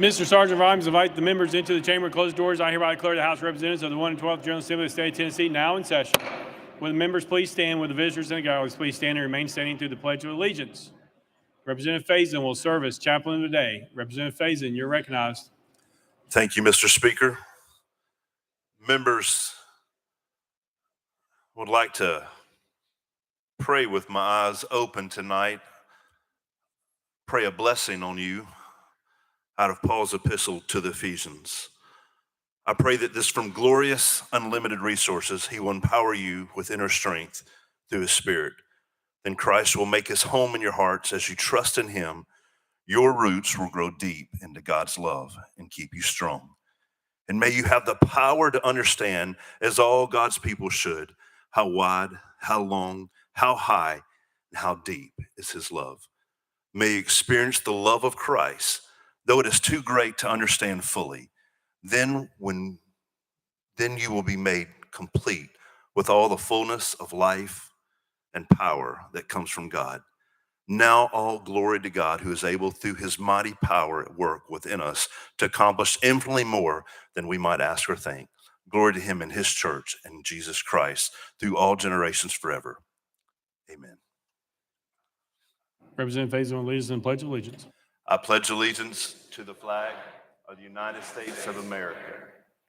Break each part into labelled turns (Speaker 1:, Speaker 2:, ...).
Speaker 1: Mr. Sergeant of Arms, invite the members into the chamber. Closed doors. I hereby declare the House of Representatives of the 1 and 12th General Assembly of the State of Tennessee now in session. Will the members please stand? Will the visitors and the galleries please stand and remain standing through the Pledge of Allegiance? Representative Faison will serve as chaplain of the day. Representative Faison, you're recognized.
Speaker 2: Thank you, Mr. Speaker. Members, would like to pray with my eyes open tonight. Pray a blessing on you out of Paul's epistle to the Ephesians. I pray that this from glorious, unlimited resources, he will empower you with inner strength through his Spirit. Then Christ will make his home in your hearts as you trust in him. Your roots will grow deep into God's love and keep you strong. And may you have the power to understand, as all God's people should, how wide, how long, how high, and how deep is his love. May you experience the love of Christ, though it is too great to understand fully. Then you will be made complete with all the fullness of life and power that comes from God. Now all glory to God, who is able through his mighty power at work within us to accomplish infinitely more than we might ask or think. Glory to him in his church and Jesus Christ through all generations forever. Amen.
Speaker 1: Representative Faison will lead us in the Pledge of Allegiance.
Speaker 2: I pledge allegiance to the flag of the United States of America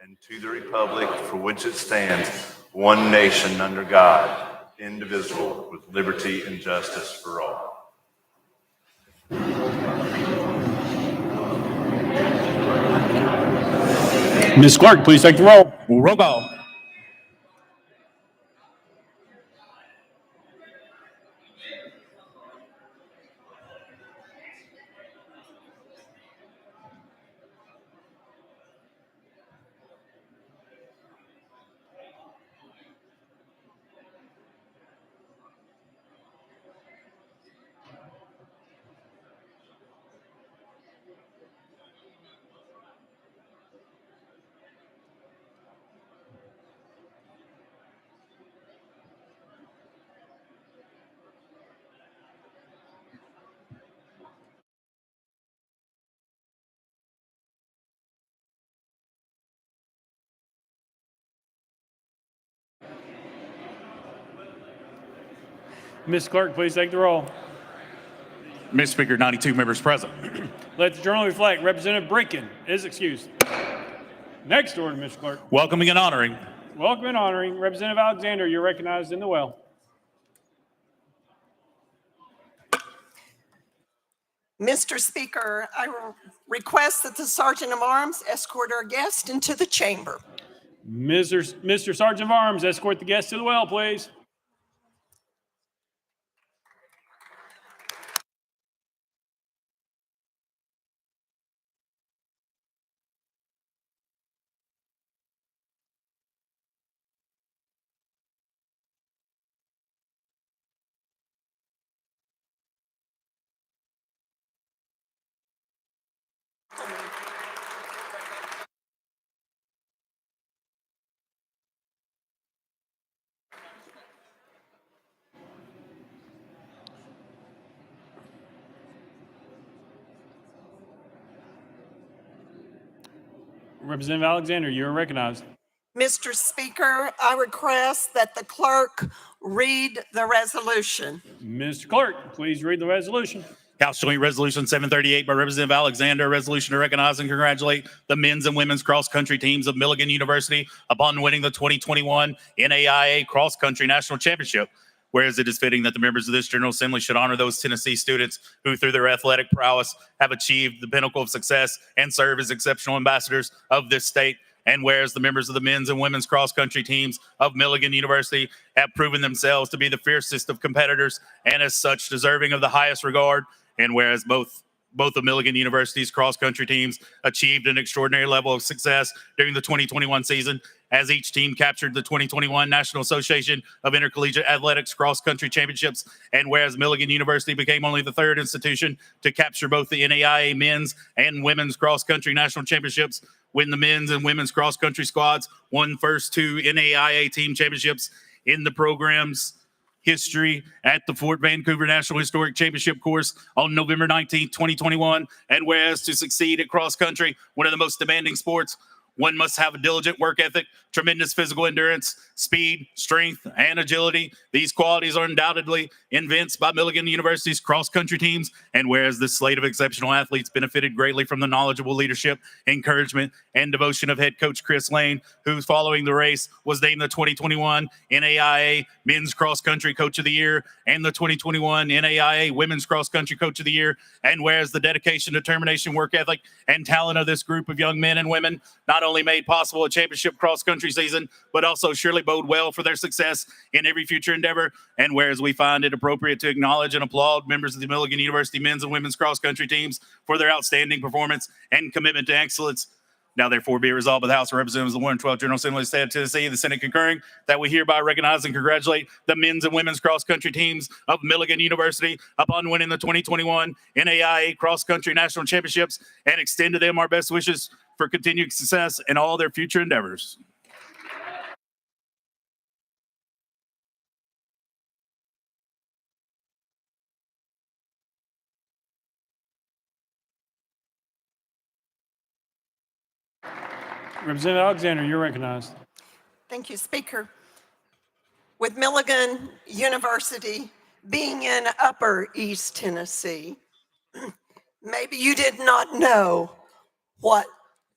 Speaker 2: and to the republic for which it stands, one nation under God, indivisible, with liberty and justice for all.
Speaker 1: Ms. Clark, please take the roll.
Speaker 3: Roll call.
Speaker 1: Ms. Clark, please take the roll.
Speaker 3: Mr. Speaker, 92 members present.
Speaker 1: Let the journal reflect. Representative Brinken is excused. Next order, Ms. Clark.
Speaker 3: Welcoming and honoring.
Speaker 1: Welcome and honoring. Representative Alexander, you're recognized in the well.
Speaker 4: Mr. Speaker, I request that the Sergeant of Arms escort our guest into the chamber.
Speaker 1: Mr. Sergeant of Arms, escort the guest to the well, please. Representative Alexander, you are recognized.
Speaker 4: Mr. Speaker, I request that the clerk read the resolution.
Speaker 1: Mr. Clerk, please read the resolution.
Speaker 3: House Joint Resolution 738 by Representative Alexander, a resolution to recognize and congratulate the men's and women's cross-country teams of Milligan University upon winning the 2021 NAIA Cross Country National Championship. Whereas it is fitting that the members of this General Assembly should honor those Tennessee students who, through their athletic prowess, have achieved the pinnacle of success and serve as exceptional ambassadors of this state. And whereas the members of the men's and women's cross-country teams of Milligan University have proven themselves to be the fiercest of competitors and as such deserving of the highest regard. And whereas both of Milligan University's cross-country teams achieved an extraordinary level of success during the 2021 season, as each team captured the 2021 National Association of Intercollegiate Athletics Cross-Country Championships, and whereas Milligan University became only the third institution to capture both the NAIA men's and women's cross-country national championships, when the men's and women's cross-country squads won first two NAIA team championships in the programs history at the Fort Vancouver National Historic Championship course on November 19th, 2021. And whereas to succeed at cross country, one of the most demanding sports, one must have a diligent work ethic, tremendous physical endurance, speed, strength, and agility. These qualities are undoubtedly evinced by Milligan University's cross-country teams. And whereas this slate of exceptional athletes benefited greatly from the knowledgeable leadership, encouragement, and devotion of head coach Chris Lane, who, following the race, was named the 2021 NAIA Men's Cross Country Coach of the Year and the 2021 NAIA Women's Cross Country Coach of the Year. And whereas the dedication, determination, work ethic, and talent of this group of young men and women not only made possible a championship cross-country season, but also surely bode well for their success in every future endeavor. And whereas we find it appropriate to acknowledge and applaud members of the Milligan University men's and women's cross-country teams for their outstanding performance and commitment to excellence. Now, therefore, be it resolved by the House of Representatives of the 112th General Assembly of the State of Tennessee, the Senate concurring, that we hereby recognize and congratulate the men's and women's cross-country teams of Milligan University upon winning the 2021 NAIA Cross-Country National Championships and extend to them our best wishes for continued success in all their future endeavors.
Speaker 1: Representative Alexander, you're recognized.
Speaker 4: Thank you, Speaker. With Milligan University being in Upper East Tennessee, maybe you did not know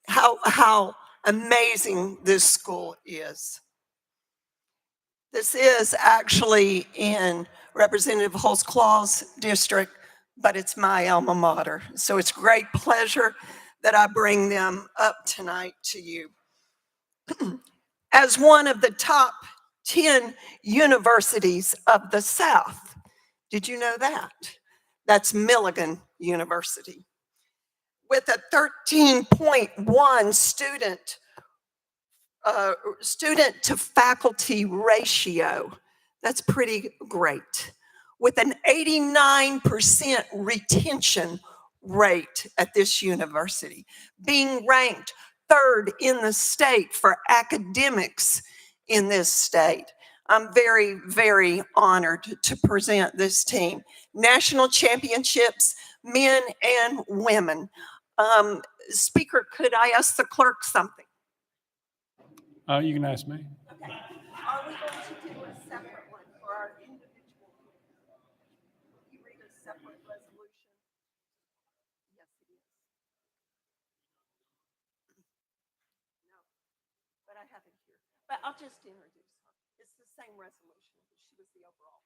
Speaker 4: how amazing this school is. This is actually in Representative Holtzclaw's district, but it's my alma mater. So it's great pleasure that I bring them up tonight to you. As one of the top 10 universities of the South. Did you know that? That's Milligan University. With a 13.1 student to faculty ratio. That's pretty great. With an 89% retention rate at this university, being ranked third in the state for academics in this state. I'm very, very honored to present this team. National championships, men and women. Speaker, could I ask the clerk something?
Speaker 1: You can ask me.
Speaker 4: Okay. Are we going to do a separate one for our individual? You read a separate resolution? Yes, it is. No, but I have it here. But I'll just introduce her. It's the same resolution. She was the overall.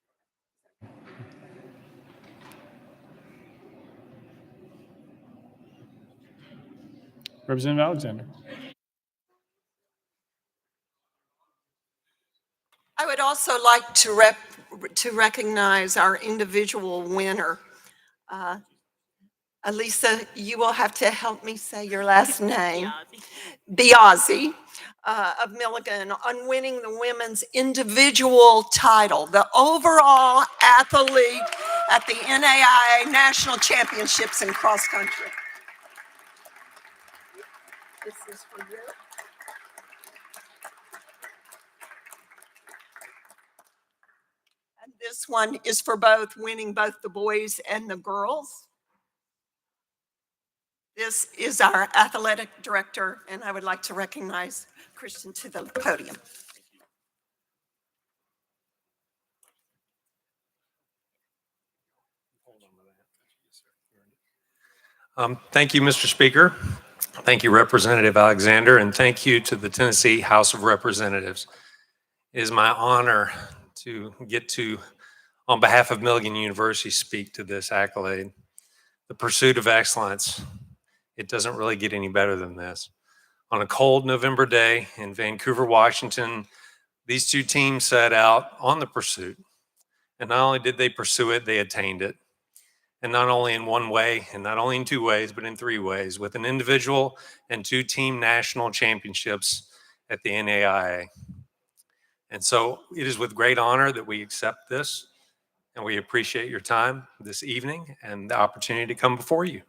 Speaker 1: Representative Alexander.
Speaker 4: I would also like to recognize our individual winner. Alisa, you will have to help me say your last name. Biazzi of Milligan on winning the women's individual title, the overall athlete at the NAIA National Championships in cross country. This is for you. And this one is for winning both the boys and the girls. This is our athletic director, and I would like to recognize Christian to the podium.
Speaker 5: Thank you, Mr. Speaker. Thank you, Representative Alexander, and thank you to the Tennessee House of Representatives. It is my honor to get to, on behalf of Milligan University, speak to this accolade. The pursuit of excellence. It doesn't really get any better than this. On a cold November day in Vancouver, Washington, these two teams set out on the pursuit. And not only did they pursue it, they attained it. And not only in one way, and not only in two ways, but in three ways, with an individual and two team national championships at the NAIA. And so it is with great honor that we accept this, and we appreciate your time this evening and the opportunity to come before you.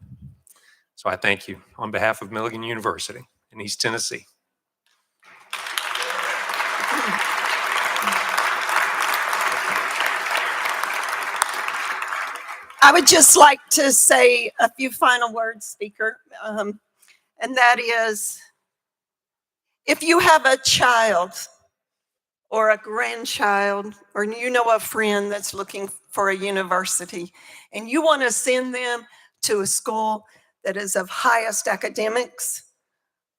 Speaker 5: So I thank you on behalf of Milligan University in East Tennessee.
Speaker 4: I would just like to say a few final words, Speaker, and that is, if you have a child or a grandchild, or you know a friend that's looking for a university, and you want to send them to a school that is of highest academics,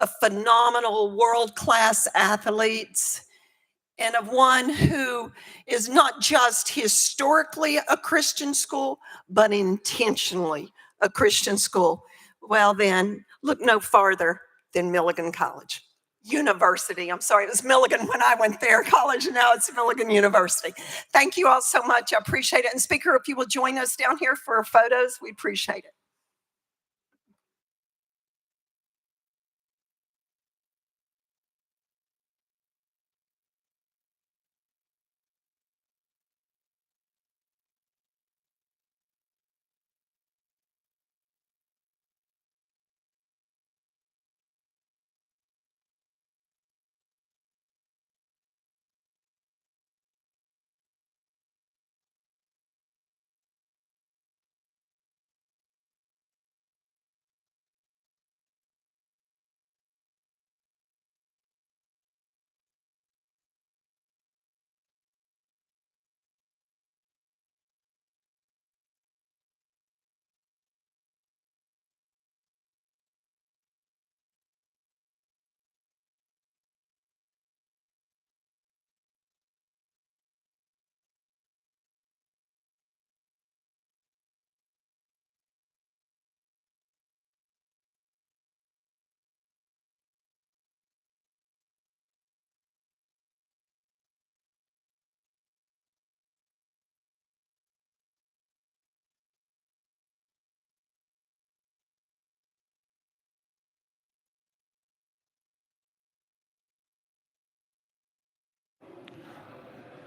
Speaker 4: of phenomenal world-class athletes, and of one who is not just historically a Christian school, but intentionally a Christian school, well then, look no farther than Milligan College. University, I'm sorry, it was Milligan when I went there, college, and now it's Milligan University. Thank you all so much, I appreciate it. And Speaker, if you will join us down here for photos, we appreciate it.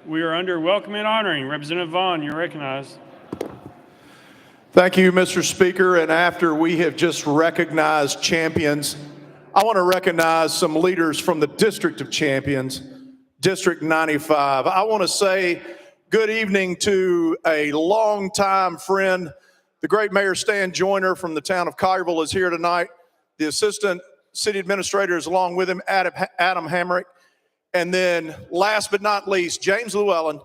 Speaker 1: We are under welcome and honoring. Representative Vaughn, you're recognized.
Speaker 6: Thank you, Mr. Speaker. And after we have just recognized champions, I want to recognize some leaders from the District of Champions, District 95. I want to say good evening to a longtime friend. The great Mayor Stan Joyner from the town of Collierville is here tonight. The Assistant City Administrator is along with him, Adam Hamrick. And then last but not least, James Llewellyn,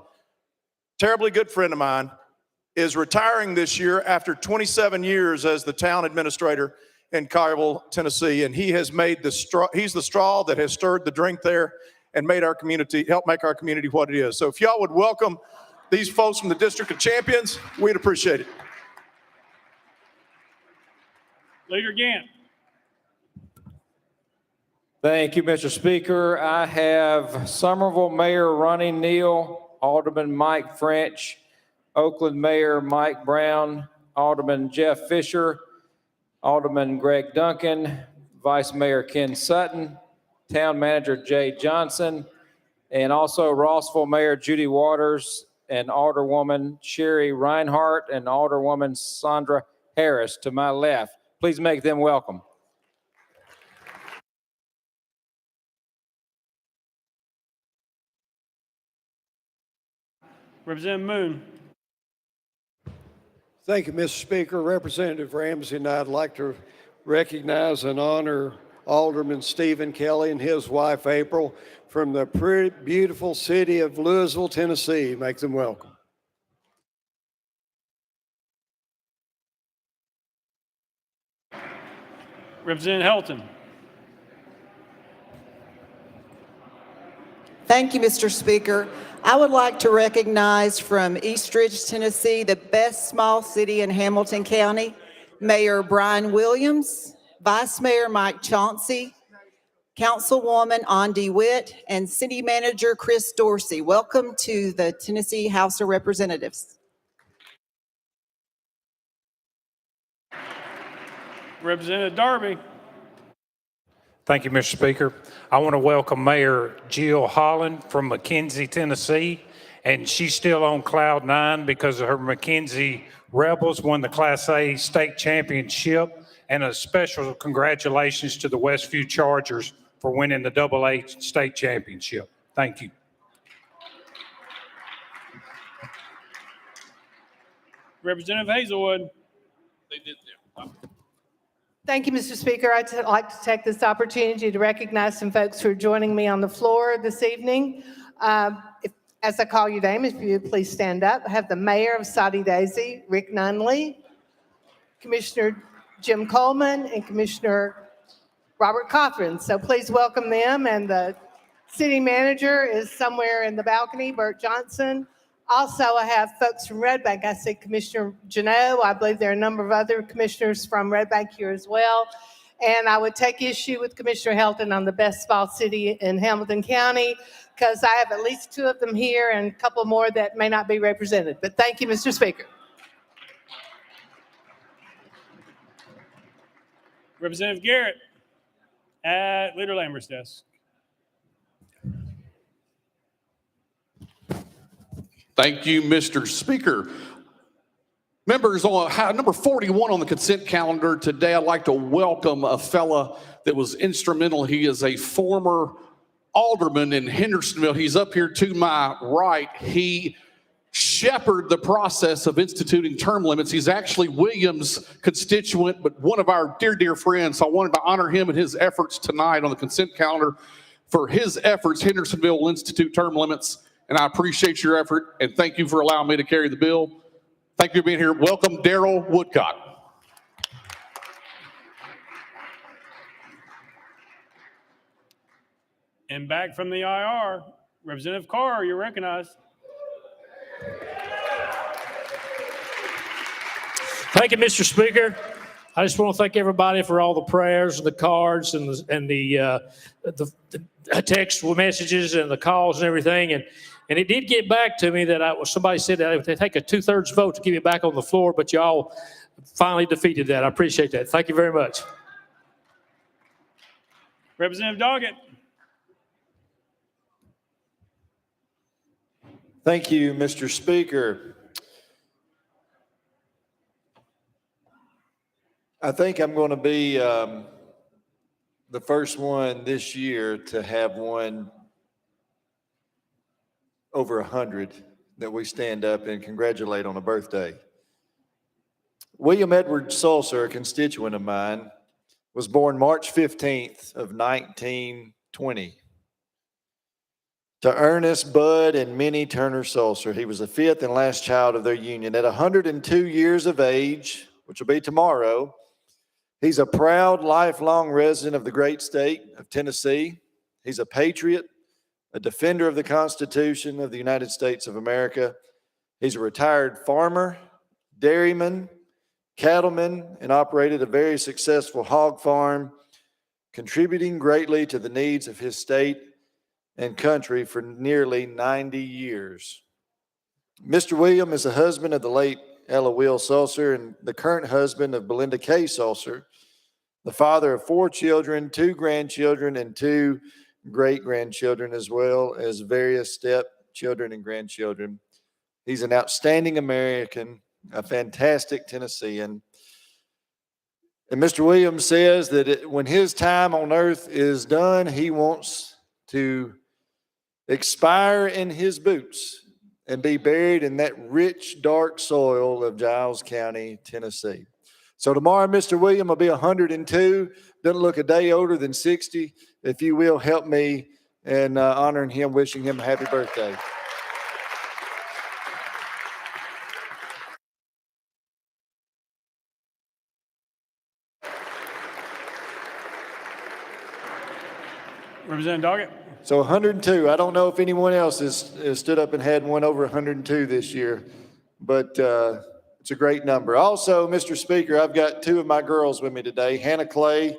Speaker 6: terribly good friend of mine, is retiring this year after 27 years as the town administrator in Collierville, Tennessee. And he has made he's the straw that has stirred the drink there and made our community, helped make our community what it is. So if y'all would welcome these folks from the District of Champions, we'd appreciate it.
Speaker 1: Leader Gant.
Speaker 7: Thank you, Mr. Speaker. I have Somerville Mayor Ronnie Neal, Alderman Mike French, Oakland Mayor Mike Brown, Alderman Jeff Fisher, Alderman Greg Duncan, Vice Mayor Ken Sutton, Town Manager Jay Johnson, and also Rossville Mayor Judy Waters and Alderwoman Sherry Reinhardt and Alderwoman Sandra Harris to my left. Please make them welcome.
Speaker 1: Representative Moon.
Speaker 8: Thank you, Mr. Speaker. Representative Ramsey and I'd like to recognize and honor Alderman Stephen Kelly and his wife April from the pretty beautiful city of Louisville, Tennessee. Make them welcome.
Speaker 1: Representative Helton.
Speaker 9: Thank you, Mr. Speaker. I would like to recognize from Eastridge, Tennessee, the best small city in Hamilton County, Mayor Brian Williams, Vice Mayor Mike Chauncey, Councilwoman Ondi Witt, and City Manager Chris Dorsey. Welcome to the Tennessee House of Representatives.
Speaker 1: Representative Darby.
Speaker 10: Thank you, Mr. Speaker. I want to welcome Mayor Jill Holland from McKenzie, Tennessee, and she's still on cloud nine because her McKenzie Rebels won the Class A state championship, and a special congratulations to the Westview Chargers for winning the AA state championship. Thank you.
Speaker 1: Representative Hazelwood.
Speaker 11: Thank you, Mr. Speaker. I'd like to take this opportunity to recognize some folks who are joining me on the floor this evening. As I call your name, if you would please stand up. I have the Mayor of Soddy Daisy, Rick Nunley, Commissioner Jim Coleman, and Commissioner Robert Cothran. So please welcome them. And the city manager is somewhere in the balcony, Bert Johnson. Also, I have folks from Red Bank. I see Commissioner Janot. I believe there are a number of other commissioners from Red Bank here as well. And I would take issue with Commissioner Helton on the best small city in Hamilton County, because I have at least two of them here and a couple more that may not be represented. But thank you, Mr. Speaker.
Speaker 1: Representative Garrett at Leader Lambert's desk.
Speaker 12: Thank you, Mr. Speaker. Members, on number 41 on the consent calendar today, I'd like to welcome a fella that was instrumental. He is a former alderman in Hendersonville. He's up here to my right. He shepherded the process of instituting term limits. He's actually Williams' constituent, but one of our dear, dear friends. So I wanted to honor him and his efforts tonight on the consent calendar. For his efforts, Hendersonville will institute term limits, and I appreciate your effort, and thank you for allowing me to carry the bill. Thank you for being here. Welcome, Daryl Woodcock.
Speaker 1: And back from the IR, Representative Carr, you're recognized.
Speaker 13: Thank you, Mr. Speaker. I just want to thank everybody for all the prayers and the cards and the text messages and the calls and everything. And it did get back to me that somebody said that it would take a 2/3 vote to get me back on the floor, but y'all finally defeated that. I appreciate that. Thank you very much.
Speaker 1: Representative Doggett.
Speaker 14: Thank you, Mr. Speaker. I think I'm going to be the first one this year to have one over 100 that we stand up and congratulate on a birthday. William Edward Sulcer, a constituent of mine, was born March 15th of 1920. To Ernest, Bud, and Minnie Turner Sulcer. He was the fifth and last child of their union. At 102 years of age, which will be tomorrow, he's a proud, lifelong resident of the great state of Tennessee. He's a patriot, a defender of the Constitution of the United States of America. He's a retired farmer, dairyman, cattleman, and operated a very successful hog farm, contributing greatly to the needs of his state and country for nearly 90 years. Mr. William is the husband of the late Ella Will Sulcer and the current husband of Belinda K. Sulcer, the father of 4 children, 2 grandchildren, and 2 great-grandchildren, as well as various stepchildren and grandchildren. He's an outstanding American, a fantastic Tennessean. And Mr. Williams says that when his time on earth is done, he wants to expire in his boots and be buried in that rich, dark soil of Giles County, Tennessee. So tomorrow, Mr. William will be 102, doesn't look a day older than 60. If you will, help me in honoring him, wishing him a happy birthday.
Speaker 1: Representative Doggett.
Speaker 14: So 102. I don't know if anyone else has stood up and had one over 102 this year, but it's a great number. Also, Mr. Speaker, I've got 2 of my girls with me today. Hannah Clay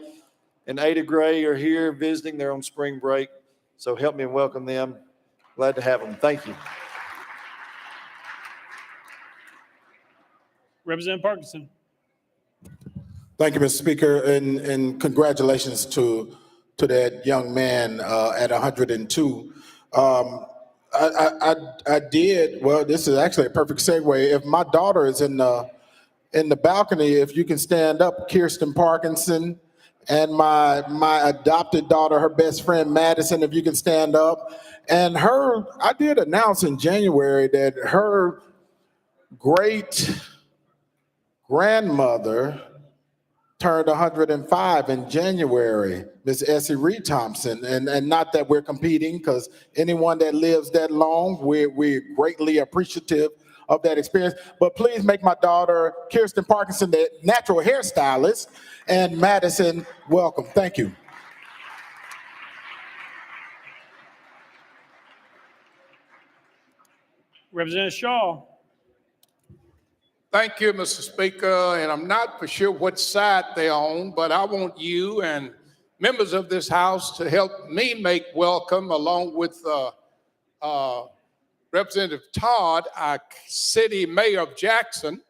Speaker 14: and Ada Gray are here visiting. They're on spring break, so help me welcome them. Glad to have them. Thank you.
Speaker 1: Representative Parkinson.
Speaker 15: Thank you, Mr. Speaker, and congratulations to that young man at 102. I did, well, this is actually a perfect segue. If my daughter is in the balcony, if you can stand up, Kirsten Parkinson, and my adopted daughter, her best friend, Madison, if you can stand up. And I did announce in January that her great grandmother turned 105 in January, Miss Essie Reed Thompson. And not that we're competing, because anyone that lives that long, we're greatly appreciative of that experience. But please make my daughter, Kirsten Parkinson, the natural hairstylist, and Madison welcome. Thank you.
Speaker 1: Representative Shaw.
Speaker 16: Thank you, Mr. Speaker, and I'm not for sure what side they're on, but I want you and members of this House to help me make welcome, along with Representative Todd, our city mayor of Jackson,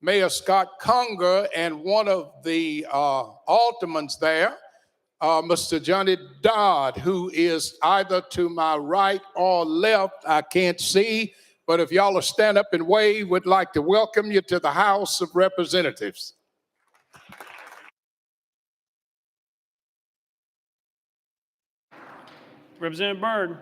Speaker 16: Mayor Scott Conger, and one of the aldermen there, Mr. Johnny Dodd, who is either to my right or left. I can't see. But if y'all will stand up and wave, we'd like to welcome you to the House of Representatives.
Speaker 1: Representative Byrd.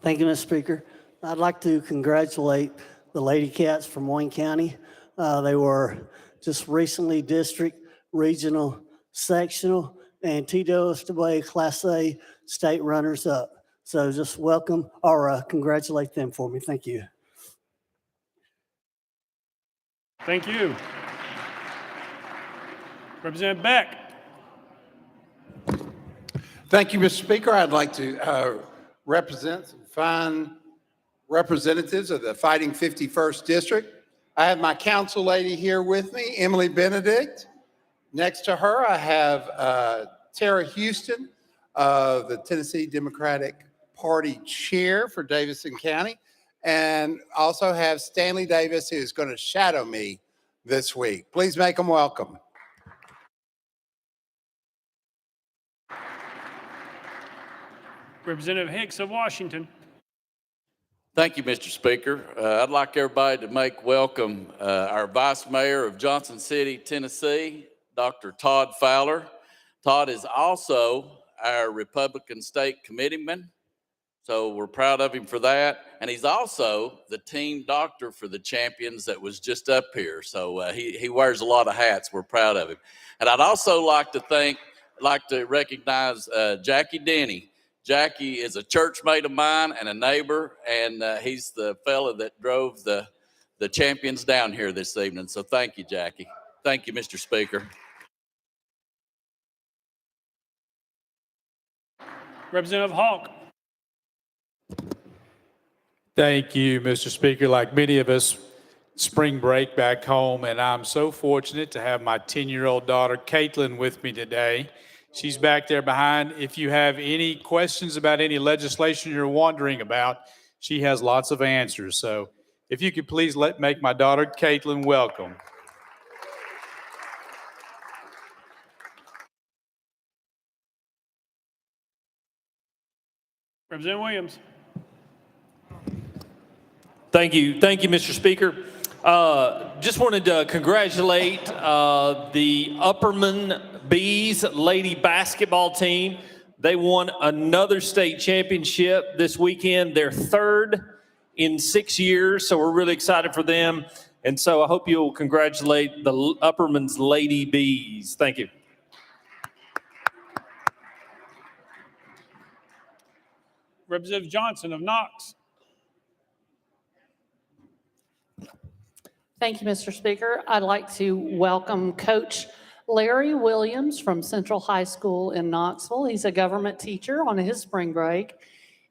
Speaker 17: Thank you, Mr. Speaker. I'd like to congratulate the Lady Cats from Wayne County. They were just recently district, regional, sectional, and TWA Class A state runners up. So just welcome or congratulate them for me. Thank you.
Speaker 1: Thank you. Representative Beck.
Speaker 18: Thank you, Mr. Speaker. I'd like to represent some fine representatives of the Fighting 51st District. I have my council lady here with me, Emily Benedict. Next to her, I have Tara Houston, the Tennessee Democratic Party chair for Davidson County, and also have Stanley Davis, who is going to shadow me this week. Please make them welcome.
Speaker 1: Representative Hicks of Washington.
Speaker 19: Thank you, Mr. Speaker. I'd like everybody to make welcome our Vice Mayor of Johnson City, Tennessee, Dr. Todd Fowler. Todd is also our Republican State Committeeman, so we're proud of him for that. And he's also the team doctor for the champions that was just up here. So he wears a lot of hats. We're proud of him. And I'd also like to recognize Jackie Denny. Jackie is a church mate of mine and a neighbor, and he's the fella that drove the champions down here this evening. So thank you, Jackie. Thank you, Mr. Speaker.
Speaker 1: Representative Hawk.
Speaker 20: Thank you, Mr. Speaker. Like many of us, spring break back home, and I'm so fortunate to have my 10-year-old daughter, Caitlin, with me today. She's back there behind. If you have any questions about any legislation you're wondering about, she has lots of answers. So if you could please make my daughter, Caitlin, welcome.
Speaker 1: Representative Williams.
Speaker 21: Thank you, Mr. Speaker. Just wanted to congratulate the Upperman Bees lady basketball team. They won another state championship this weekend, their third in 6 years. So we're really excited for them. And so I hope you'll congratulate the Upperman's Lady Bees. Thank you.
Speaker 1: Representative Johnson of Knox.
Speaker 22: Thank you, Mr. Speaker. I'd like to welcome Coach Larry Williams from Central High School in Knoxville. He's a government teacher on his spring break.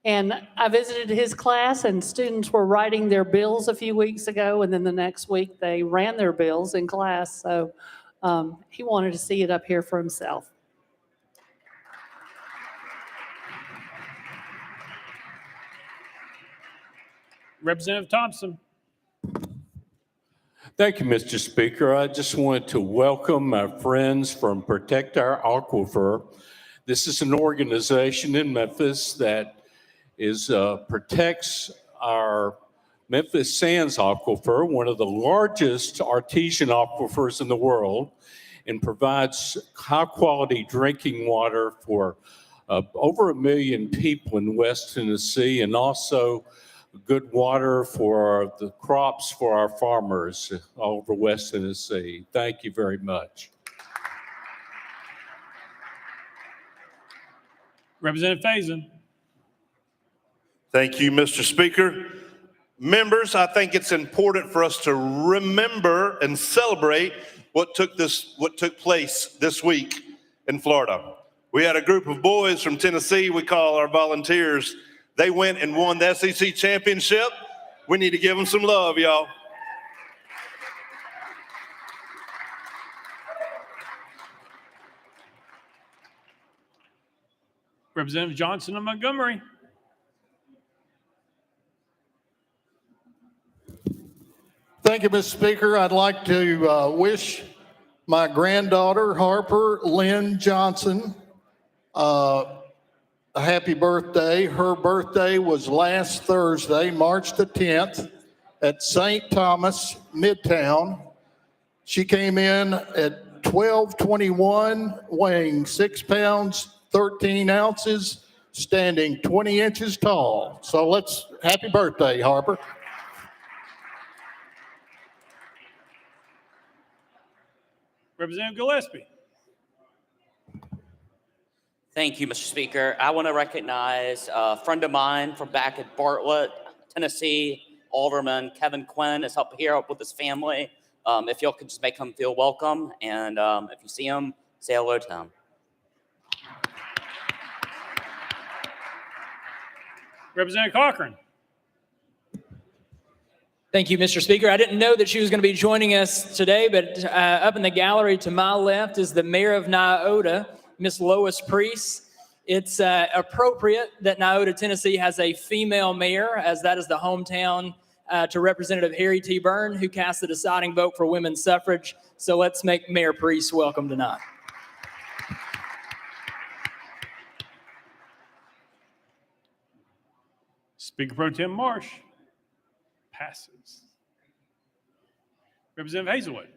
Speaker 22: And I visited his class, and students were writing their bills a few weeks ago, and then the next week they ran their bills in class. So he wanted to see it up here for himself.
Speaker 1: Representative Thompson.
Speaker 23: Thank you, Mr. Speaker. I just wanted to welcome my friends from Protect Our Aquifer. This is an organization in Memphis that protects our Memphis Sands Aquifer, one of the largest artesian aquifers in the world, and provides high-quality drinking water for over 1 million people in West Tennessee, and also good water for the crops for our farmers all over West Tennessee. Thank you very much.
Speaker 1: Representative Faison.
Speaker 2: Thank you, Mr. Speaker. Members, I think it's important for us to remember and celebrate what took place this week in Florida. We had a group of boys from Tennessee we call our volunteers. They went and won the SEC championship. We need to give them some love, y'all.
Speaker 1: Representative Johnson of Montgomery.
Speaker 3: Thank you, Mr. Speaker. I'd like to wish my granddaughter, Harper Lynn Johnson, a happy birthday. Her birthday was last Thursday, March the 10th, at St. Thomas, Midtown. She came in at 12:21, weighing 6 pounds, 13 ounces, standing 20 inches tall. So happy birthday, Harper.
Speaker 1: Representative Gillespie.
Speaker 5: Thank you, Mr. Speaker. I want to recognize a friend of mine from back at Bartlett, Tennessee, Alderman Kevin Quinn is up here with his family. If y'all could just make him feel welcome, and if you see him, say hello to him.
Speaker 1: Representative Cochran.
Speaker 24: Thank you, Mr. Speaker. I didn't know that she was going to be joining us today, but up in the gallery to my left is the mayor of Nyota, Miss Lois Priest. It's appropriate that Nyota, Tennessee has a female mayor, as that is the hometown to Representative Harry T. Byrne, who cast the deciding vote for women's suffrage. So let's make Mayor Priest welcome tonight.
Speaker 1: Speaker Pro Tem Marsh. Passes. Representative Hazelwood.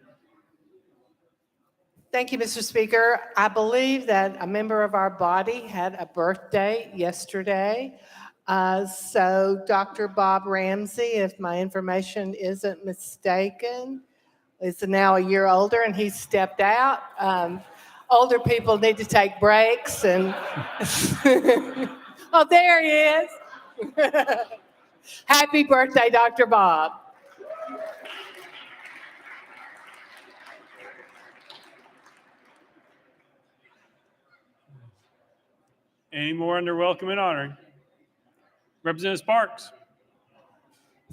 Speaker 11: Thank you, Mr. Speaker. I believe that a member of our body had a birthday yesterday. So Dr. Bob Ramsey, if my information isn't mistaken, is now a year older and he stepped out. Older people need to take breaks and, oh, there he is. Happy birthday, Dr. Bob.
Speaker 1: Any more under welcome and honoring? Representative Sparks.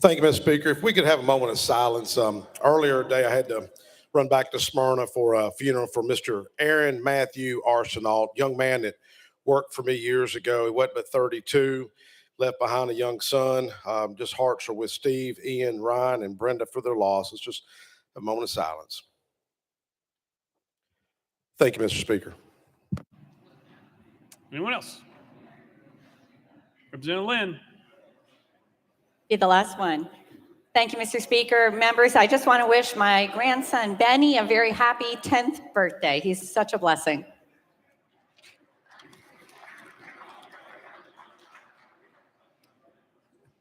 Speaker 25: Thank you, Mr. Speaker. If we could have a moment of silence. Earlier today, I had to run back to Smyrna for a funeral for Mr. Aaron Matthew Arsenault, young man that worked for me years ago. He wasn't but 32. Left behind a young son. Just hearts are with Steve, Ian, Ryan, and Brenda for their loss. It's just a moment of silence. Thank you, Mr. Speaker.
Speaker 1: Anyone else? Representative Lynn.
Speaker 26: Be the last one. Thank you, Mr. Speaker. Members, I just want to wish my grandson, Benny, a very happy 10th birthday. He's such a blessing.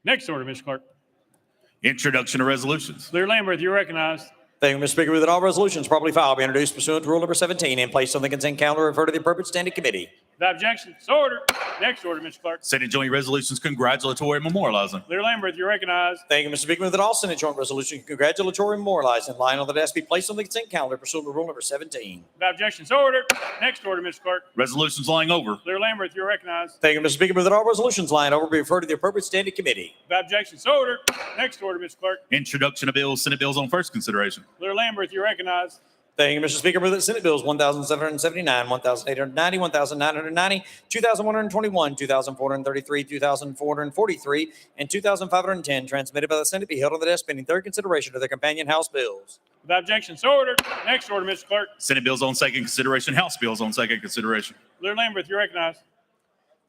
Speaker 1: Next order, Mr. Clerk.
Speaker 27: Introduction of resolutions.
Speaker 1: Leader Lambert, you're recognized.
Speaker 28: Thank you, Mr. Speaker. With all resolutions properly filed, be introduced pursuant to Rule number 17 and placed on the consent calendar, refer to the appropriate standing committee.
Speaker 1: Without objection, so ordered. Next order, Mr. Clerk.
Speaker 27: Senate joint resolutions congratulatory and memorializing.
Speaker 1: Leader Lambert, you're recognized.
Speaker 28: Thank you, Mr. Speaker. With all Senate joint resolutions congratulatory and memorializing, lying on the desk, be placed on the consent calendar pursuant to Rule number 17.
Speaker 1: Without objection, so ordered. Next order, Mr. Clerk.
Speaker 27: Resolutions lying over.
Speaker 1: Leader Lambert, you're recognized.
Speaker 28: Thank you, Mr. Speaker. With all resolutions lying over, be referred to the appropriate standing committee.
Speaker 1: Without objection, so ordered. Next order, Mr. Clerk.
Speaker 27: Introduction of bills, Senate bills on first consideration.
Speaker 1: Leader Lambert, you're recognized.
Speaker 28: Thank you, Mr. Speaker. Move that Senate bills 1,779, 1,890, 1,990, 2,121, 2,433, 2,443, and 2,510 transmitted by the Senate be held on the desk pending third consideration of their companion House bills.
Speaker 1: Without objection, so ordered. Next order, Mr. Clerk.
Speaker 27: Senate bills on second consideration, House bills on second consideration.
Speaker 1: Leader Lambert, you're recognized.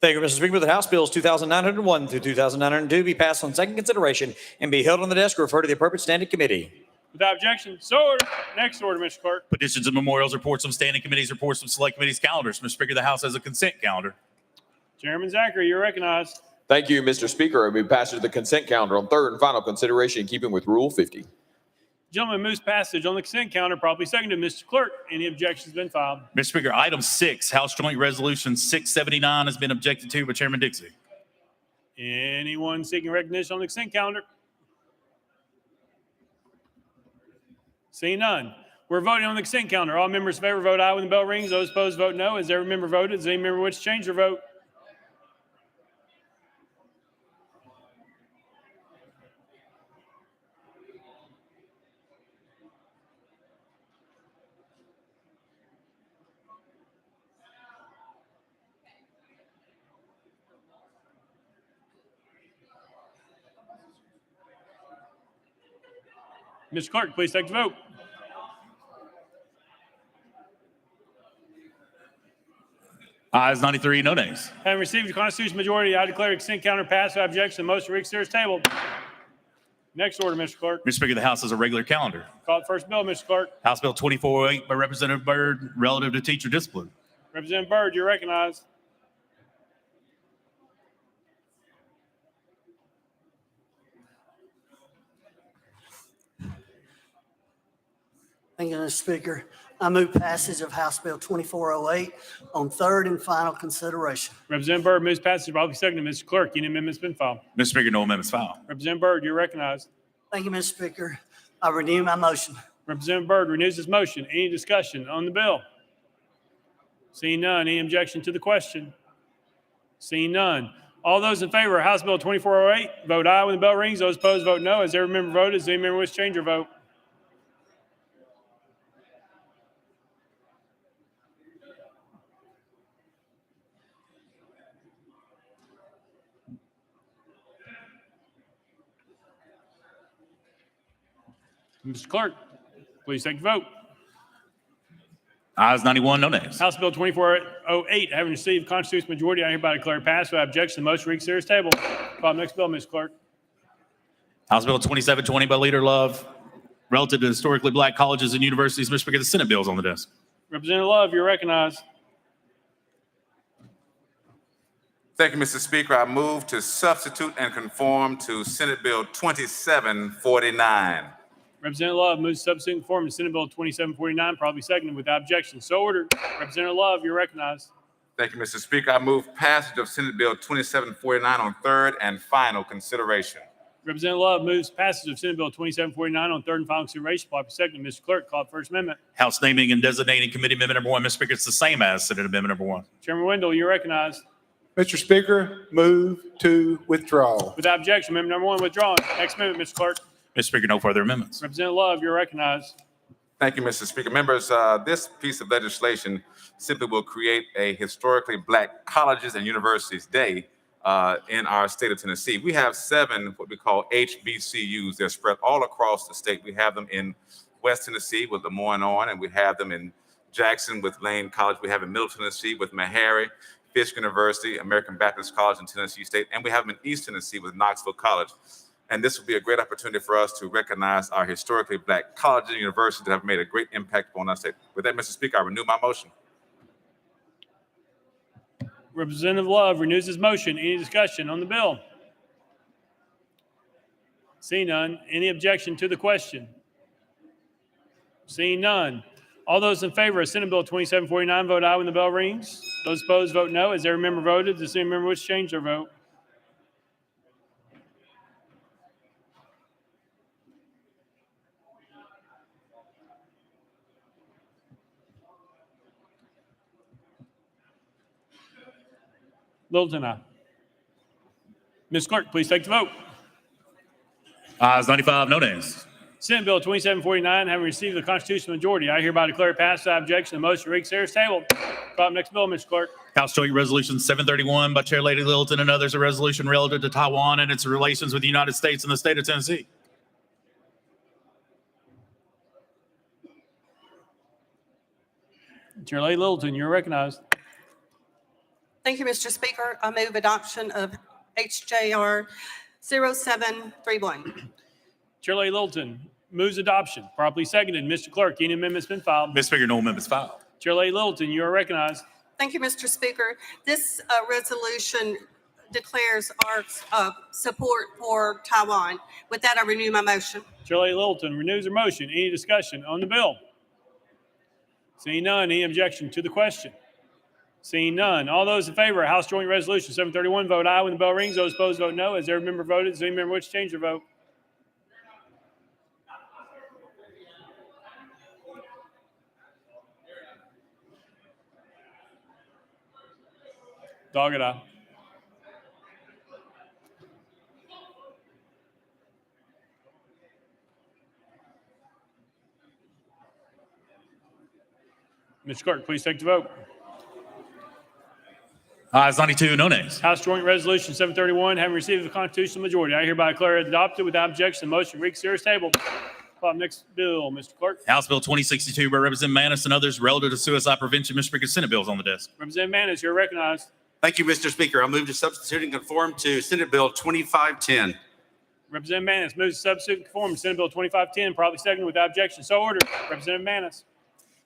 Speaker 28: Thank you, Mr. Speaker. Move that House bills 2,901 through 2,902 be passed on second consideration and be held on the desk or referred to the appropriate standing committee.
Speaker 1: Without objection, so ordered. Next order, Mr. Clerk.
Speaker 27: Petitions and memorials, reports from standing committees, reports from select committees, calendars. Mr. Speaker, the House has a consent calendar.
Speaker 1: Chairman Zachary, you're recognized.
Speaker 4: Thank you, Mr. Speaker. I move passage of the consent calendar on third and final consideration in keeping with Rule 50.
Speaker 1: Gentlemen, moves passage on the consent calendar, properly seconded. Mr. Clerk, any objections been filed?
Speaker 27: Mr. Speaker, item 6, House Joint Resolution 679 has been objected to by Chairman Dixie.
Speaker 1: Anyone seeking recognition on the consent calendar? Seeing none. We're voting on the consent calendar. All members in favor vote aye when the bell rings. Those opposed vote no. Has every member voted? Does any member wish to change their vote? Mr. Clerk, please take the vote.
Speaker 27: Ayes 93, no nays.
Speaker 1: Having received the constitutional majority, I declare the consent calendar passed without objection. The motion to reconsider is tabled. Next order, Mr. Clerk.
Speaker 27: Mr. Speaker, the House has a regular calendar.
Speaker 1: Call the first bill, Mr. Clerk.
Speaker 27: House Bill 2408 by Representative Byrd relative to teacher discipline.
Speaker 1: Representative Byrd, you're recognized.
Speaker 17: Thank you, Mr. Speaker. I move passage of House Bill 2408 on third and final consideration.
Speaker 1: Representative Byrd moves passage. Probably seconded. Mr. Clerk, any amendments been filed?
Speaker 27: Mr. Speaker, no amendments filed.
Speaker 1: Representative Byrd, you're recognized.
Speaker 17: Thank you, Mr. Speaker. I renew my motion.
Speaker 1: Representative Byrd renews his motion. Any discussion on the bill? Seeing none. Any objection to the question? Seeing none. All those in favor of House Bill 2408, vote aye when the bell rings. Those opposed, vote no. Has every member voted? Does any member wish to change their vote? Mr. Clerk, please take the vote.
Speaker 27: Ayes 91, no nays.
Speaker 1: House Bill 2408, having received constitutional majority, I hereby declare passed without objection. The motion to reconsider is tabled. Call the next bill, Mr. Clerk.
Speaker 27: House Bill 2720 by Leader Love relative to historically black colleges and universities. Mr. Speaker, the Senate bill is on the desk.
Speaker 1: Representative Love, you're recognized.
Speaker 6: Thank you, Mr. Speaker. I move to substitute and conform to Senate Bill 2749.
Speaker 1: Representative Love moves to substitute and conform to Senate Bill 2749, probably seconded without objection. So ordered. Representative Love, you're recognized.
Speaker 6: Thank you, Mr. Speaker. I move passage of Senate Bill 2749 on third and final consideration.
Speaker 1: Representative Love moves passage of Senate Bill 2749 on third and final consideration, probably seconded. Mr. Clerk, call the first amendment.
Speaker 27: House naming and designating committee amendment number 1. Mr. Speaker, it's the same as Senate amendment number 1.
Speaker 1: Chairman Wendell, you're recognized.
Speaker 15: Mr. Speaker, move to withdraw.
Speaker 1: Without objection, amendment number 1 withdrawn. Next amendment, Mr. Clerk.
Speaker 27: Mr. Speaker, no further amendments.
Speaker 1: Representative Love, you're recognized.
Speaker 6: Thank you, Mr. Speaker. Members, this piece of legislation simply will create a historically black colleges and universities day in our state of Tennessee. We have 7 what we call HBCUs. They're spread all across the state. We have them in West Tennessee with Lemoyne on, and we have them in Jackson with Lane College. We have in Middle Tennessee with Meharry, Fisk University, American Baptist College in Tennessee State, and we have them in East Tennessee with Knoxville College. And this will be a great opportunity for us to recognize our historically black colleges and universities that have made a great impact on our state. With that, Mr. Speaker, I renew my motion.
Speaker 1: Representative Love renews his motion. Any discussion on the bill? Seeing none. Any objection to the question? Seeing none. All those in favor of Senate Bill 2749, vote aye when the bell rings. Those opposed, vote no. Has every member voted? Does any member wish to change their vote? Littleton, aye. Ms. Clerk, please take the vote.
Speaker 27: Ayes 95, no nays.
Speaker 1: Senate Bill 2749, having received the constitutional majority, I hereby declare it passed without objection. The motion to reconsider is tabled. Call the next bill, Mr. Clerk.
Speaker 27: House Joint Resolution 731 by Chair Lady Littleton and others, a resolution relative to Taiwan and its relations with the United States and the state of Tennessee.
Speaker 1: Chair Lady Littleton, you're recognized.
Speaker 7: Thank you, Mr. Speaker. I move adoption of HJR 0731.
Speaker 1: Chair Lady Littleton moves adoption. Properly seconded. Mr. Clerk, any amendments been filed?
Speaker 27: Mr. Speaker, no amendments filed.
Speaker 1: Chair Lady Littleton, you are recognized.
Speaker 7: Thank you, Mr. Speaker. This resolution declares our support for Taiwan. With that, I renew my motion.
Speaker 1: Chair Lady Littleton renews her motion. Any discussion on the bill? Seeing none, any objection to the question? Seeing none, all those in favor of House Joint Resolution 731, vote aye when the bell rings. Those opposed, vote no. As every member voted, does any member wish to change their vote? Dogged aye. Mr. Clerk, please take the vote.
Speaker 27: Ayes 92, no nays.
Speaker 1: House Joint Resolution 731, having received the constitutional majority, I hereby declare it adopted without objection. The motion reconsider is tabled. Call the next bill, Mr. Clerk.
Speaker 27: House Bill 2062 by Representative Manis and others relative to suicide prevention. Mr. Speaker, Senate bills on the desk.
Speaker 1: Representative Manis, you're recognized.
Speaker 8: Thank you, Mr. Speaker. I'll move to substitute and conform to Senate Bill 2510.
Speaker 1: Representative Manis moves to substitute and conform to Senate Bill 2510, probably seconded without objection. So ordered. Representative Manis.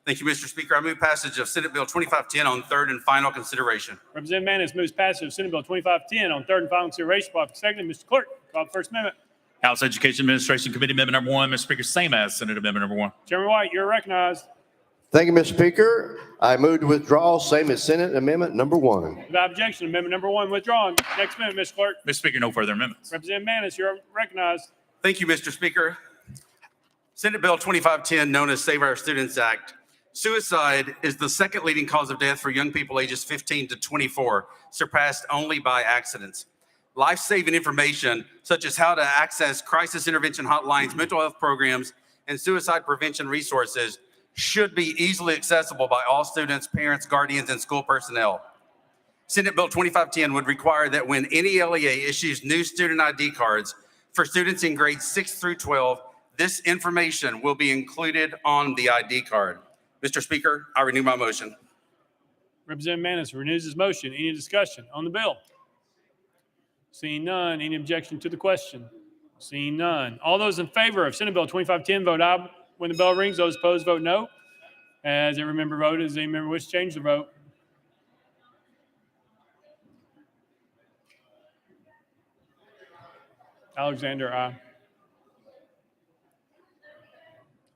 Speaker 8: Thank you, Mr. Speaker. I move passage of Senate Bill 2510 on third and final consideration.
Speaker 1: Representative Manis moves passage of Senate Bill 2510 on third and final consideration, probably seconded. Mr. Clerk, call the first amendment.
Speaker 27: House Education Administration Committee Amendment Number 1. Mr. Speaker, same as Senate Amendment Number 1.
Speaker 1: Chairman White, you're recognized.
Speaker 9: Thank you, Mr. Speaker. I move to withdraw, same as Senate Amendment Number 1.
Speaker 1: Without objection, amendment number 1 withdrawn. Next amendment, Mr. Clerk.
Speaker 27: Mr. Speaker, no further amendments.
Speaker 1: Representative Manis, you're recognized.
Speaker 8: Thank you, Mr. Speaker. Senate Bill 2510, known as Save Our Students Act. Suicide is the second leading cause of death for young people ages 15 to 24, surpassed only by accidents. Life-saving information, such as how to access crisis intervention hotlines, mental health programs, and suicide prevention resources, should be easily accessible by all students, parents, guardians, and school personnel. Senate Bill 2510 would require that when any LEA issues new student ID cards for students in grades 6 through 12, this information will be included on the ID card. Mr. Speaker, I renew my motion.
Speaker 1: Representative Manis renews his motion. Any discussion on the bill? Seeing none, any objection to the question? Seeing none. All those in favor of Senate Bill 2510, vote aye when the bell rings. Those opposed, vote no. As every member voted, does any member wish to change the vote? Alexander, aye.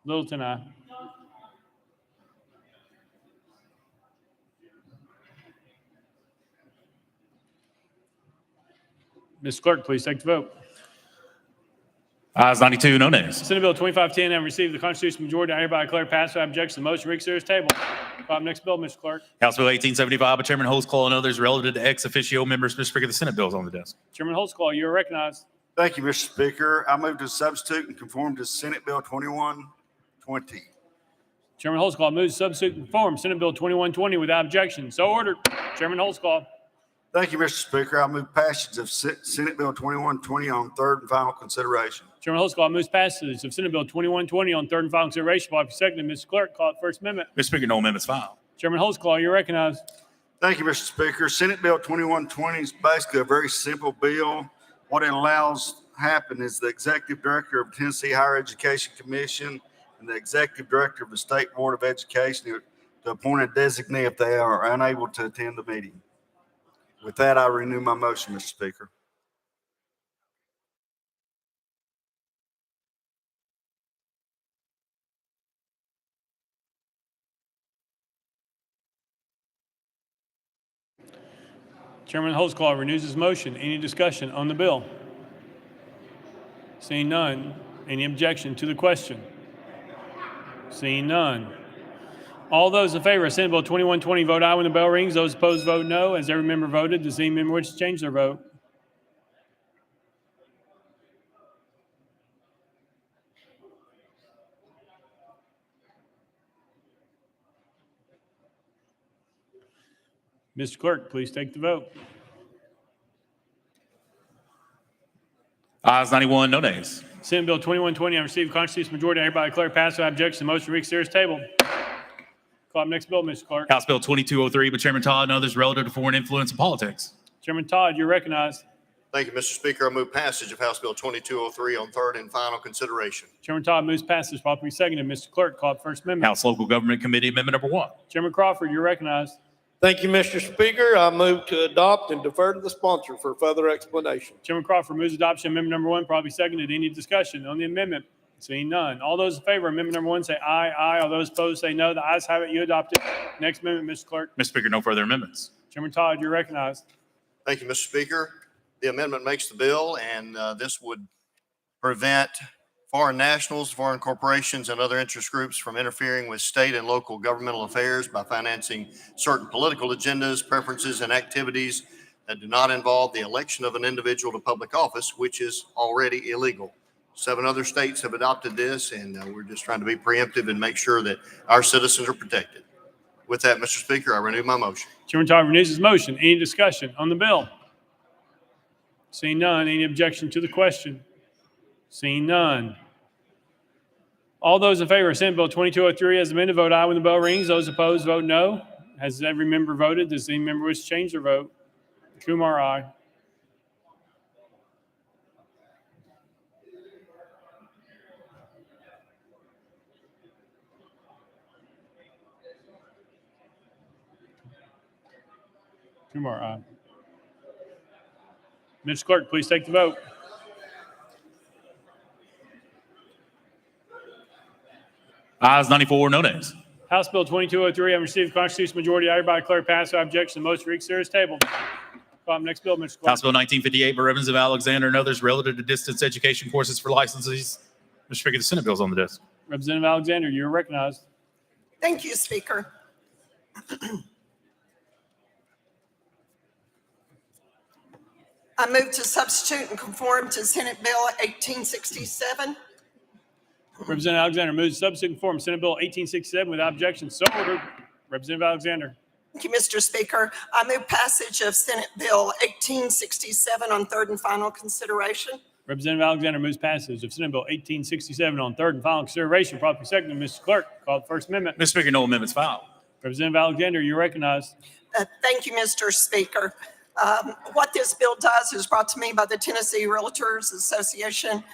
Speaker 1: Littleton, aye. Ms. Clerk, please take the vote.
Speaker 27: Ayes 92, no nays.
Speaker 1: Senate Bill 2510 having received the constitutional majority, I hereby declare passed without objection. The motion reconsider is tabled. Call the next bill, Mr. Clerk.
Speaker 27: House Bill 1875 by Chairman Holtzclaw and others relative to ex officio members. Mr. Speaker, the Senate bills on the desk.
Speaker 1: Chairman Holtzclaw, you are recognized.
Speaker 10: Thank you, Mr. Speaker. I move to substitute and conform to Senate Bill 2120.
Speaker 1: Chairman Holtzclaw moves to substitute and conform Senate Bill 2120 without objection. So ordered. Chairman Holtzclaw.
Speaker 10: Thank you, Mr. Speaker. I move passage of Senate Bill 2120 on third and final consideration.
Speaker 1: Chairman Holtzclaw moves passage of Senate Bill 2120 on third and final consideration. Probably seconded. Mr. Clerk, call it first amendment.
Speaker 27: Mr. Speaker, no amendments filed.
Speaker 1: Chairman Holtzclaw, you're recognized.
Speaker 10: Thank you, Mr. Speaker. Senate Bill 2120 is basically a very simple bill. What it allows to happen is the Executive Director of Tennessee Higher Education Commission and the Executive Director of the State Board of Education to appoint a designee if they are unable to attend the meeting. With that, I renew my motion, Mr. Speaker.
Speaker 1: Chairman Holtzclaw renews his motion. Any discussion on the bill? Seeing none. Any objection to the question? Seeing none. All those in favor of Senate Bill 2120, vote aye when the bell rings. Those opposed, vote no. As every member voted, does any member wish to change their vote? Mr. Clerk, please take the vote.
Speaker 27: Ayes 91, no nays.
Speaker 1: Senate Bill 2120, I received constitutional majority. I hereby declare passed without objection. The motion reconsider is tabled. Call up next bill, Mr. Clerk.
Speaker 27: House Bill 2203 by Chairman Todd and others relative to foreign influence in politics.
Speaker 1: Chairman Todd, you're recognized.
Speaker 10: Thank you, Mr. Speaker. I move passage of House Bill 2203 on third and final consideration.
Speaker 1: Chairman Todd moves passage, properly seconded. Mr. Clerk, call up first amendment.
Speaker 27: House Local Government Committee Amendment Number 1.
Speaker 1: Chairman Crawford, you're recognized.
Speaker 12: Thank you, Mr. Speaker. I move to adopt and defer to the sponsor for further explanation.
Speaker 1: Chairman Crawford moves adoption of amendment number 1, probably seconded. Any discussion on the amendment? Seeing none. All those in favor of amendment number 1 say aye. Aye. All those opposed say no. The ayes have it. You adopt it. Next amendment, Mr. Clerk.
Speaker 27: Mr. Speaker, no further amendments.
Speaker 1: Chairman Todd, you're recognized.
Speaker 13: Thank you, Mr. Speaker. The amendment makes the bill, and this would prevent foreign nationals, foreign corporations, and other interest groups from interfering with state and local governmental affairs by financing certain political agendas, preferences, and activities that do not involve the election of an individual to public office, which is already illegal. 7 other states have adopted this, and we're just trying to be preemptive and make sure that our citizens are protected. With that, Mr. Speaker, I renew my motion.
Speaker 1: Chairman Todd renews his motion. Any discussion on the bill? Seeing none. Any objection to the question? Seeing none. All those in favor of Senate Bill 2203 as amended, vote aye when the bell rings. Those opposed, vote no. Has every member voted? Does any member wish to change their vote? Kumar, aye. Kumar, aye. Mr. Clerk, please take the vote.
Speaker 27: Ayes 94, no nays.
Speaker 1: House Bill 2203, having received a constitutional majority, I hereby declare passed without objection. The motion reconsider is tabled. Call next bill, Mr. Clerk.
Speaker 27: House Bill 1958 by Representative Alexander and others relative to distance education courses for licensees. Mr. Speaker, the Senate bill is on the desk.
Speaker 1: Representative Alexander, you're recognized.
Speaker 7: Thank you, Speaker. I move to substitute and conform to Senate Bill 1867.
Speaker 1: Representative Alexander moves to substitute and conform Senate Bill 1867 without objection. So ordered. Representative Alexander.
Speaker 7: Thank you, Mr. Speaker. I move passage of Senate Bill 1867 on third and final consideration.
Speaker 1: Representative Alexander moves passage of Senate Bill 1867 on third and final consideration. Properly seconded. Mr. Clerk, call the first amendment.
Speaker 27: Mr. Speaker, no amendments filed.
Speaker 1: Representative Alexander, you're recognized.
Speaker 7: Thank you, Mr. Speaker. What this bill does is brought to me by the Tennessee Realtors Association,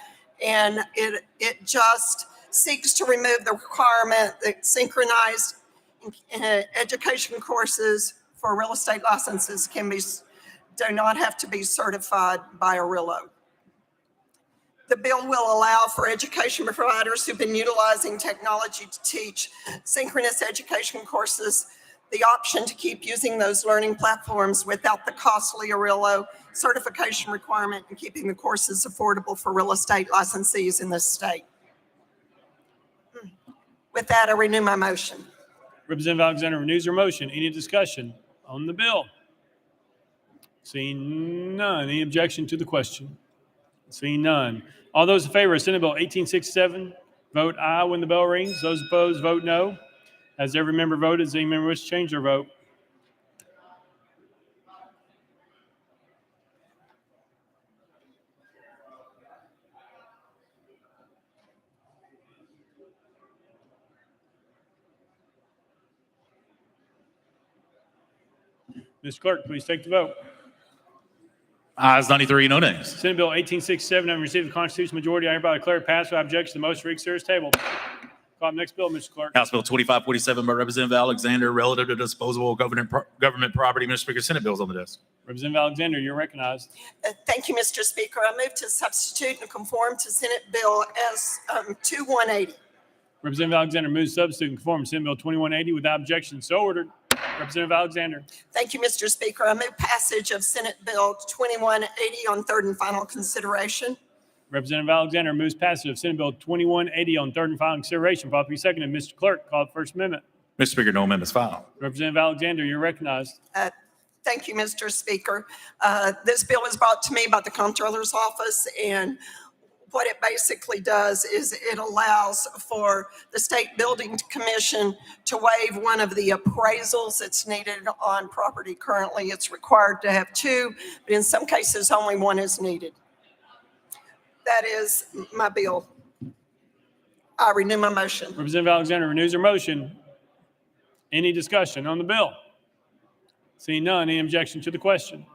Speaker 7: and it just seeks to remove the requirement that synchronized education courses for real estate licenses do not have to be certified by a REALO. The bill will allow for education providers who've been utilizing technology to teach synchronous education courses the option to keep using those learning platforms without the costly REALO certification requirement and keeping the courses affordable for real estate licensees in this state. With that, I renew my motion.
Speaker 1: Representative Alexander renews her motion. Any discussion on the bill? Seeing none. Any objection to the question? Seeing none. All those in favor of Senate Bill 1867, vote aye when the bell rings. Those opposed, vote no. Has every member voted? Does any member wish to change their vote? Mr. Clerk, please take the vote.
Speaker 27: Ayes 93, no nays.
Speaker 1: Senate Bill 1867, having received the constitutional majority, I hereby declare it passed without objection. The motion reconsider is tabled. Call the next bill, Mr. Clerk.
Speaker 27: House Bill 2547 by Representative Alexander relative to disposal of government property. Mr. Speaker, Senate bill is on the desk.
Speaker 1: Representative Alexander, you're recognized.
Speaker 7: Thank you, Mr. Speaker. I move to substitute and conform to Senate Bill S 2180.
Speaker 1: Representative Alexander moves to substitute and conform to Senate Bill 2180 without objection. So ordered. Representative Alexander.
Speaker 7: Thank you, Mr. Speaker. I move passage of Senate Bill 2180 on third and final consideration.
Speaker 1: Representative Alexander moves passage of Senate Bill 2180 on third and final consideration. Properly seconded. Mr. Clerk, call the first amendment.
Speaker 27: Mr. Speaker, no amendments filed.
Speaker 1: Representative Alexander, you're recognized.
Speaker 7: Thank you, Mr. Speaker. This bill is brought to me by the Comptroller's Office, and what it basically does is it allows for the State Building Commission to waive one of the appraisals that's needed on property. Currently, it's required to have 2, but in some cases, only 1 is needed. That is my bill. I renew my motion.
Speaker 1: Representative Alexander renews her motion. Any discussion on the bill? Seeing none, any objection to the question?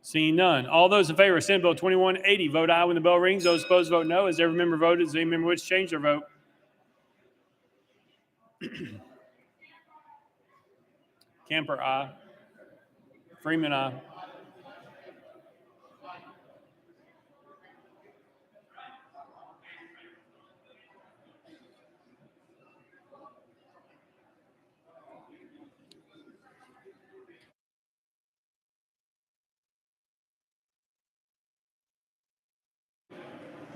Speaker 1: Seeing none. All those in favor of Senate Bill 2180, vote aye when the bell rings. Those opposed, vote no. Has every member voted? Does any member wish to change their vote? Camper, aye. Freeman, aye.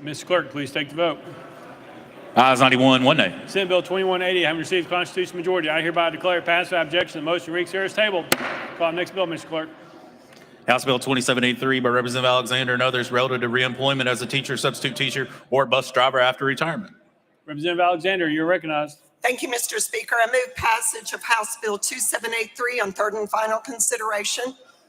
Speaker 1: Ms. Clerk, please take the vote.
Speaker 27: Ayes 91, one nay.
Speaker 1: Senate Bill 2180, having received the constitutional majority, I hereby declare it passed without objection. The motion reads here is tabled. Call the next bill, Mr. Clerk.
Speaker 27: House Bill 2783 by Representative Alexander and others relative to reemployment as a teacher, substitute teacher, or bus driver after retirement.
Speaker 1: Representative Alexander, you're recognized.
Speaker 7: Thank you, Mr. Speaker. I move passage of House Bill 2783 on third and final consideration.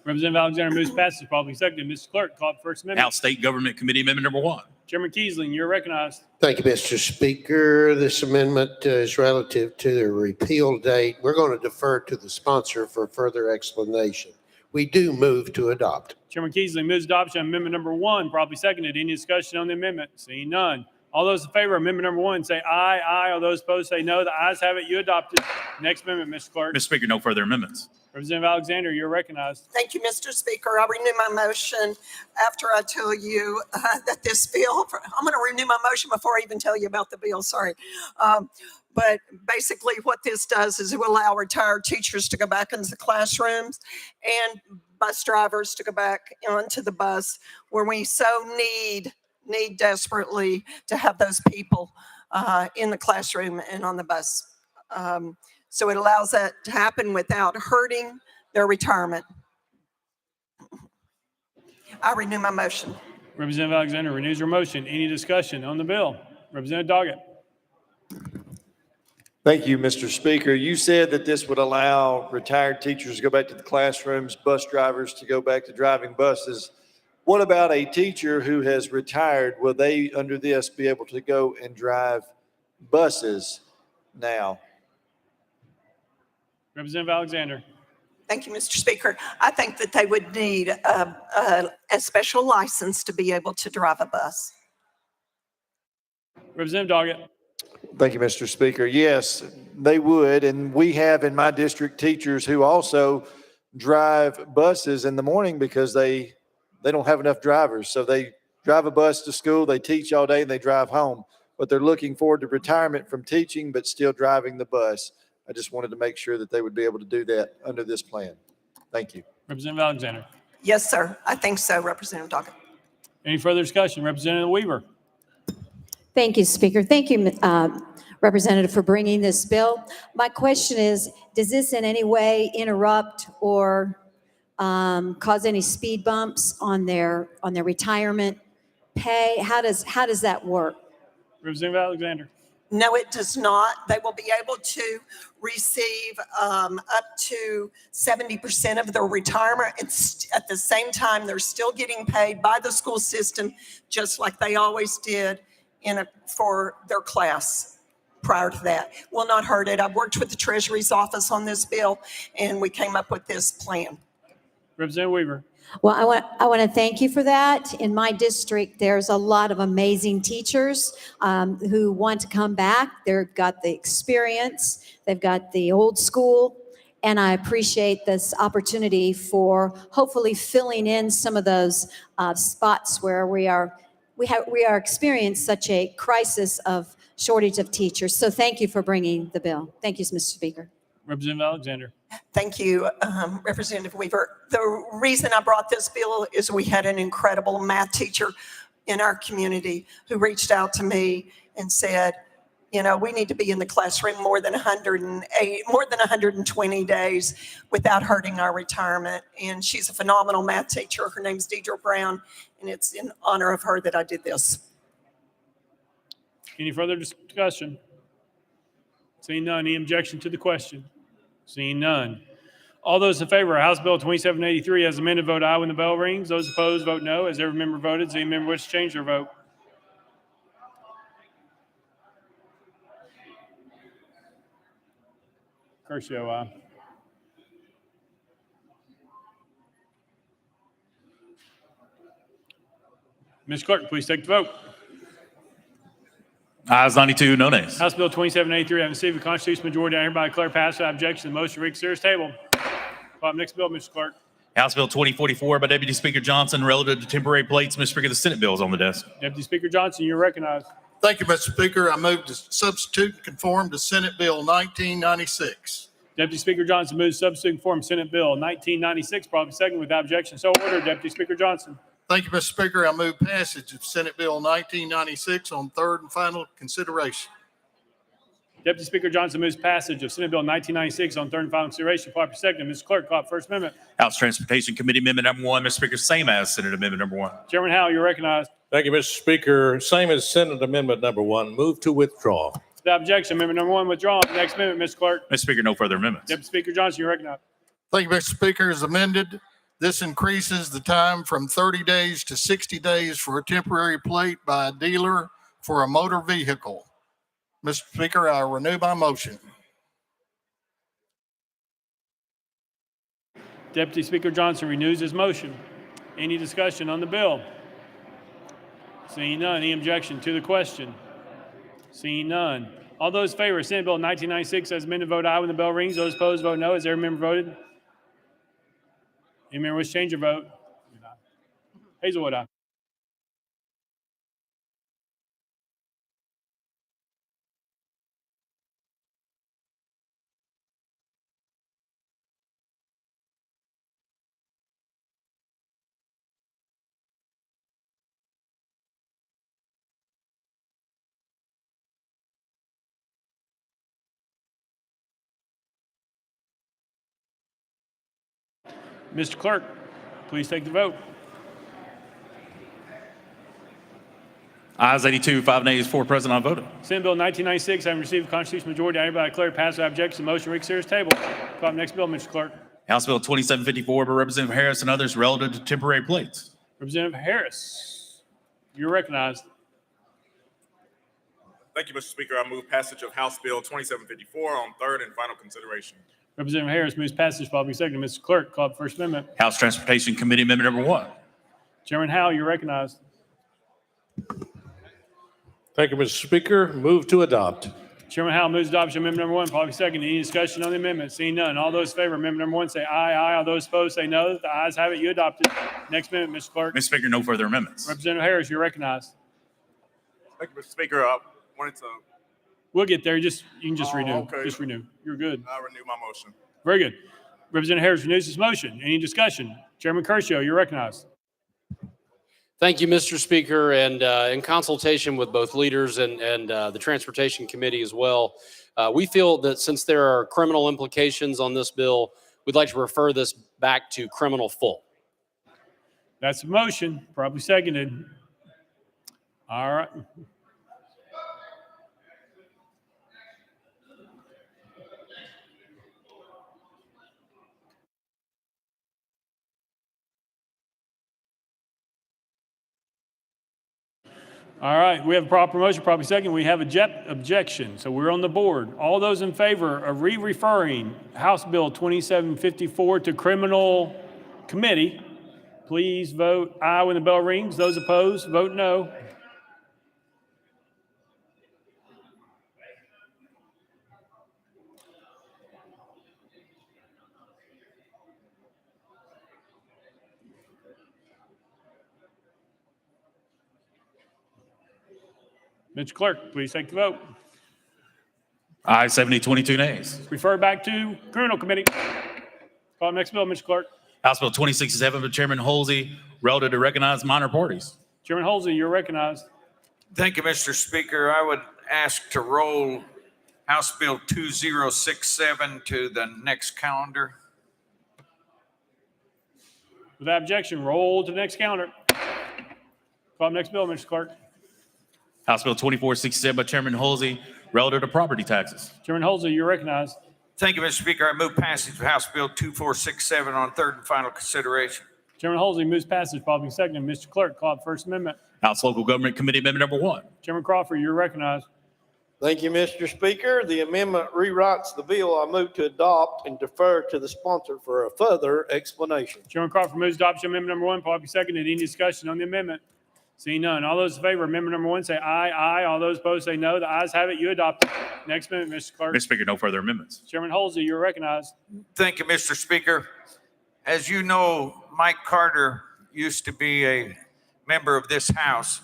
Speaker 1: Representative Alexander moves passage, probably seconded. Mr. Clerk, call the first amendment.
Speaker 27: House State Government Committee Amendment Number 1.
Speaker 1: Chairman Keesling, you're recognized.
Speaker 14: Thank you, Mr. Speaker. This amendment is relative to the repeal date. We're going to defer to the sponsor for further explanation. We do move to adopt.
Speaker 1: Chairman Keesling moves adoption of amendment number 1, probably seconded. Any discussion on the amendment? Seeing none. All those in favor of amendment number 1 say aye, aye. All those opposed say no. The ayes have it. You adopted. Next amendment, Mr. Clerk.
Speaker 27: Mr. Speaker, no further amendments.
Speaker 1: Representative Alexander, you're recognized.
Speaker 7: Thank you, Mr. Speaker. I renew my motion after I tell you that this bill, I'm going to renew my motion before I even tell you about the bill, sorry. But basically what this does is it will allow retired teachers to go back into the classrooms and bus drivers to go back onto the bus where we so need desperately to have those people in the classroom and on the bus. So it allows that to happen without hurting their retirement. I renew my motion.
Speaker 1: Representative Alexander renews her motion. Any discussion on the bill? Representative Doggett.
Speaker 16: Thank you, Mr. Speaker. You said that this would allow retired teachers to go back to the classrooms, bus drivers to go back to driving buses. What about a teacher who has retired? Will they, under this, be able to go and drive buses now?
Speaker 1: Representative Alexander.
Speaker 7: Thank you, Mr. Speaker. I think that they would need a special license to be able to drive a bus.
Speaker 1: Representative Doggett.
Speaker 16: Thank you, Mr. Speaker. Yes, they would. And we have in my district teachers who also drive buses in the morning because they don't have enough drivers. So they drive a bus to school, they teach all day, and they drive home. But they're looking forward to retirement from teaching, but still driving the bus. I just wanted to make sure that they would be able to do that under this plan. Thank you.
Speaker 1: Representative Alexander.
Speaker 7: Yes, sir. I think so, Representative Doggett.
Speaker 1: Any further discussion? Representative Weaver.
Speaker 18: Thank you, Speaker. Thank you, Representative, for bringing this bill. My question is, does this in any way interrupt or cause any speed bumps on their retirement pay? How does that work?
Speaker 1: Representative Alexander.
Speaker 7: No, it does not. They will be able to receive up to 70% of their retirement. It's at the same time, they're still getting paid by the school system, just like they always did for their class prior to that. Will not hurt it. I've worked with the Treasury's office on this bill, and we came up with this plan.
Speaker 1: Representative Weaver.
Speaker 18: Well, I want to thank you for that. In my district, there's a lot of amazing teachers who want to come back. They've got the experience, they've got the old school, and I appreciate this opportunity for hopefully filling in some of those spots where we are experiencing such a crisis of shortage of teachers. So thank you for bringing the bill. Thank you, Mr. Speaker.
Speaker 1: Representative Alexander.
Speaker 7: Thank you, Representative Weaver. The reason I brought this bill is we had an incredible math teacher in our community who reached out to me and said, you know, we need to be in the classroom more than 120 days without hurting our retirement. And she's a phenomenal math teacher. Her name's Deidre Brown, and it's in honor of her that I did this.
Speaker 1: Any further discussion? Seeing none, any objection to the question? Seeing none. All those in favor of House Bill 2783 as amended vote aye when the bell rings. Those opposed vote no. As every member voted, does any member wish to change their vote? Curcio, aye. Ms. Clerk, please take the vote.
Speaker 27: Ayes 92, no nays.
Speaker 1: House Bill 2783 having received a constitutional majority, I hereby declare passed without objection. The motion to reconsider is tabled. Next bill, Mr. Clerk.
Speaker 27: House Bill 2044 by Deputy Speaker Johnson relative to temporary plates. Mr. Speaker, the Senate bill is on the desk.
Speaker 1: Deputy Speaker Johnson, you're recognized.
Speaker 2: Thank you, Mr. Speaker. I move to substitute and conform to Senate Bill 1996.
Speaker 1: Deputy Speaker Johnson moves substitute and conform Senate Bill 1996, probably second without objection. So ordered. Deputy Speaker Johnson.
Speaker 2: Thank you, Mr. Speaker. I move passage of Senate Bill 1996 on third and final consideration.
Speaker 1: Deputy Speaker Johnson moves passage of Senate Bill 1996 on third and final consideration. Properly second. Mr. Clerk, call First Amendment.
Speaker 27: House Transportation Committee Amendment number 1. Mr. Speaker, same as Senate Amendment number 1.
Speaker 1: Chairman Howell, you're recognized.
Speaker 12: Thank you, Mr. Speaker. Same as Senate Amendment number 1. Move to withdraw.
Speaker 1: Without objection, amendment number 1 withdrawn. Next amendment, Mr. Clerk.
Speaker 27: Mr. Speaker, no further amendments.
Speaker 1: Deputy Speaker Johnson, you're recognized.
Speaker 2: Thank you, Mr. Speaker. As amended, this increases the time from 30 days to 60 days for a temporary plate by a dealer for a motor vehicle. Mr. Speaker, I renew my motion.
Speaker 1: Deputy Speaker Johnson renews his motion. Any discussion on the bill? Seeing none. Any objection to the question? Seeing none. All those in favor of Senate Bill 1996 as amended, vote aye when the bell rings. Those opposed, vote no. Has every member voted? Any member wish to change your vote? Hazelwood, aye. Mr. Clerk, please take the vote.
Speaker 27: Ayes 82, 5 nays, 4 present, unvoted.
Speaker 1: Senate Bill 1996, having received a constitutional majority, I hereby declare passed without objection. The motion to reconsider is tabled. Call up next bill, Mr. Clerk.
Speaker 27: House Bill 2754 by Representative Harris and others relative to temporary plates.
Speaker 1: Representative Harris, you're recognized.
Speaker 3: Thank you, Mr. Speaker. I move passage of House Bill 2754 on third and final consideration.
Speaker 1: Representative Harris moves passage, probably second. Mr. Clerk, call up First Amendment.
Speaker 27: House Transportation Committee Amendment number 1.
Speaker 1: Chairman Howell, you're recognized.
Speaker 12: Thank you, Mr. Speaker. Move to adopt.
Speaker 1: Chairman Howell moves adoption of amendment number 1, probably second. Any discussion on the amendment? Seeing none. All those in favor of amendment number 1 say aye, aye. All those opposed say no. The ayes have it. You adopted. Next amendment, Mr. Clerk.
Speaker 27: Mr. Speaker, no further amendments.
Speaker 1: Representative Harris, you're recognized.
Speaker 3: Thank you, Mr. Speaker. I wanted to.
Speaker 1: We'll get there. You can just renew.
Speaker 3: Okay.
Speaker 1: Just renew. You're good.
Speaker 3: I renew my motion.
Speaker 1: Very good. Representative Harris renews his motion. Any discussion? Chairman Kershaw, you're recognized.
Speaker 5: Thank you, Mr. Speaker, and in consultation with both leaders and the Transportation Committee as well, we feel that since there are criminal implications on this bill, we'd like to refer this back to criminal full.
Speaker 1: That's a motion, probably seconded. All right. All right, we have a proper motion, probably second. We have a objection, so we're on the board. All those in favor of re-referring House Bill 2754 to Criminal Committee, please vote aye when the bell rings. Those opposed, vote no. Mr. Clerk, please take the vote.
Speaker 27: Ayes 70, 22 nays.
Speaker 1: Refer back to Criminal Committee. Call next bill, Mr. Clerk.
Speaker 27: House Bill 2067 by Chairman Holsey relative to recognize minor parties.
Speaker 1: Chairman Holsey, you're recognized.
Speaker 19: Thank you, Mr. Speaker. I would ask to roll House Bill 2067 to the next calendar.
Speaker 1: Without objection, roll to the next calendar. Call next bill, Mr. Clerk.
Speaker 27: House Bill 2467 by Chairman Holsey relative to property taxes.
Speaker 1: Chairman Holsey, you're recognized.
Speaker 19: Thank you, Mr. Speaker. I move passage of House Bill 2467 on third and final consideration.
Speaker 1: Chairman Holsey moves passage, probably second. Mr. Clerk, call up First Amendment.
Speaker 27: House Local Government Committee Amendment number 1.
Speaker 1: Chairman Crawford, you're recognized.
Speaker 12: Thank you, Mr. Speaker. The amendment rewrites the bill. I move to adopt and defer to the sponsor for a further explanation.
Speaker 1: Chairman Crawford moves adoption of amendment number 1, probably seconded. Any discussion on the amendment? Seeing none. All those in favor of amendment number 1 say aye, aye. All those opposed say no. The ayes have it. You adopt it. Next amendment, Mr. Clerk.
Speaker 27: Mr. Speaker, no further amendments.
Speaker 1: Chairman Holsey, you're recognized.
Speaker 19: Thank you, Mr. Speaker. As you know, Mike Carter used to be a member of this House,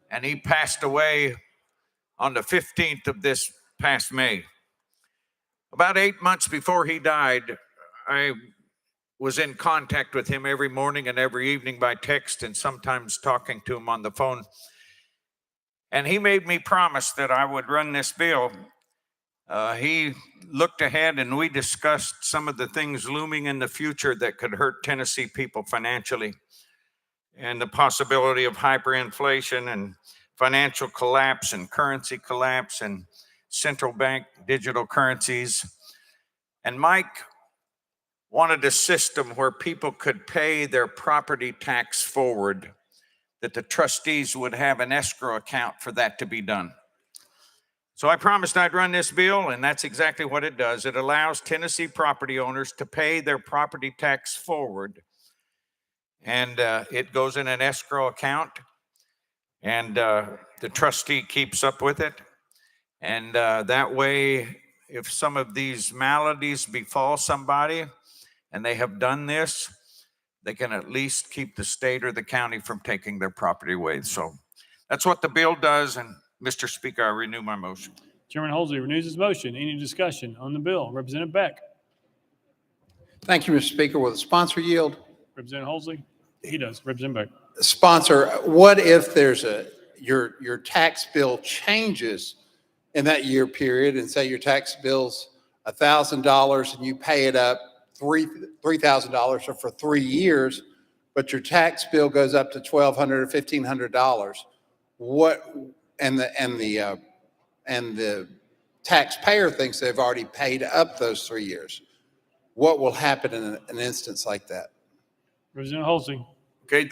Speaker 19: and he passed away on the 15th of this past May. About 8 months before he died, I was in contact with him every morning and every evening by text and sometimes talking to him on the phone. And he made me promise that I would run this bill. He looked ahead and we discussed some of the things looming in the future that could hurt Tennessee people financially, and the possibility of hyperinflation and financial collapse and currency collapse and central bank digital currencies. And Mike wanted a system where people could pay their property tax forward, that the trustees would have an escrow account for that to be done. So I promised I'd run this bill, and that's exactly what it does. It allows Tennessee property owners to pay their property tax forward, and it goes in an escrow account, and the trustee keeps up with it. And that way, if some of these maladies befall somebody and they have done this, they can at least keep the state or the county from taking their property away. So that's what the bill does. And Mr. Speaker, I renew my motion.
Speaker 1: Chairman Holsey renews his motion. Any discussion on the bill? Representative Beck.
Speaker 11: Thank you, Mr. Speaker. Will the sponsor yield?
Speaker 1: Representative Holsey? He does. Representative Beck.
Speaker 11: Sponsor, what if there's your tax bill changes in that year period, and say your tax bill's $1,000 and you pay it up $3,000 or for 3 years, but your tax bill goes up to $1,200 or $1,500? What and the taxpayer thinks they've already paid up those 3 years. What will happen in an instance like that?
Speaker 1: Representative Holsey.
Speaker 19: Okay,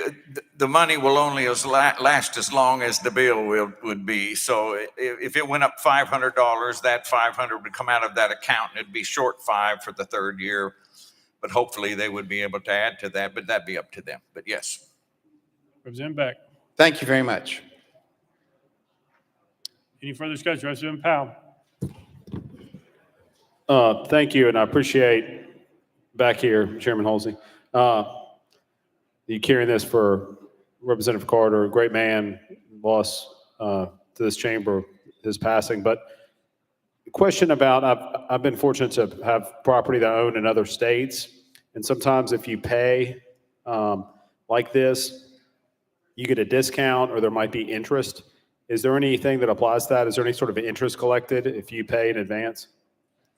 Speaker 19: the money will only last as long as the bill would be. So if it went up $500, that $500 would come out of that account, and it'd be short $5 for the third year. But hopefully they would be able to add to that, but that'd be up to them. But yes.
Speaker 1: Representative Beck.
Speaker 11: Thank you very much.
Speaker 1: Any further discussion? Representative Powell.
Speaker 20: Thank you, and I appreciate back here, Chairman Holsey, you carrying this for Representative Carter, a great man, loss to this chamber, his passing. But the question about, I've been fortunate to have property that I own in other states, and sometimes if you pay like this, you get a discount or there might be interest. Is there anything that applies to that? Is there any sort of interest collected if you pay in advance?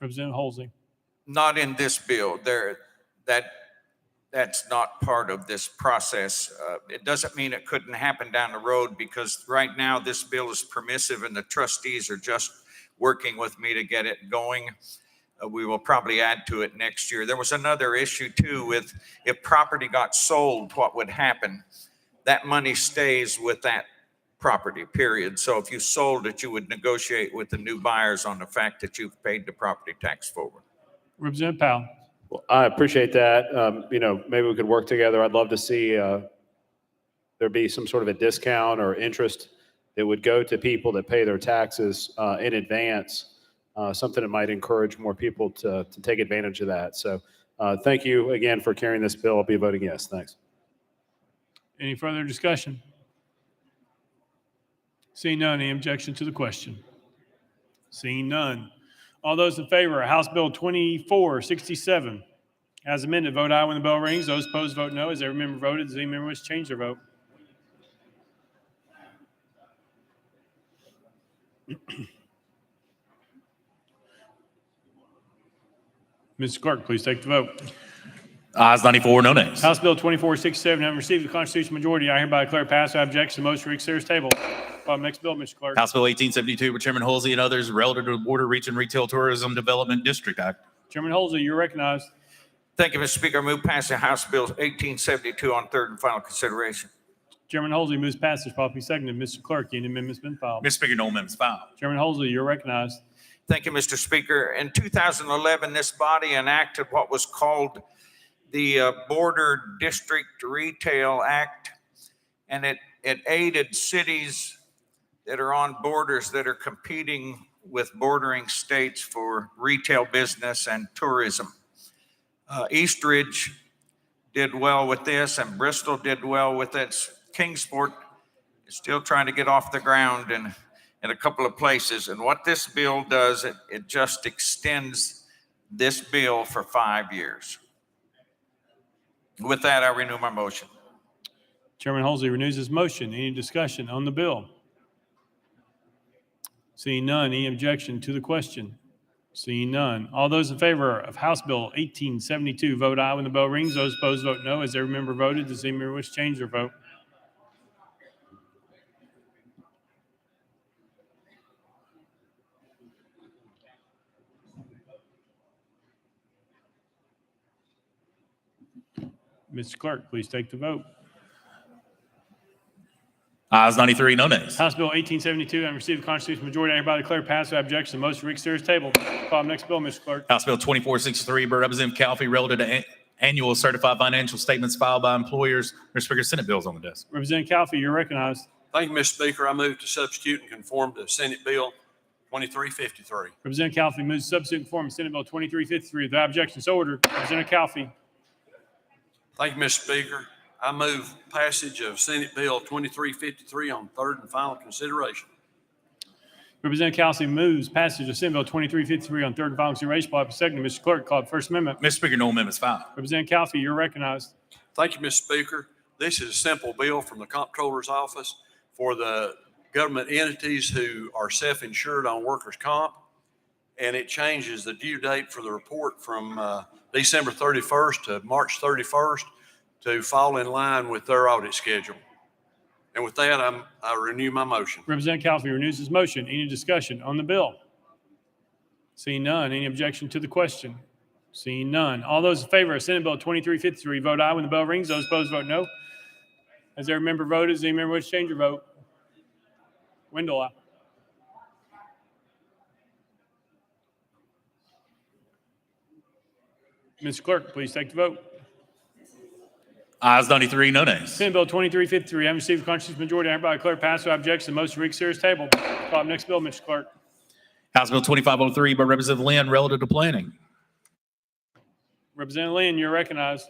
Speaker 1: Representative Holsey.
Speaker 19: Not in this bill. That's not part of this process. It doesn't mean it couldn't happen down the road, because right now this bill is permissive and the trustees are just working with me to get it going. We will probably add to it next year. There was another issue too with if property got sold, what would happen? That money stays with that property, period. So if you sold it, you would negotiate with the new buyers on the fact that you've paid the property tax forward.
Speaker 1: Representative Powell.
Speaker 20: Well, I appreciate that. Maybe we could work together. I'd love to see there be some sort of a discount or interest that would go to people that pay their taxes in advance, something that might encourage more people to take advantage of that. So thank you again for carrying this bill. I'll be voting yes. Thanks.
Speaker 1: Any further discussion? Seeing none, any objection to the question? Seeing none. All those in favor of House Bill 2467 as amended, vote aye when the bell rings. Those opposed, vote no. As every member voted, does any member wish to change their vote? Mr. Clerk, please take the vote.
Speaker 27: Ayes 94, no nays.
Speaker 1: House Bill 2467 having received the constitutional majority, I hereby declare passed. I object to the motion to reconsider is tabled. Next bill, Mr. Clerk.
Speaker 27: House Bill 1872 by Chairman Holsey and others relative to the Border Region Retail Tourism Development District Act.
Speaker 1: Chairman Holsey, you're recognized.
Speaker 19: Thank you, Mr. Speaker. I move passage of House Bill 1872 on third and final consideration.
Speaker 1: Chairman Holsey moves passage, properly seconded. Mr. Clerk, any amendments been filed?
Speaker 27: Mr. Speaker, no amendments filed.
Speaker 1: Chairman Holsey, you're recognized.
Speaker 19: Thank you, Mr. Speaker. In 2011, this body enacted what was called the Border District Retail Act, and it aided cities that are on borders that are competing with bordering states for retail business and tourism. Eastridge did well with this, and Bristol did well with its Kingsport. It's still trying to get off the ground in a couple of places. And what this bill does, it just extends this bill for 5 years. With that, I renew my motion.
Speaker 1: Chairman Holsey renews his motion. Any discussion on the bill? Seeing none, any objection to the question? Seeing none. All those in favor of House Bill 1872, vote aye when the bell rings. Those opposed, vote no. Has every member voted? Does any member wish to change their vote? Mr. Clerk, please take the vote.
Speaker 27: Ayes 93, no nays.
Speaker 1: House Bill 1872, having received the constitutional majority, I hereby declare passed without objection. The motion to reconsider is tabled. Call the next bill, Mr. Clerk.
Speaker 27: House Bill 2463 by Representative Calfee relative to annual certified financial statements filed by employers. Mr. Speaker, Senate bills on the desk.
Speaker 1: Representative Calfee, you're recognized.
Speaker 4: Thank you, Mr. Speaker. I move to substitute and conform to Senate Bill 2353.
Speaker 1: Representative Calfee moves to substitute and conform to Senate Bill 2353. Without objection, so ordered. Representative Calfee.
Speaker 4: Thank you, Mr. Speaker. I move passage of Senate Bill 2353 on third and final consideration.
Speaker 1: Representative Calfee moves passage of Senate Bill 2353 on third and final consideration. Second, seconded. Mr. Clerk, call the First Amendment.
Speaker 27: Mr. Speaker, no amendments filed.
Speaker 1: Representative Calfee, you're recognized.
Speaker 4: Thank you, Mr. Speaker. This is a simple bill from the Comptroller's Office for the government entities who are self-insured on workers' comp. And it changes the due date for the report from December 31st to March 31st to fall in line with their audit schedule. And with that, I renew my motion.
Speaker 1: Representative Calfee renews his motion. Any discussion on the bill? Seeing none. Any objection to the question? Seeing none. All those in favor of Senate Bill 2353, vote aye when the bell rings. Those opposed, vote no. Has every member voted? Does any member wish to change your vote? Wendell, aye. Mr. Clerk, please take the vote.
Speaker 27: Ayes 93, no nays.
Speaker 1: Senate Bill 2353, having received a constitutional majority, I hereby declare passed without objection. The motion to reconsider is tabled. Call the next bill, Mr. Clerk.
Speaker 27: House Bill 2503 by Representative Lynn relative to planning.
Speaker 1: Representative Lynn, you're recognized.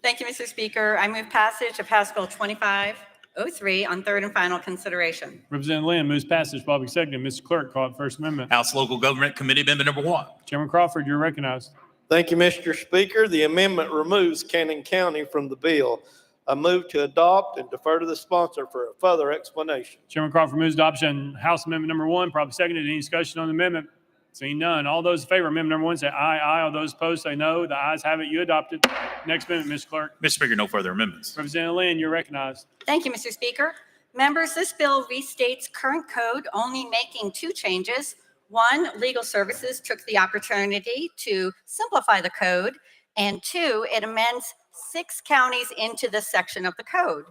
Speaker 21: Thank you, Mr. Speaker. I move passage of House Bill 2503 on third and final consideration.
Speaker 1: Representative Lynn moves passage, public seconded. Mr. Clerk, call the First Amendment.
Speaker 27: House Local Government Committee Amendment number 1.
Speaker 1: Chairman Crawford, you're recognized.
Speaker 12: Thank you, Mr. Speaker. The amendment removes Cannon County from the bill. I move to adopt and defer to the sponsor for a further explanation.
Speaker 1: Chairman Crawford moves adoption. House Amendment number 1, probably seconded. Any discussion on the amendment? Seeing none. All those in favor of amendment number 1 say aye, aye. All those opposed say no. The ayes have it. You adopted. Next amendment, Mr. Clerk.
Speaker 27: Mr. Speaker, no further amendments.
Speaker 1: Representative Lynn, you're recognized.
Speaker 21: Thank you, Mr. Speaker. Members, this bill restates current code, only making 2 changes. 1, legal services took the opportunity to simplify the code. And 2, it amends 6 counties into this section of the code.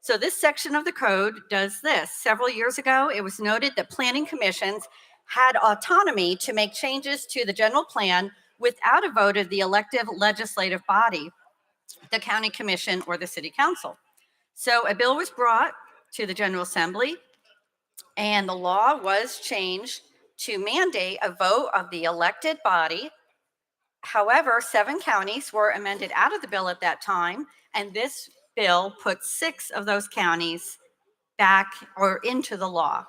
Speaker 21: So this section of the code does this. Several years ago, it was noted that planning commissions had autonomy to make changes to the general plan without a vote of the elective legislative body, the county commission or the city council. So a bill was brought to the General Assembly and the law was changed to mandate a vote of the elected body. However, 7 counties were amended out of the bill at that time, and this bill put 6 of those counties back or into the law.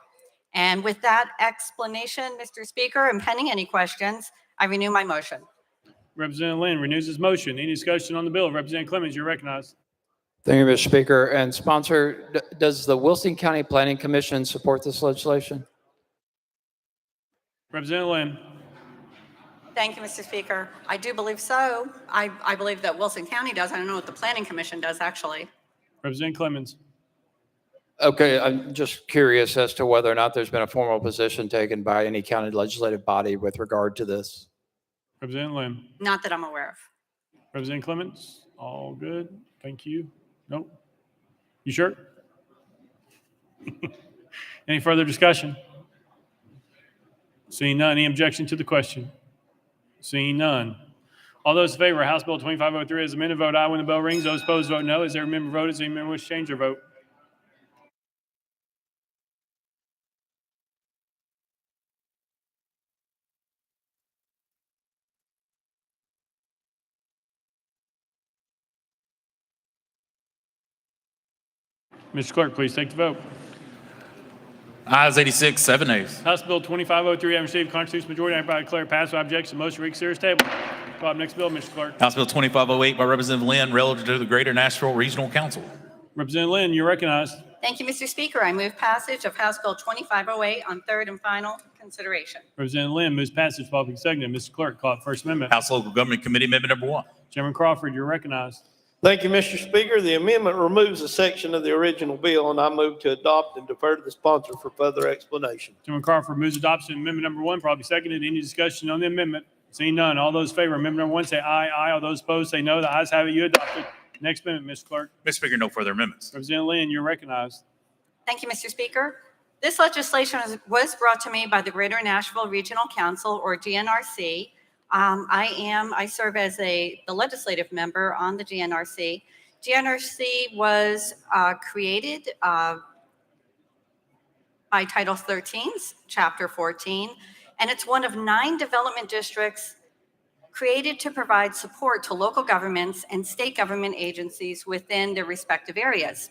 Speaker 21: And with that explanation, Mr. Speaker, and pending any questions, I renew my motion.
Speaker 1: Representative Lynn renews his motion. Any discussion on the bill? Representative Clemens, you're recognized.
Speaker 22: Thank you, Mr. Speaker. And sponsor, does the Wilson County Planning Commission support this legislation?
Speaker 1: Representative Lynn.
Speaker 21: Thank you, Mr. Speaker. I do believe so. I believe that Wilson County does. I don't know what the Planning Commission does, actually.
Speaker 1: Representative Clemens.
Speaker 22: Okay, I'm just curious as to whether or not there's been a formal position taken by any county legislative body with regard to this.
Speaker 1: Representative Lynn.
Speaker 21: Not that I'm aware of.
Speaker 1: Representative Clemens. All good. Thank you. Nope. You sure? Any further discussion? Seeing none. Any objection to the question? Seeing none. All those in favor of House Bill 2503 as amended, vote aye when the bell rings. Those opposed, vote no. Is there a member voted? Does any member wish to change their vote? Mr. Clerk, please take the vote.
Speaker 27: Ayes 86, 7 nays.
Speaker 1: House Bill 2503 having received constitutional majority, I hereby declare passed without objection. Motion to reconsider is tabled. Call up next bill, Mr. Clerk.
Speaker 27: House Bill 2508 by Representative Lynn, relative to the Greater Nashville Regional Council.
Speaker 1: Representative Lynn, you're recognized.
Speaker 21: Thank you, Mr. Speaker. I move passage of House Bill 2508 on third and final consideration.
Speaker 1: Representative Lynn moves passage, properly seconded. Mr. Clerk, call up First Amendment.
Speaker 27: House Local Government Committee Amendment Number 1.
Speaker 1: Chairman Crawford, you're recognized.
Speaker 12: Thank you, Mr. Speaker. The amendment removes a section of the original bill, and I move to adopt and defer to the sponsor for further explanation.
Speaker 1: Chairman Crawford moves adoption of amendment number 1, probably seconded. Any discussion on the amendment? Seeing none, all those in favor of amendment number 1 say aye. Aye. All those opposed say no. The ayes have it. You adopted. Next amendment, Mr. Clerk.
Speaker 27: Mr. Speaker, no further amendments.
Speaker 1: Representative Lynn, you're recognized.
Speaker 21: Thank you, Mr. Speaker. This legislation was brought to me by the Greater Nashville Regional Council, or GNRC. I serve as the legislative member on the GNRC. GNRC was created by Title 13's Chapter 14, and it's one of 9 development districts created to provide support to local governments and state government agencies within their respective areas.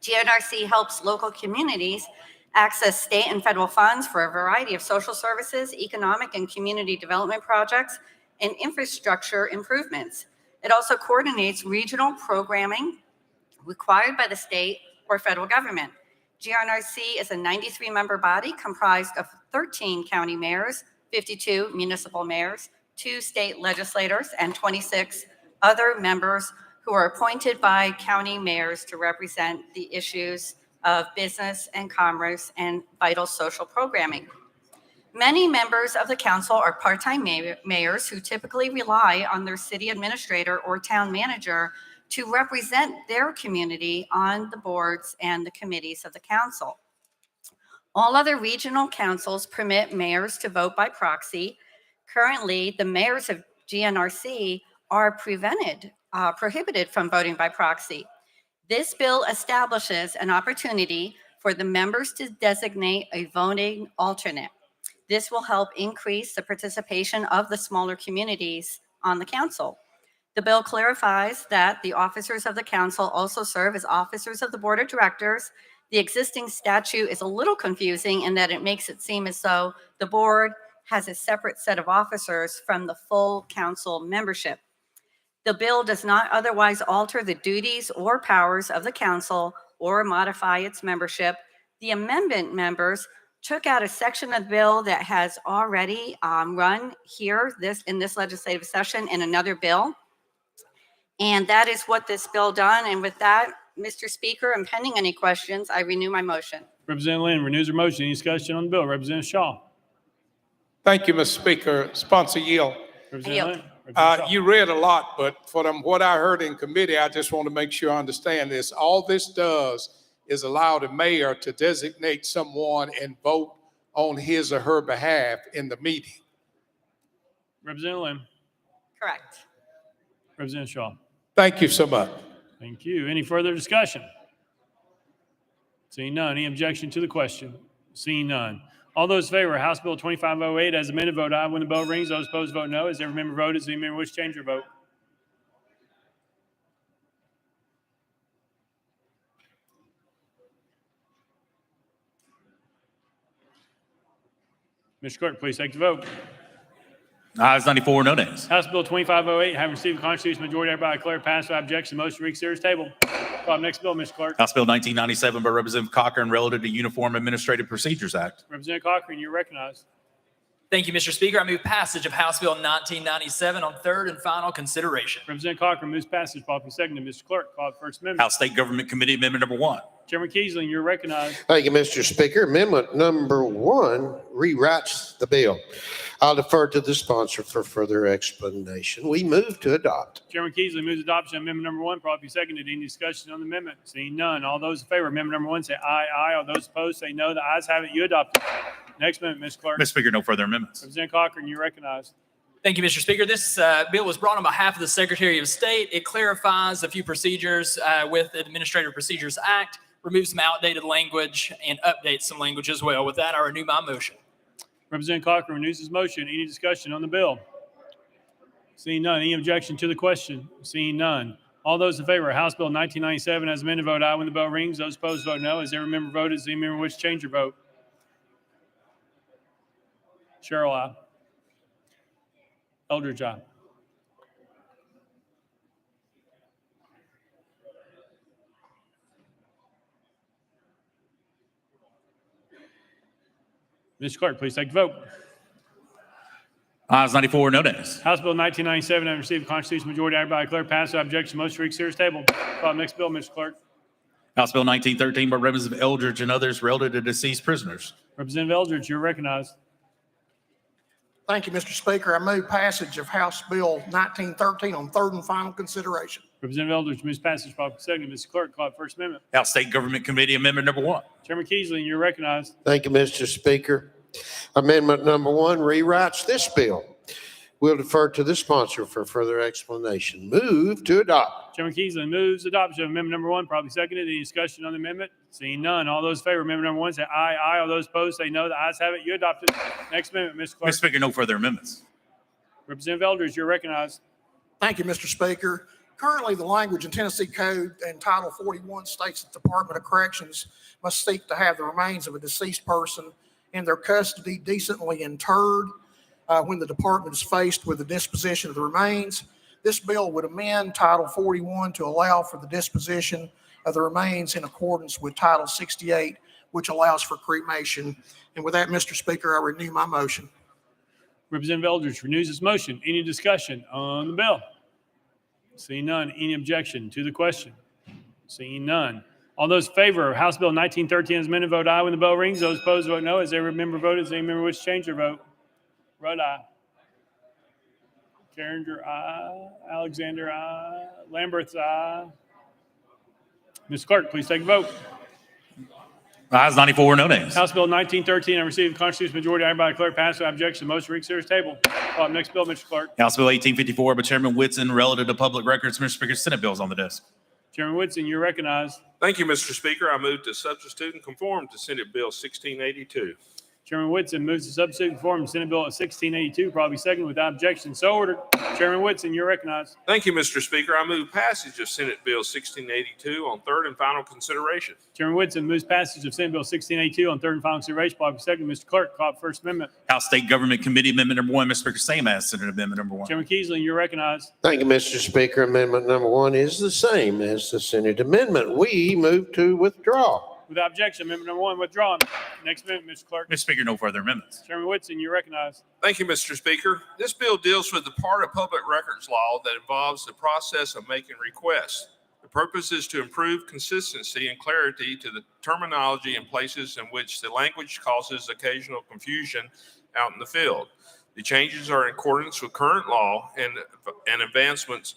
Speaker 21: GNRC helps local communities access state and federal funds for a variety of social services, economic and community development projects, and infrastructure improvements. It also coordinates regional programming required by the state or federal government. GNRC is a 93-member body comprised of 13 county mayors, 52 municipal mayors, 2 state legislators, and 26 other members who are appointed by county mayors to represent the issues of business and commerce and vital social programming. Many members of the council are part-time mayors who typically rely on their city administrator or town manager to represent their community on the boards and the committees of the council. All other regional councils permit mayors to vote by proxy. Currently, the mayors of GNRC are prohibited from voting by proxy. This bill establishes an opportunity for the members to designate a voting alternate. This will help increase the participation of the smaller communities on the council. The bill clarifies that the officers of the council also serve as officers of the board of directors. The existing statute is a little confusing in that it makes it seem as though the board has a separate set of officers from the full council membership. The bill does not otherwise alter the duties or powers of the council or modify its membership. The amendment members took out a section of the bill that has already run here in this legislative session in another bill. And that is what this bill done. And with that, Mr. Speaker, and pending any questions, I renew my motion.
Speaker 1: Representative Lynn renews her motion. Any discussion on the bill? Representative Shaw.
Speaker 6: Thank you, Mr. Speaker. Sponsor yield.
Speaker 1: Representative Lynn.
Speaker 6: You read a lot, but from what I heard in committee, I just want to make sure I understand this. All this does is allow the mayor to designate someone and vote on his or her behalf in the meeting.
Speaker 1: Representative Lynn.
Speaker 21: Correct.
Speaker 1: Representative Shaw.
Speaker 6: Thank you so much.
Speaker 1: Thank you. Any further discussion? Seeing none. Any objection to the question? Seeing none. All those in favor of House Bill 2508 as amended, vote aye when the bell rings. Those opposed, vote no. As every member voted, does any member wish to change their vote? Mr. Clerk, please take the vote.
Speaker 27: Ayes 94, no nays.
Speaker 1: House Bill 2508 having received a constitutional majority, hereby declare passed without objection. Motion to reconsider is tabled. Call up next bill, Mr. Clerk.
Speaker 27: House Bill 1997 by Representative Cochran, relative to Uniform Administrative Procedures Act.
Speaker 1: Representative Cochran, you're recognized.
Speaker 15: Thank you, Mr. Speaker. I move passage of House Bill 1997 on third and final consideration.
Speaker 1: Representative Cochran moves passage, properly seconded. Mr. Clerk, call up First Amendment.
Speaker 27: House State Government Committee Amendment Number 1.
Speaker 1: Chairman Keesling, you're recognized.
Speaker 14: Thank you, Mr. Speaker. Amendment number 1 rewrites the bill. I'll defer to the sponsor for further explanation. We move to adopt.
Speaker 1: Chairman Keesling moves adoption of amendment number 1, properly seconded. Any discussion on the amendment? Seeing none. All those in favor of amendment number 1 say aye. Aye. All those opposed say no. The ayes have it. You adopted. Next amendment, Ms. Clerk.
Speaker 27: Mr. Speaker, no further amendments.
Speaker 1: Representative Cochran, you're recognized.
Speaker 15: Thank you, Mr. Speaker. This bill was brought on behalf of the Secretary of State. It clarifies a few procedures with the Administrative Procedures Act, removes some outdated language, and updates some language as well. With that, I renew my motion.
Speaker 1: Representative Cochran renews his motion. Any discussion on the bill? Seeing none. Any objection to the question? Seeing none. All those in favor of House Bill 1997 as amended, vote aye when the bell rings. Those opposed, vote no. As every member voted, does any member wish to change your vote? Cheryl, aye. Eldridge, aye. Mr. Clerk, please take the vote.
Speaker 27: Ayes 94, no nays.
Speaker 1: House Bill 1997 having received a constitutional majority, hereby declare passed. Without objection, motion to reconsider is tabled. Call the next bill, Mr. Clerk.
Speaker 27: House Bill 1913 by Representative Eldridge and others relative to deceased prisoners.
Speaker 1: Representative Eldridge, you're recognized.
Speaker 8: Thank you, Mr. Speaker. I move passage of House Bill 1913 on third and final consideration.
Speaker 1: Representative Eldridge moves passage, properly seconded. Mr. Clerk, call the First Amendment.
Speaker 27: House State Government Committee Amendment Number 1.
Speaker 1: Chairman Keesley, you're recognized.
Speaker 14: Thank you, Mr. Speaker. Amendment number 1 rewrites this bill. We'll defer to the sponsor for further explanation. Move to adopt.
Speaker 1: Chairman Keesley moves adoption of amendment number 1, probably seconded. Any discussion on the amendment? Seeing none. All those in favor of amendment number 1 say aye, aye. All those opposed say no. The ayes have it. You adopted. Next amendment, Mr. Clerk.
Speaker 27: Mr. Speaker, no further amendments.
Speaker 1: Representative Eldridge, you're recognized.
Speaker 8: Thank you, Mr. Speaker. Currently, the language in Tennessee Code and Title 41 states that the Department of Corrections must seek to have the remains of a deceased person in their custody decently interred when the department is faced with the disposition of the remains. This bill would amend Title 41 to allow for the disposition of the remains in accordance with Title 68, which allows for cremation. And with that, Mr. Speaker, I renew my motion.
Speaker 1: Representative Eldridge renews his motion. Any discussion on the bill? Seeing none. Any objection to the question? Seeing none. All those in favor of House Bill 1913 as amended, vote aye when the bell rings. Those opposed, vote no. As every member voted, does any member wish to change their vote? Rudd, aye. Carringer, aye. Alexander, aye. Lamberth, aye. Ms. Clerk, please take a vote.
Speaker 27: Ayes 94, no nays.
Speaker 1: House Bill 1913, I received a constitutional majority, hereby declare passed. Without objection, motion to reconsider is tabled. Call the next bill, Mr. Clerk.
Speaker 27: House Bill 1854 by Chairman Whitson relative to public records. Mr. Speaker, Senate bills on the desk.
Speaker 1: Chairman Whitson, you're recognized.
Speaker 9: Thank you, Mr. Speaker. I move to substitute and conform to Senate Bill 1682.
Speaker 1: Chairman Whitson moves to substitute and conform to Senate Bill 1682, probably second without objection. So ordered. Chairman Whitson, you're recognized.
Speaker 9: Thank you, Mr. Speaker. I move passage of Senate Bill 1682 on third and final consideration.
Speaker 1: Chairman Whitson moves passage of Senate Bill 1682 on third and final consideration, probably second. Mr. Clerk, call up First Amendment.
Speaker 27: House State Government Committee Amendment Number 1. Mr. Speaker, same as Senate Amendment Number 1.
Speaker 1: Chairman Keesley, you're recognized.
Speaker 14: Thank you, Mr. Speaker. Amendment number 1 is the same as the Senate amendment. We move to withdraw.
Speaker 1: Without objection, amendment number 1 withdrawn. Next amendment, Mr. Clerk.
Speaker 27: Mr. Speaker, no further amendments.
Speaker 1: Chairman Whitson, you're recognized.
Speaker 9: Thank you, Mr. Speaker. This bill deals with the part of public records law that involves the process of making requests. The purpose is to improve consistency and clarity to the terminology in places in which the language causes occasional confusion out in the field. The changes are in accordance with current law and advancements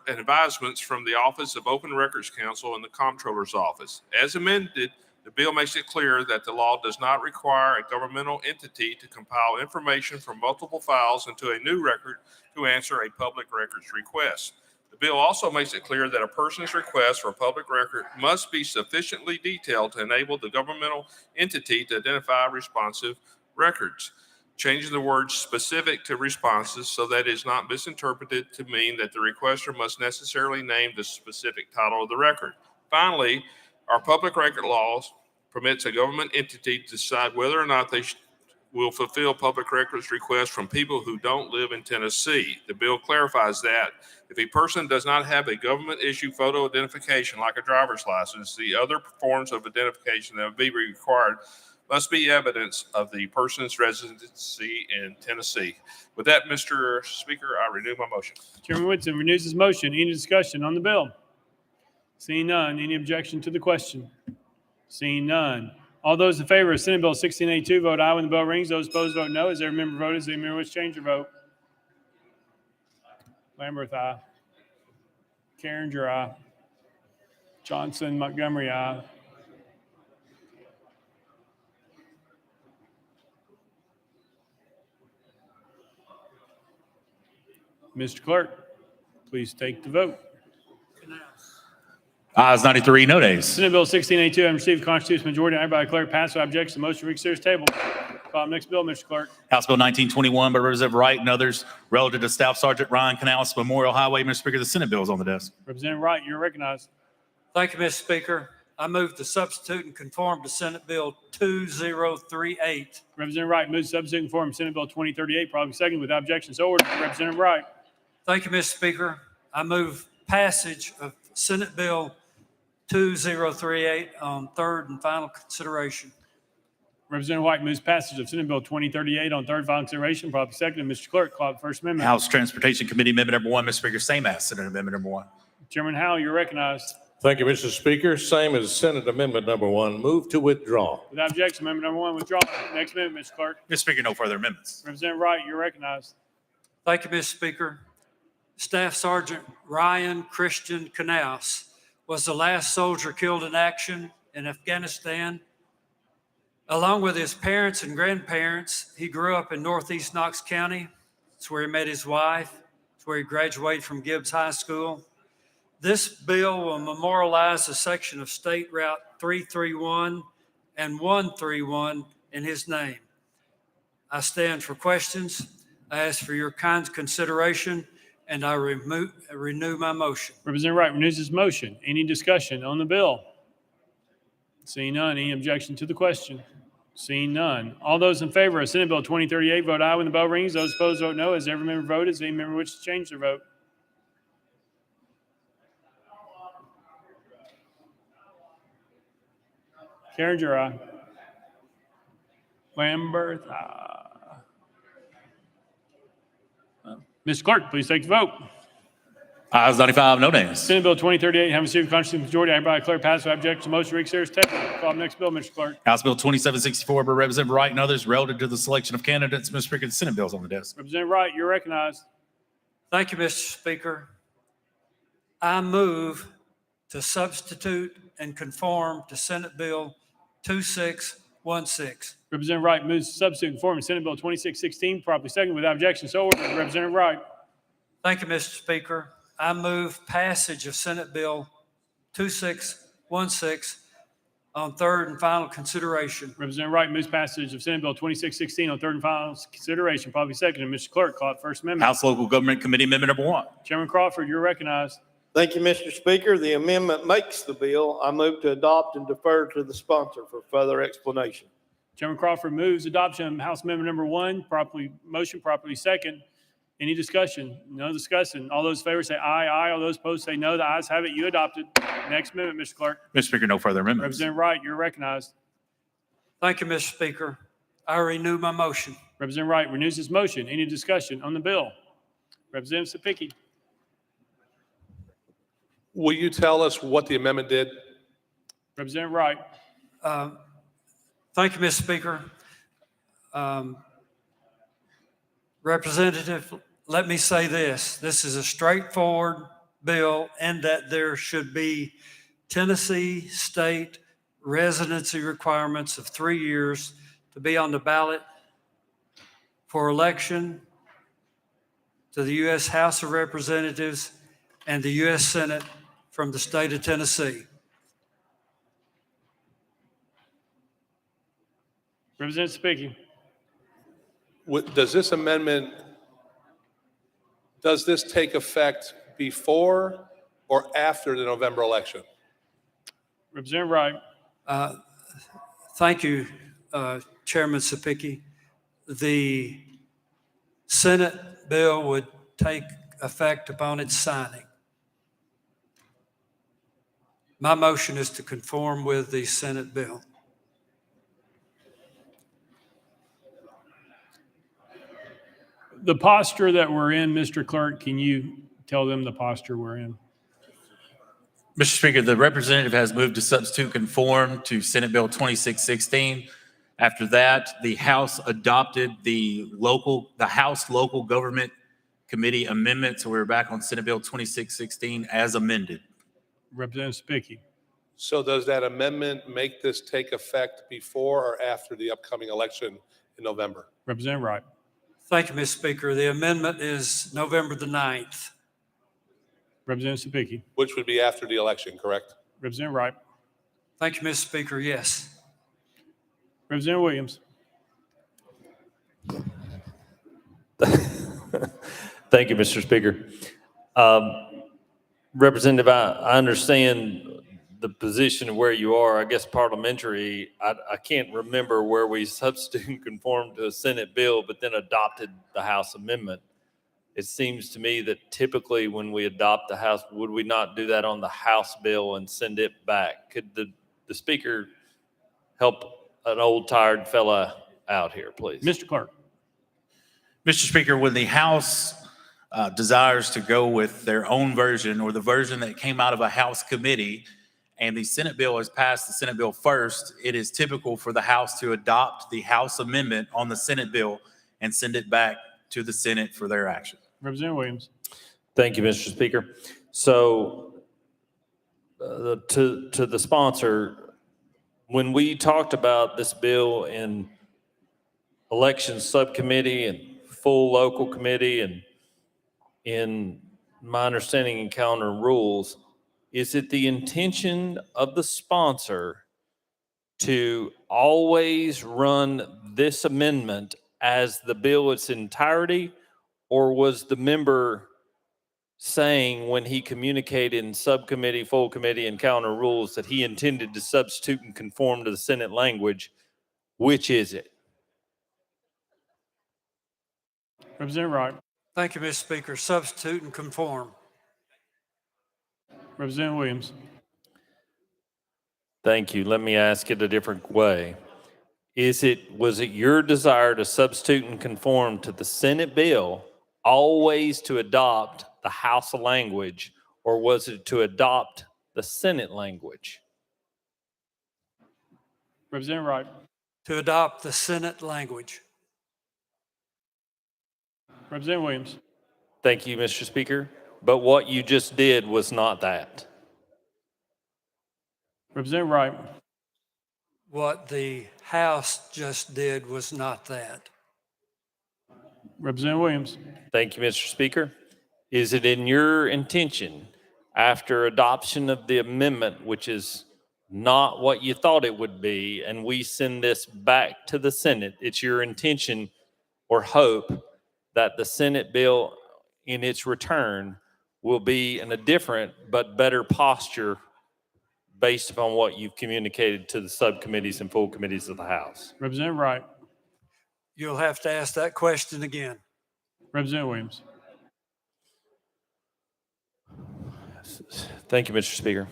Speaker 9: and advisements from the Office of Open Records Counsel and the Comptroller's Office. As amended, the bill makes it clear that the law does not require a governmental entity to compile information from multiple files into a new record to answer a public records request. The bill also makes it clear that a person's request for a public record must be sufficiently detailed to enable the governmental entity to identify responsive records, changing the word specific to responses so that it is not misinterpreted to mean that the requester must necessarily name the specific title of the record. Finally, our public record laws permits a government entity to decide whether or not they will fulfill public records requests from people who don't live in Tennessee. The bill clarifies that if a person does not have a government-issued photo identification like a driver's license, the other forms of identification that would be required must be evidence of the person's residency in Tennessee. With that, Mr. Speaker, I renew my motion.
Speaker 1: Chairman Whitson renews his motion. Any discussion on the bill? Seeing none. Any objection to the question? Seeing none. All those in favor of Senate Bill 1682, vote aye when the bell rings. Those opposed, vote no. As every member voted, does any member wish to change your vote? Lamberth, aye. Carringer, aye. Johnson, Montgomery, aye. Mr. Clerk, please take the vote.
Speaker 27: Ayes 93, no nays.
Speaker 1: Senate Bill 1682, having received a constitutional majority, I hereby declare passed without objection. The motion to reconsider is tabled. Call the next bill, Mr. Clerk.
Speaker 27: House Bill 1921 by Representative Wright and others relative to Staff Sergeant Ryan Canales Memorial Highway. Mr. Speaker, the Senate bill is on the desk.
Speaker 1: Representative Wright, you're recognized.
Speaker 10: Thank you, Mr. Speaker. I move to substitute and conform to Senate Bill 2038.
Speaker 1: Representative Wright moves to substitute and conform Senate Bill 2038, probably second without objection. So ordered. Representative Wright.
Speaker 10: Thank you, Mr. Speaker. I move passage of Senate Bill 2038 on third and final consideration.
Speaker 1: Representative White moves passage of Senate Bill 2038 on third and final consideration, probably second. Mr. Clerk, call the First Amendment.
Speaker 27: House Transportation Committee Amendment Number 1, Mr. Speaker, same as Senate Amendment Number 1.
Speaker 1: Chairman Howell, you're recognized.
Speaker 13: Thank you, Mr. Speaker. Same as Senate Amendment Number 1. Move to withdraw.
Speaker 1: Without objection, Amendment Number 1 withdrawn. Next amendment, Mr. Clerk.
Speaker 27: Mr. Speaker, no further amendments.
Speaker 1: Representative Wright, you're recognized.
Speaker 10: Thank you, Mr. Speaker. Staff Sergeant Ryan Christian Canales was the last soldier killed in action in Afghanistan. Along with his parents and grandparents, he grew up in Northeast Knox County. It's where he met his wife. It's where he graduated from Gibbs High School. This bill will memorialize a section of State Route 331 and 131 in his name. I stand for questions. I ask for your kind consideration, and I renew my motion.
Speaker 1: Representative Wright renews his motion. Any discussion on the bill? Seeing none. Any objection to the question? Seeing none. All those in favor of Senate Bill 2038 vote aye when the bell rings. Those opposed vote no. As every member voted, does any member wish to change their vote? Carringer, aye. Lambert, aye. Mr. Clerk, please take the vote.
Speaker 27: Ayes 95, no nays.
Speaker 1: Senate Bill 2038, having received a constitutional majority, I hereby declare passed without objection. Motion to reconsider is tabled. Call the next bill, Mr. Clerk.
Speaker 27: House Bill 2764 by Representative Wright and others relative to the selection of candidates. Mr. Speaker, the Senate bill is on the desk.
Speaker 1: Representative Wright, you're recognized.
Speaker 10: Thank you, Mr. Speaker. I move to substitute and conform to Senate Bill 2616.
Speaker 1: Representative Wright moves to substitute and conform to Senate Bill 2616, properly second without objection. So ordered. Representative Wright.
Speaker 10: Thank you, Mr. Speaker. I move passage of Senate Bill 2616 on third and final consideration.
Speaker 1: Representative Wright moves passage of Senate Bill 2616 on third and final consideration, probably second. Mr. Clerk, call it First Amendment.
Speaker 27: House Local Government Committee Amendment Number 1.
Speaker 1: Chairman Crawford, you're recognized.
Speaker 12: Thank you, Mr. Speaker. The amendment makes the bill. I move to adopt and defer to the sponsor for further explanation.
Speaker 1: Chairman Crawford moves adoption of House Amendment Number 1, motion properly second. Any discussion? No discussion. All those in favor say aye, aye. All those opposed say no. The ayes have it. You adopted. Next amendment, Mr. Clerk.
Speaker 27: Mr. Speaker, no further amendments.
Speaker 1: Representative Wright, you're recognized.
Speaker 10: Thank you, Mr. Speaker. I renew my motion.
Speaker 1: Representative Wright renews his motion. Any discussion on the bill? Representative Sapicki.
Speaker 13: Will you tell us what the amendment did?
Speaker 1: Representative Wright.
Speaker 10: Thank you, Mr. Speaker. Representative, let me say this. This is a straightforward bill in that there should be Tennessee state residency requirements of 3 years to be on the ballot for election to the U.S. House of Representatives and the U.S. Senate from the state of Tennessee.
Speaker 1: Representative speaking.
Speaker 13: Does this amendment, does this take effect before or after the November election?
Speaker 1: Representative Wright.
Speaker 10: Thank you, Chairman Sapicki. The Senate bill would take effect upon its signing. My motion is to conform with the Senate bill.
Speaker 1: The posture that we're in, Mr. Clerk, can you tell them the posture we're in?
Speaker 27: Mr. Speaker, the representative has moved to substitute conform to Senate Bill 2616. After that, the House adopted the House Local Government Committee amendment, so we're back on Senate Bill 2616 as amended.
Speaker 1: Representative Spicki.
Speaker 13: So does that amendment make this take effect before or after the upcoming election in November?
Speaker 1: Representative Wright.
Speaker 10: Thank you, Mr. Speaker. The amendment is November the 9th.
Speaker 1: Representative Sapicki.
Speaker 13: Which would be after the election, correct?
Speaker 1: Representative Wright.
Speaker 10: Thank you, Mr. Speaker. Yes.
Speaker 1: Representative Williams.
Speaker 16: Thank you, Mr. Speaker. Representative, I understand the position of where you are. I guess parliamentary, I can't remember where we substitute and conformed to a Senate bill, but then adopted the House amendment. It seems to me that typically when we adopt the House, would we not do that on the House bill and send it back? Could the Speaker help an old tired fella out here, please?
Speaker 1: Mr. Clerk.
Speaker 27: Mr. Speaker, when the House desires to go with their own version or the version that came out of a House committee and the Senate bill has passed the Senate bill first, it is typical for the House to adopt the House amendment on the Senate bill and send it back to the Senate for their action.
Speaker 1: Representative Williams.
Speaker 16: Thank you, Mr. Speaker. So to the sponsor, when we talked about this bill in elections subcommittee and full local committee and in my understanding in calendar rules, is it the intention of the sponsor to always run this amendment as the bill its entirety, or was the member saying when he communicated in subcommittee, full committee, and calendar rules that he intended to substitute and conform to the Senate language? Which is it?
Speaker 1: Representative Wright.
Speaker 10: Thank you, Mr. Speaker. Substitute and conform.
Speaker 1: Representative Williams.
Speaker 16: Thank you. Let me ask it a different way. Was it your desire to substitute and conform to the Senate bill, always to adopt the House language, or was it to adopt the Senate language?
Speaker 1: Representative Wright.
Speaker 10: To adopt the Senate language.
Speaker 1: Representative Williams.
Speaker 16: Thank you, Mr. Speaker. But what you just did was not that.
Speaker 1: Representative Wright.
Speaker 10: What the House just did was not that.
Speaker 1: Representative Williams.
Speaker 16: Thank you, Mr. Speaker. Is it in your intention, after adoption of the amendment, which is not what you thought it would be, and we send this back to the Senate, it's your intention or hope that the Senate bill in its return will be in a different but better posture based upon what you've communicated to the subcommittees and full committees of the House?
Speaker 1: Representative Wright.
Speaker 10: You'll have to ask that question again.
Speaker 1: Representative Williams.
Speaker 16: Thank you, Mr. Speaker.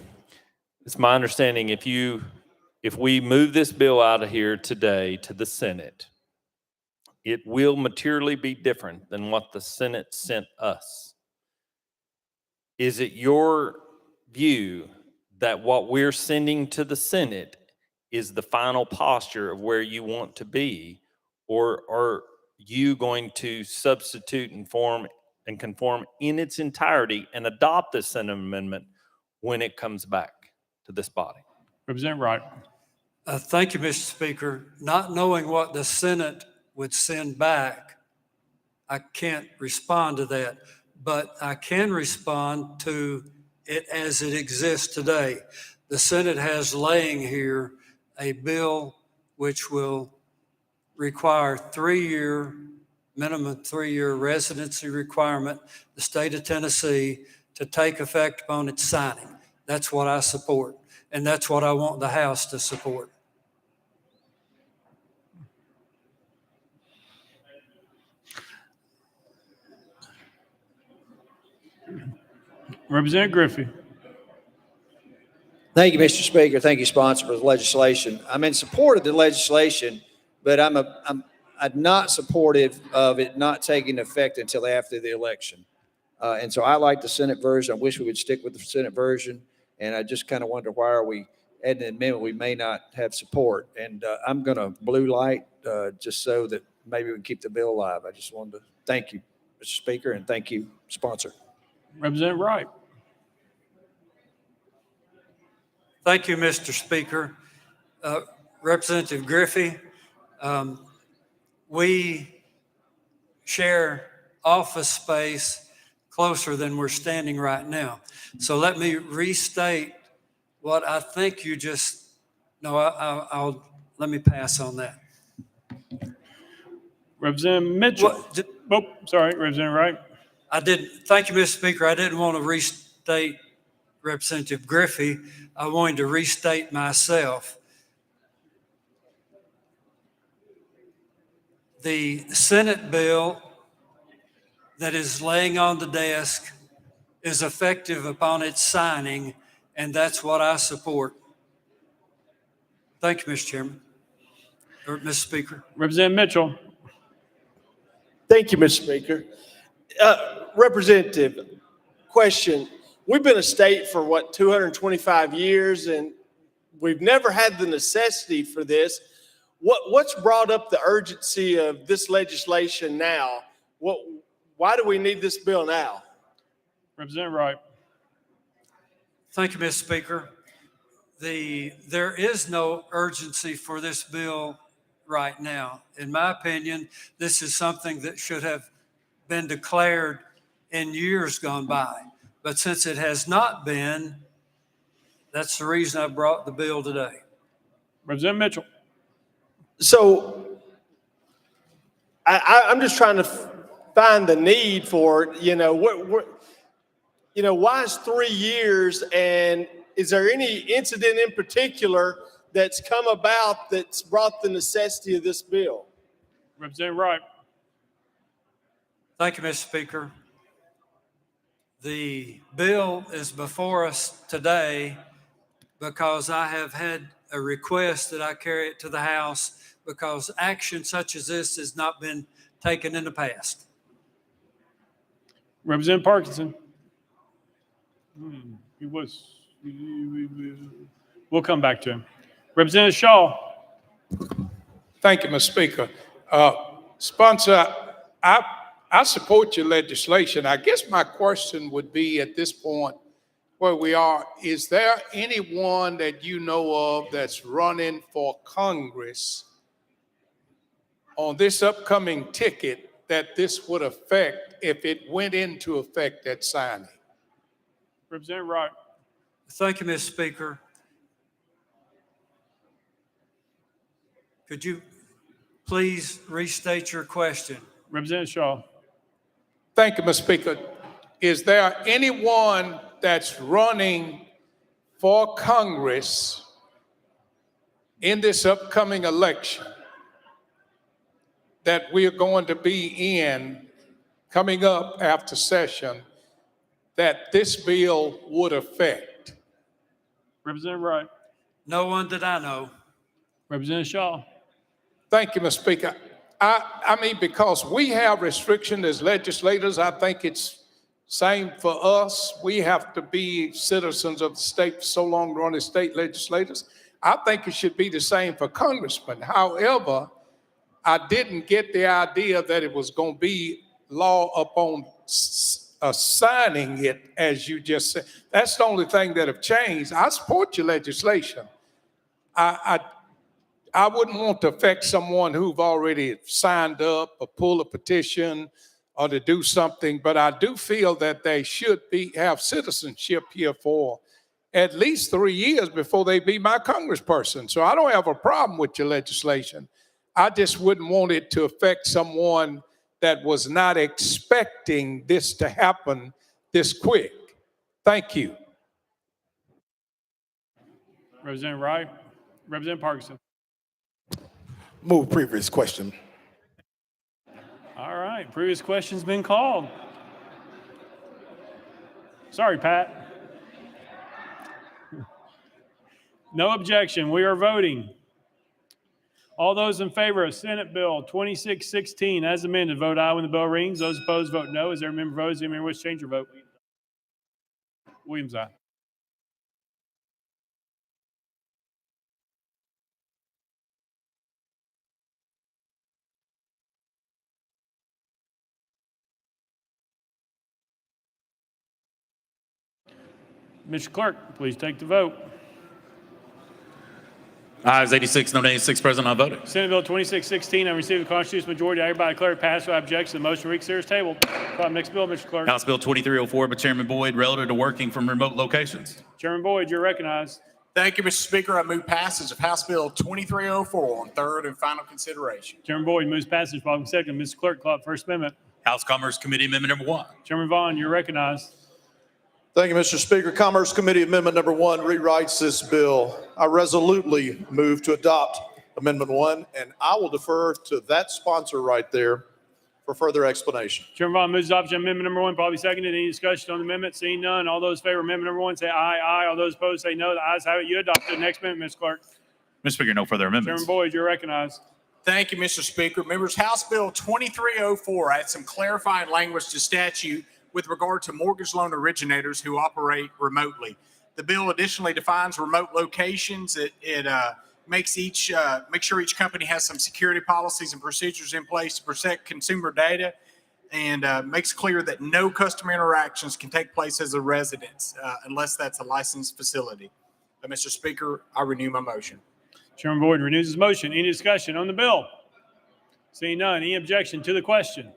Speaker 16: It's my understanding if we move this bill out of here today to the Senate, it will materially be different than what the Senate sent us. Is it your view that what we're sending to the Senate is the final posture of where you want to be, or are you going to substitute and conform in its entirety and adopt the Senate amendment when it comes back to this body?
Speaker 1: Representative Wright.
Speaker 10: Thank you, Mr. Speaker. Not knowing what the Senate would send back, I can't respond to that, but I can respond to it as it exists today. The Senate has laying here a bill which will require minimum 3-year residency requirement, the state of Tennessee, to take effect upon its signing. That's what I support, and that's what I want the House to support.
Speaker 1: Representative Griffey.
Speaker 17: Thank you, Mr. Speaker. Thank you, sponsor, for the legislation. I'm in support of the legislation, but I'm not supportive of it not taking effect until after the election. And so I like the Senate version. I wish we would stick with the Senate version. And I just kind of wonder, why are we adding an amendment we may not have support? And I'm going to blue light just so that maybe we can keep the bill alive. I just wanted to thank you, Mr. Speaker, and thank you, sponsor.
Speaker 1: Representative Wright.
Speaker 10: Thank you, Mr. Speaker. Representative Griffey, we share office space closer than we're standing right now. So let me restate what I think you just, let me pass on that.
Speaker 1: Representative Mitchell. Oh, sorry, Representative Wright.
Speaker 10: Thank you, Mr. Speaker. I didn't want to restate Representative Griffey. I wanted to restate myself. The Senate bill that is laying on the desk is effective upon its signing, and that's what I support. Thank you, Mr. Chairman, or Mr. Speaker.
Speaker 1: Representative Mitchell.
Speaker 2: Thank you, Mr. Speaker. Representative, question. We've been a state for 225 years, and we've never had the necessity for this. What's brought up the urgency of this legislation now? Why do we need this bill now?
Speaker 1: Representative Wright.
Speaker 10: Thank you, Mr. Speaker. There is no urgency for this bill right now. In my opinion, this is something that should have been declared in years gone by. But since it has not been, that's the reason I brought the bill today.
Speaker 1: Representative Mitchell.
Speaker 2: So I'm just trying to find the need for it. Why is 3 years, and is there any incident in particular that's come about that's brought the necessity of this bill?
Speaker 1: Representative Wright.
Speaker 10: Thank you, Mr. Speaker. The bill is before us today because I have had a request that I carry it to the House because action such as this has not been taken in the past.
Speaker 1: Representative Parkinson. We'll come back to him. Representative Shaw.
Speaker 6: Thank you, Mr. Speaker. Sponsor, I support your legislation. I guess my question would be at this point where we are, is there anyone that you know of that's running for Congress on this upcoming ticket that this would affect if it went into effect at signing?
Speaker 1: Representative Wright.
Speaker 10: Thank you, Mr. Speaker. Could you please restate your question?
Speaker 1: Representative Shaw.
Speaker 6: Thank you, Mr. Speaker. Is there anyone that's running for Congress in this upcoming election that we're going to be in coming up after session that this bill would affect?
Speaker 1: Representative Wright.
Speaker 10: No one that I know.
Speaker 1: Representative Shaw.
Speaker 6: Thank you, Mr. Speaker. I mean, because we have restrictions as legislators, I think it's same for us. We have to be citizens of the state for so long to run as state legislators. I think it should be the same for congressmen. However, I didn't get the idea that it was going to be law upon signing it, as you just said. That's the only thing that have changed. I support your legislation. I wouldn't want to affect someone who've already signed up or pull a petition or to do something, but I do feel that they should have citizenship here for at least 3 years before they be my congressperson. So I don't have a problem with your legislation. I just wouldn't want it to affect someone that was not expecting this to happen this quick. Thank you.
Speaker 1: Representative Wright. Representative Parkinson.
Speaker 7: Move previous question.
Speaker 1: All right, previous question's been called. Sorry, Pat. No objection, we are voting. All those in favor of Senate Bill 2616 as amended, vote aye when the bell rings. Those opposed, vote no. Is there a member votes? Is there a member wish to change your vote? Williams, aye. Mr. Clerk, please take the vote.
Speaker 27: Ayes 86, no nays, 6 present, not voting.
Speaker 1: Senate Bill 2616, I received a constitutional majority. I hereby declare it passed without objection. The motion to reconsider is tabled. Call the next bill, Mr. Clerk.
Speaker 27: House Bill 2304 by Chairman Boyd, relative to working from remote locations.
Speaker 1: Chairman Boyd, you're recognized.
Speaker 7: Thank you, Mr. Speaker. I move passage of House Bill 2304 on third and final consideration.
Speaker 1: Chairman Boyd moves passage following second. Mr. Clerk, call it First Amendment.
Speaker 27: House Commerce Committee Amendment number 1.
Speaker 1: Chairman Vaughn, you're recognized.
Speaker 3: Thank you, Mr. Speaker. Commerce Committee Amendment number 1 rewrites this bill. I resolutely move to adopt Amendment 1, and I will defer to that sponsor right there for further explanation.
Speaker 1: Chairman Vaughn moves adoption of amendment number 1, probably seconded. Any discussion on the amendment? Seeing none, all those in favor of amendment number 1 say aye, aye. All those opposed say no. The ayes have it. You adopt the next amendment, Ms. Clerk.
Speaker 27: Mr. Speaker, no further amendments.
Speaker 1: Chairman Boyd, you're recognized.
Speaker 7: Thank you, Mr. Speaker. Members, House Bill 2304 adds some clarifying language to statute with regard to mortgage loan originators who operate remotely. The bill additionally defines remote locations. It makes make sure each company has some security policies and procedures in place to protect consumer data, and makes clear that no customer interactions can take place as a residence unless that's a licensed facility. Mr. Speaker, I renew my motion.
Speaker 1: Chairman Boyd renews his motion. Any discussion on the bill? Seeing none. Any objection to the question?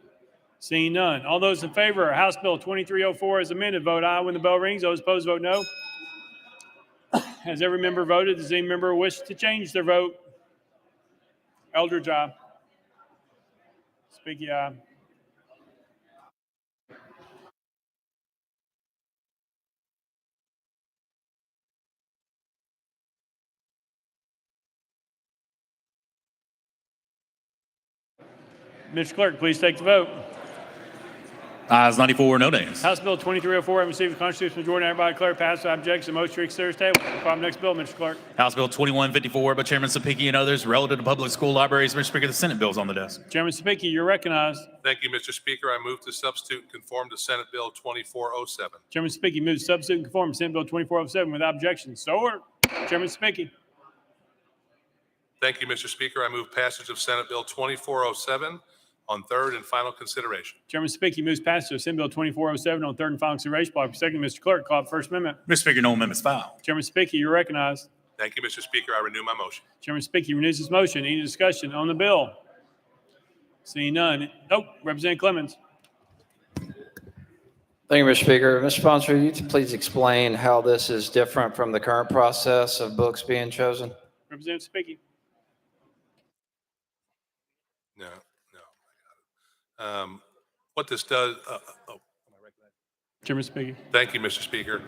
Speaker 1: Seeing none. All those in favor of House Bill 2304 as amended, vote aye when the bell rings. Those opposed, vote no. Has every member voted? Does any member wish to change their vote? Eldridge, aye. Speaky, aye. Mr. Clerk, please take the vote.
Speaker 27: Ayes 94, no nays.
Speaker 1: House Bill 2304 having received a constitutional majority, everybody declare passed. Objects and motion to consider as table. Call the next bill, Mr. Clerk.
Speaker 27: House Bill 2154 by Chairman Sapiki and others relative to public school libraries. Mr. Speaker, the Senate bill is on the desk.
Speaker 1: Chairman Sapiki, you're recognized.
Speaker 13: Thank you, Mr. Speaker. I move to substitute and conform to Senate Bill 2407.
Speaker 1: Chairman Sapiki moves to substitute and conform to Senate Bill 2407 without objection. So ordered. Chairman Sapiki.
Speaker 13: Thank you, Mr. Speaker. I move passage of Senate Bill 2407 on third and final consideration.
Speaker 1: Chairman Sapiki moves passage of Senate Bill 2407 on third and final consideration. Second, Mr. Clerk, call the first amendment.
Speaker 27: Mr. Speaker, no amendments filed.
Speaker 1: Chairman Sapiki, you're recognized.
Speaker 13: Thank you, Mr. Speaker. I renew my motion.
Speaker 1: Chairman Sapiki renews his motion. Any discussion on the bill? Seeing none. Nope. Representative Clemens.
Speaker 22: Thank you, Mr. Speaker. Mr. Sponsor, you to please explain how this is different from the current process of books being chosen?
Speaker 1: Representative Sapiki.
Speaker 13: No. What this does,
Speaker 1: Chairman Sapiki.
Speaker 13: Thank you, Mr. Speaker.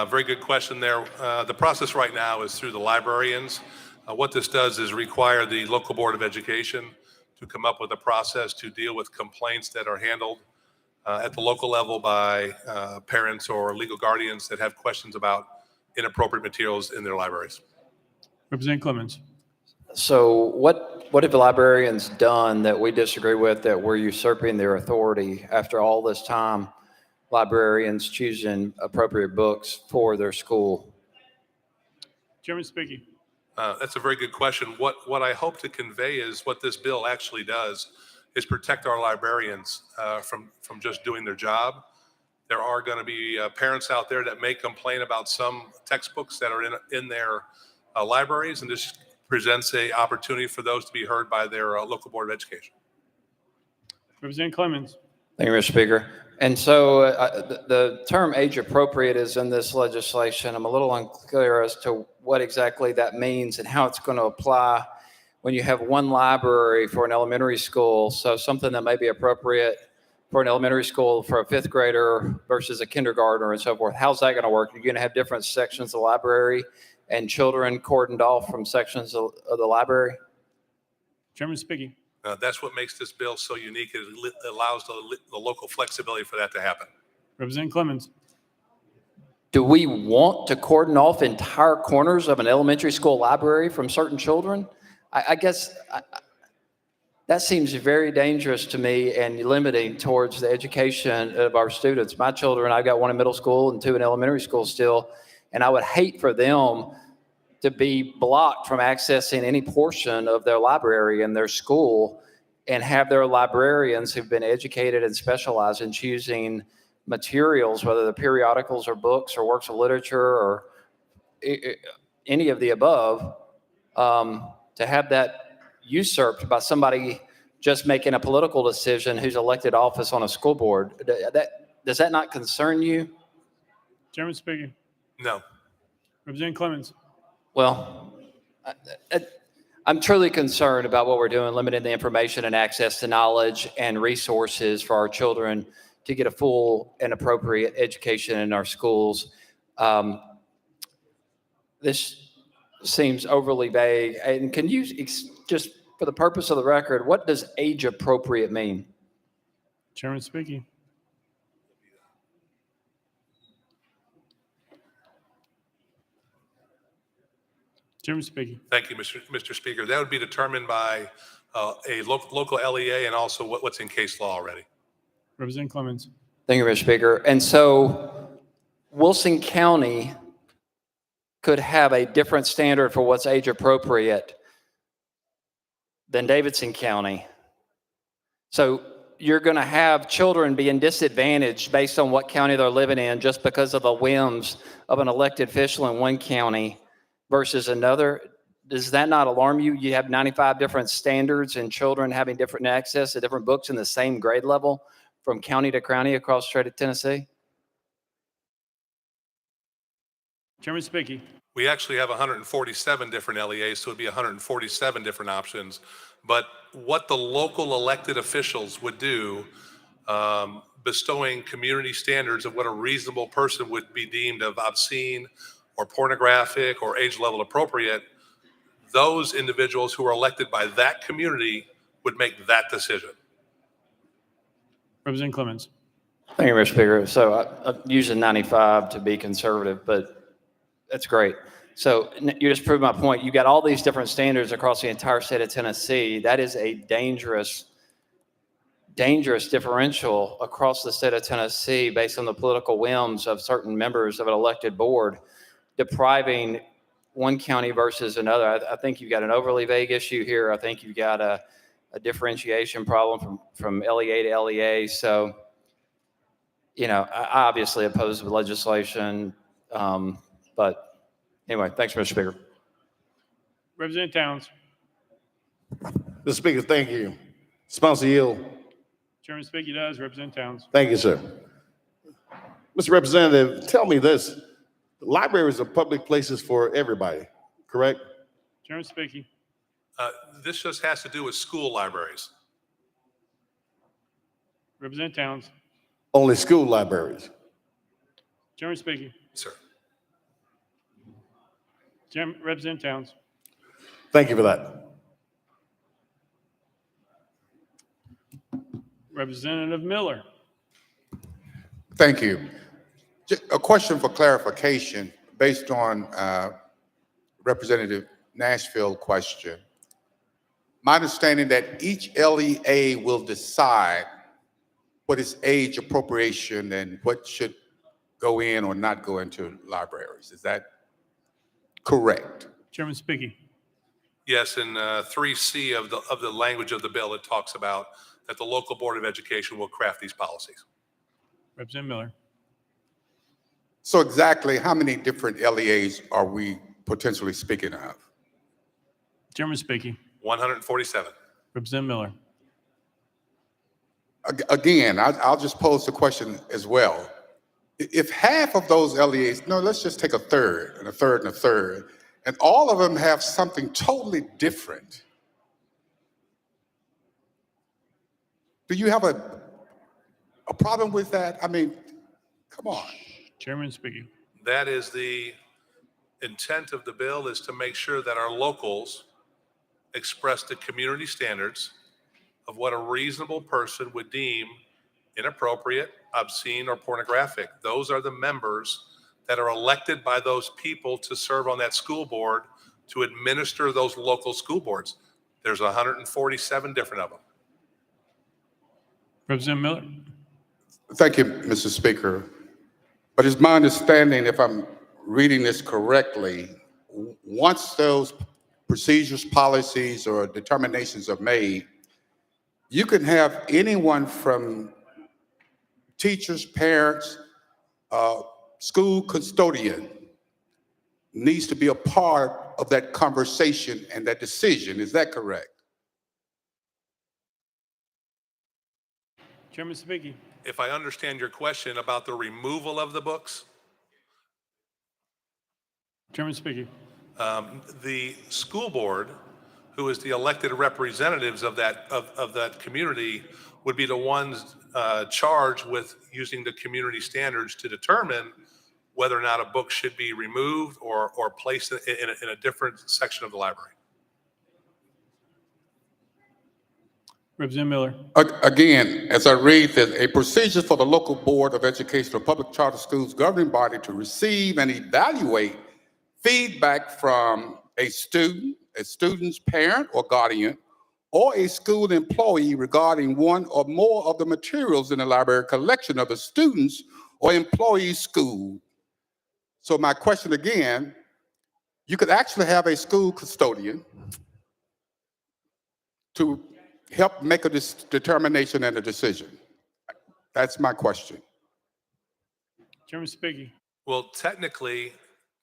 Speaker 13: Very good question there. The process right now is through the librarians. What this does is require the local board of education to come up with a process to deal with complaints that are handled at the local level by parents or legal guardians that have questions about inappropriate materials in their libraries.
Speaker 1: Representative Clemens.
Speaker 22: So what have the librarians done that we disagree with, that we're usurping their authority after all this time, librarians choosing appropriate books for their school?
Speaker 1: Chairman Sapiki.
Speaker 13: That's a very good question. What I hope to convey is what this bill actually does is protect our librarians from just doing their job. There are going to be parents out there that may complain about some textbooks that are in their libraries, and this presents a opportunity for those to be heard by their local board of education.
Speaker 1: Representative Clemens.
Speaker 22: Thank you, Mr. Speaker. And so the term age appropriate is in this legislation. I'm a little unclear as to what exactly that means and how it's going to apply when you have one library for an elementary school. So something that may be appropriate for an elementary school for a fifth grader versus a kindergartner and so forth. How's that going to work? You're going to have different sections of the library and children cordoned off from sections of the library?
Speaker 1: Chairman Sapiki.
Speaker 13: That's what makes this bill so unique. It allows the local flexibility for that to happen.
Speaker 1: Representative Clemens.
Speaker 22: Do we want to cordon off entire corners of an elementary school library from certain children? I guess that seems very dangerous to me and limiting towards the education of our students. My children, I've got one in middle school and two in elementary school still, and I would hate for them to be blocked from accessing any portion of their library in their school and have their librarians who've been educated and specialized in choosing materials, whether they're periodicals or books or works of literature or any of the above, to have that usurped by somebody just making a political decision who's elected office on a school board. Does that not concern you?
Speaker 1: Chairman Speaker.
Speaker 13: No.
Speaker 1: Representative Clemens.
Speaker 22: Well, I'm truly concerned about what we're doing, limiting the information and access to knowledge and resources for our children to get a full and appropriate education in our schools. This seems overly vague. And can you just, for the purpose of the record, what does age appropriate mean?
Speaker 1: Chairman speaking. Chairman speaking.
Speaker 13: Thank you, Mr. Speaker. That would be determined by a local LEA and also what's in case law already.
Speaker 1: Representative Clemens.
Speaker 22: Thank you, Mr. Speaker. And so Wilson County could have a different standard for what's age appropriate than Davidson County. So you're going to have children being disadvantaged based on what county they're living in just because of the whims of an elected official in one county versus another. Does that not alarm you? You have 95 different standards and children having different access to different books in the same grade level from county to county across the state of Tennessee?
Speaker 1: Chairman speaking.
Speaker 13: We actually have 147 different LEAs, so it'd be 147 different options. But what the local elected officials would do, bestowing community standards of what a reasonable person would be deemed of obscene or pornographic or age level appropriate, those individuals who are elected by that community would make that decision.
Speaker 1: Representative Clemens.
Speaker 22: Thank you, Mr. Speaker. So I'm using 95 to be conservative, but that's great. So you just proved my point. You got all these different standards across the entire state of Tennessee. That is a dangerous differential across the state of Tennessee based on the political whims of certain members of an elected board, depriving one county versus another. I think you've got an overly vague issue here. I think you've got a differentiation problem from LEA to LEA. So, you know, I obviously oppose the legislation, but anyway, thanks, Mr. Speaker.
Speaker 1: Representative Towns.
Speaker 5: Mr. Speaker, thank you. Sponsor yield.
Speaker 1: Chairman speaking does. Representative Towns.
Speaker 5: Thank you, sir. Mr. Representative, tell me this. Libraries are public places for everybody, correct?
Speaker 1: Chairman speaking.
Speaker 13: This just has to do with school libraries.
Speaker 1: Representative Towns.
Speaker 5: Only school libraries.
Speaker 1: Chairman speaking.
Speaker 13: Sir.
Speaker 1: Representative Towns.
Speaker 5: Thank you for that.
Speaker 1: Representative Miller.
Speaker 11: Thank you. A question for clarification based on Representative Nashville's question. My understanding that each LEA will decide what is age appropriation and what should go in or not go into libraries. Is that correct?
Speaker 1: Chairman speaking.
Speaker 13: Yes, in 3C of the language of the bill, it talks about that the local board of education will craft these policies.
Speaker 1: Representative Miller.
Speaker 11: So exactly how many different LEAs are we potentially speaking of?
Speaker 1: Chairman speaking.
Speaker 13: 147.
Speaker 1: Representative Miller.
Speaker 11: Again, I'll just pose the question as well. If half of those LEAs, no, let's just take a third and a third and a third, and all of them have something totally different. Do you have a problem with that? I mean, come on.
Speaker 1: Chairman speaking.
Speaker 13: That is the intent of the bill, is to make sure that our locals express the community standards of what a reasonable person would deem inappropriate, obscene, or pornographic. Those are the members that are elected by those people to serve on that school board to administer those local school boards. There's 147 different of them.
Speaker 1: Representative Miller.
Speaker 11: Thank you, Mr. Speaker. But it's my understanding, if I'm reading this correctly, once those procedures, policies, or determinations are made, you can have anyone from teachers, parents, school custodian needs to be a part of that conversation and that decision. Is that correct?
Speaker 1: Chairman speaking.
Speaker 13: If I understand your question about the removal of the books,
Speaker 1: Chairman speaking.
Speaker 13: the school board who is the elected representatives of that community, would be the ones charged with using the community standards to determine whether or not a book should be removed or placed in a different section of the library.
Speaker 1: Representative Miller.
Speaker 11: Again, as I read this, a procedure for the local board of education or public charter schools governing body to receive and evaluate feedback from a student's parent or guardian, or a school employee regarding one or more of the materials in the library collection of the students or employee school. So my question again, you could actually have a school custodian to help make a determination and a decision. That's my question.
Speaker 1: Chairman Spiggy.
Speaker 13: Well, technically,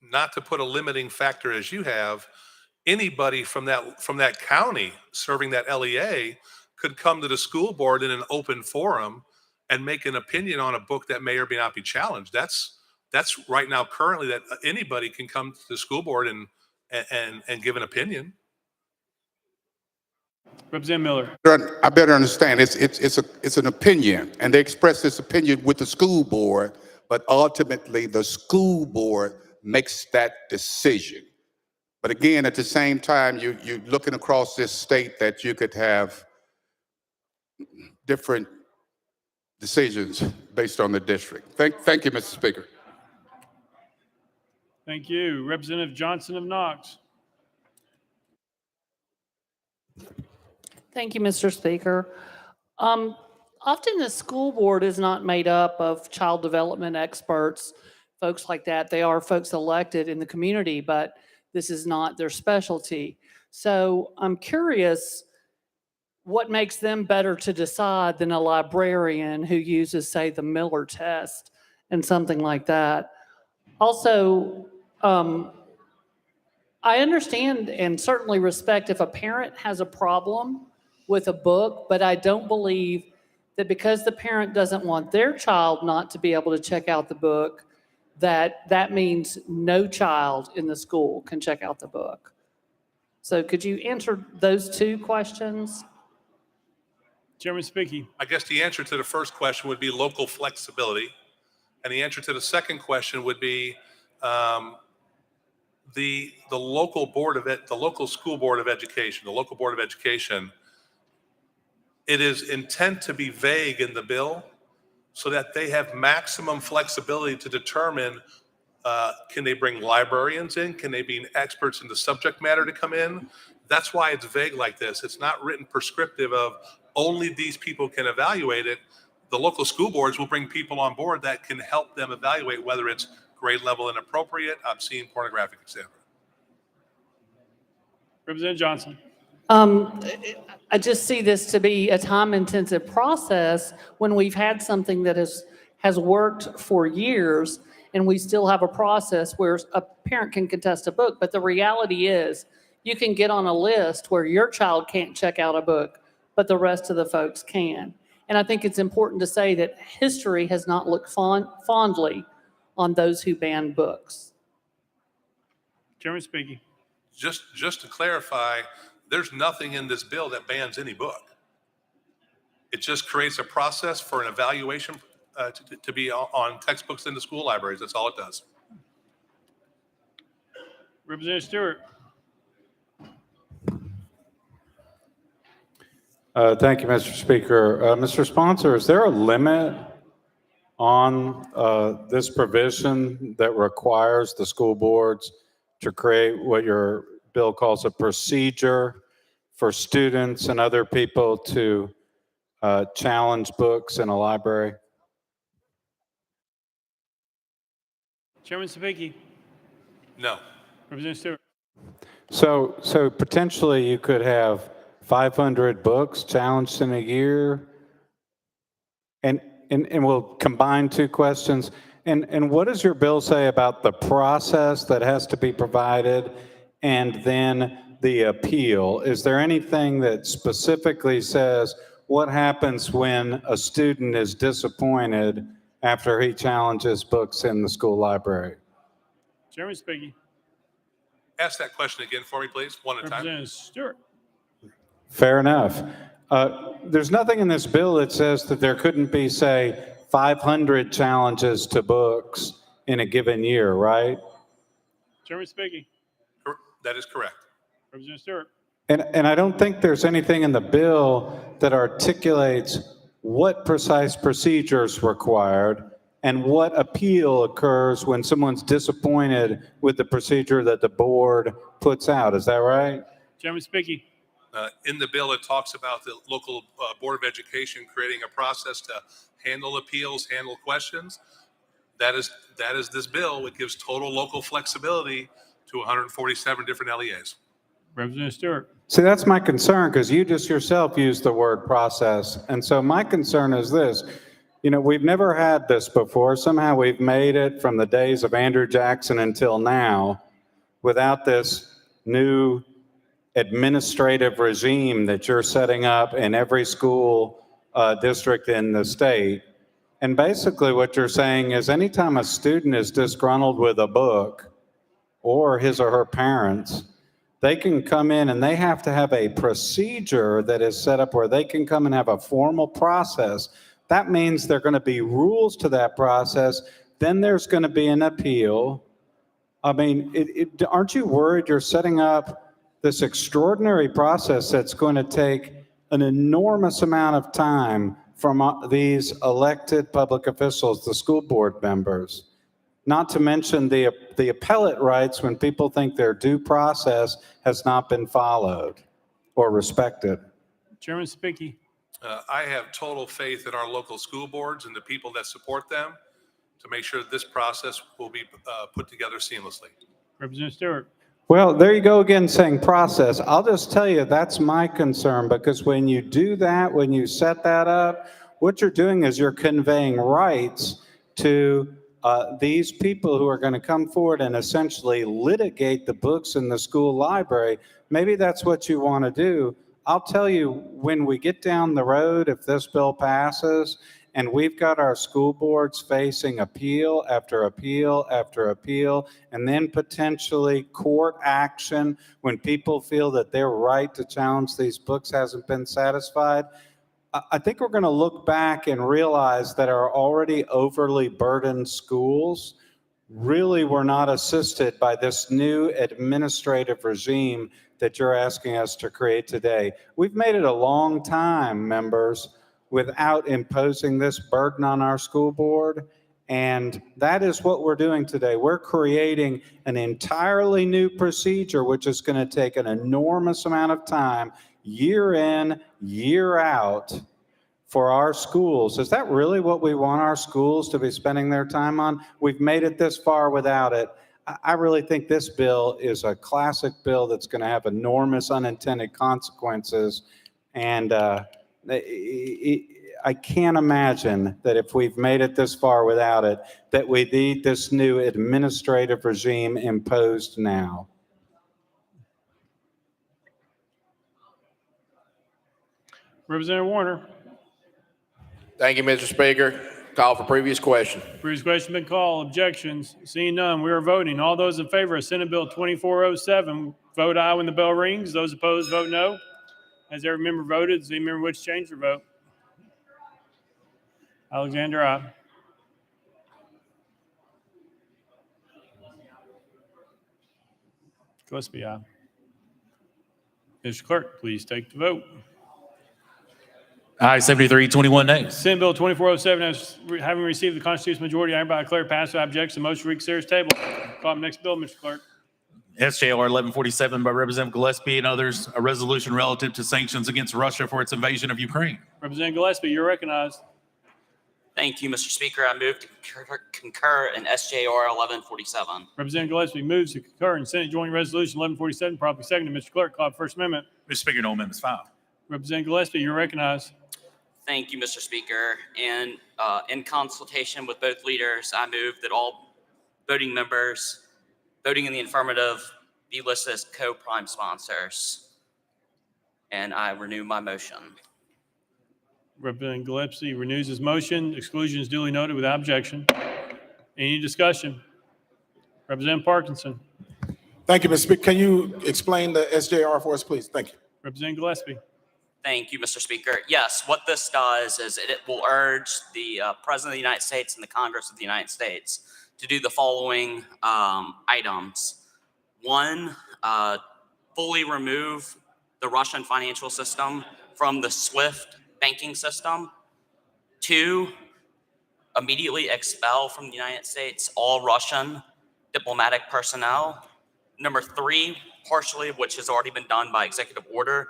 Speaker 13: not to put a limiting factor as you have, anybody from that county serving that LEA could come to the school board in an open forum and make an opinion on a book that may or may not be challenged. That's right now currently that anybody can come to the school board and give an opinion.
Speaker 1: Representative Miller.
Speaker 11: I better understand, it's an opinion, and they express this opinion with the school board, but ultimately the school board makes that decision. But again, at the same time, you're looking across this state that you could have different decisions based on the district. Thank you, Mr. Speaker.
Speaker 1: Thank you. Representative Johnson of Knox.
Speaker 18: Thank you, Mr. Speaker. Often the school board is not made up of child development experts, folks like that. They are folks elected in the community, but this is not their specialty. So I'm curious what makes them better to decide than a librarian who uses, say, the Miller test and something like that. Also, I understand and certainly respect if a parent has a problem with a book, but I don't believe that because the parent doesn't want their child not to be able to check out the book, that means no child in the school can check out the book. So could you answer those two questions?
Speaker 1: Chairman Spiggy.
Speaker 13: I guess the answer to the first question would be local flexibility. And the answer to the second question would be the local school board of education, the local board of education. It is intent to be vague in the bill so that they have maximum flexibility to determine, can they bring librarians in? Can they be experts in the subject matter to come in? That's why it's vague like this. It's not written prescriptive of only these people can evaluate it. The local school boards will bring people on board that can help them evaluate whether it's grade level inappropriate, obscene, pornographic, etc.
Speaker 1: Representative Johnson.
Speaker 18: I just see this to be a time-intensive process when we've had something that has worked for years, and we still have a process where a parent can contest a book. But the reality is, you can get on a list where your child can't check out a book, but the rest of the folks can. And I think it's important to say that history has not looked fondly on those who ban books.
Speaker 1: Chairman Spiggy.
Speaker 13: Just to clarify, there's nothing in this bill that bans any book. It just creates a process for an evaluation to be on textbooks in the school libraries. That's all it does.
Speaker 1: Representative Stewart.
Speaker 19: Thank you, Mr. Speaker. Mr. Sponsor, is there a limit on this provision that requires the school boards to create what your bill calls a procedure for students and other people to challenge books in a library?
Speaker 1: Chairman Spiggy.
Speaker 13: No.
Speaker 1: Representative Stewart.
Speaker 19: So potentially you could have 500 books challenged in a year. And we'll combine two questions. And what does your bill say about the process that has to be provided and then the appeal? Is there anything that specifically says what happens when a student is disappointed after he challenges books in the school library?
Speaker 1: Chairman Spiggy.
Speaker 13: Ask that question again for me, please, one at a time.
Speaker 1: Representative Stewart.
Speaker 19: Fair enough. There's nothing in this bill that says that there couldn't be, say, 500 challenges to books in a given year, right?
Speaker 1: Chairman speaking.
Speaker 13: That is correct.
Speaker 1: Representative Stewart.
Speaker 19: And I don't think there's anything in the bill that articulates what precise procedures required and what appeal occurs when someone's disappointed with the procedure that the board puts out. Is that right?
Speaker 1: Chairman speaking.
Speaker 13: In the bill, it talks about the local Board of Education creating a process to handle appeals, handle questions. That is this bill. It gives total local flexibility to 147 different LEAs.
Speaker 1: Representative Stewart.
Speaker 19: See, that's my concern, because you just yourself used the word process. And so my concern is this. You know, we've never had this before. Somehow we've made it from the days of Andrew Jackson until now without this new administrative regime that you're setting up in every school district in the state. And basically what you're saying is anytime a student is disgruntled with a book or his or her parents, they can come in and they have to have a procedure that is set up where they can come and have a formal process. That means there are going to be rules to that process. Then there's going to be an appeal. I mean, aren't you worried you're setting up this extraordinary process that's going to take an enormous amount of time from these elected public officials, the school board members? Not to mention the appellate rights when people think their due process has not been followed or respected.
Speaker 1: Chairman Spicky.
Speaker 13: I have total faith in our local school boards and the people that support them to make sure that this process will be put together seamlessly.
Speaker 1: Representative Stewart.
Speaker 19: Well, there you go again saying process. I'll just tell you that's my concern, because when you do that, when you set that up, what you're doing is you're conveying rights to these people who are going to come forward and essentially litigate the books in the school library. Maybe that's what you want to do. I'll tell you, when we get down the road, if this bill passes, and we've got our school boards facing appeal after appeal after appeal, and then potentially court action when people feel that their right to challenge these books hasn't been satisfied, I think we're going to look back and realize that our already overly burdened schools really were not assisted by this new administrative regime that you're asking us to create today. We've made it a long time, members, without imposing this burden on our school board. And that is what we're doing today. We're creating an entirely new procedure, which is going to take an enormous amount of time, year in, year out, for our schools. Is that really what we want our schools to be spending their time on? We've made it this far without it. I really think this bill is a classic bill that's going to have enormous unintended consequences. And I can't imagine that if we've made it this far without it, that we need this new administrative regime imposed now.
Speaker 1: Representative Warner.
Speaker 4: Thank you, Mr. Speaker. Call for previous question.
Speaker 1: Previous question been called. Objections? Seeing none, we are voting. All those in favor of Senate Bill 2407, vote aye when the bell rings. Those opposed, vote no. Has every member voted? Does any member wish to change their vote? Alexander, aye. Gillespie, aye. Mr. Clerk, please take the vote.
Speaker 27: Aye, 73, 21 nays.
Speaker 1: Senate Bill 2407, having received the constitutional majority, I hereby declare passed without objection. The motion to reconsider is tabled. Call the next bill, Mr. Clerk.
Speaker 27: SJR 1147 by Representative Gillespie and others, a resolution relative to sanctions against Russia for its invasion of Ukraine.
Speaker 1: Representative Gillespie, you're recognized.
Speaker 20: Thank you, Mr. Speaker. I move to concur in SJR 1147.
Speaker 1: Representative Gillespie moves to concur in Senate Joint Resolution 1147, properly seconded. Mr. Clerk, call the first amendment.
Speaker 27: Mr. Speaker, no amendments filed.
Speaker 1: Representative Gillespie, you're recognized.
Speaker 20: Thank you, Mr. Speaker. And in consultation with both leaders, I move that all voting members voting in the affirmative be listed as co-prime sponsors. And I renew my motion.
Speaker 1: Representative Gillespie renews his motion. Exclusion is duly noted without objection. Any discussion? Representative Parkinson.
Speaker 21: Thank you, Mr. Speaker. Can you explain the SJR for us, please? Thank you.
Speaker 1: Representative Gillespie.
Speaker 20: Thank you, Mr. Speaker. Yes, what this does is it will urge the President of the United States and the Congress of the United States to do the following items. One, fully remove the Russian financial system from the SWIFT banking system. Two, immediately expel from the United States all Russian diplomatic personnel. Number three, partially of which has already been done by executive order,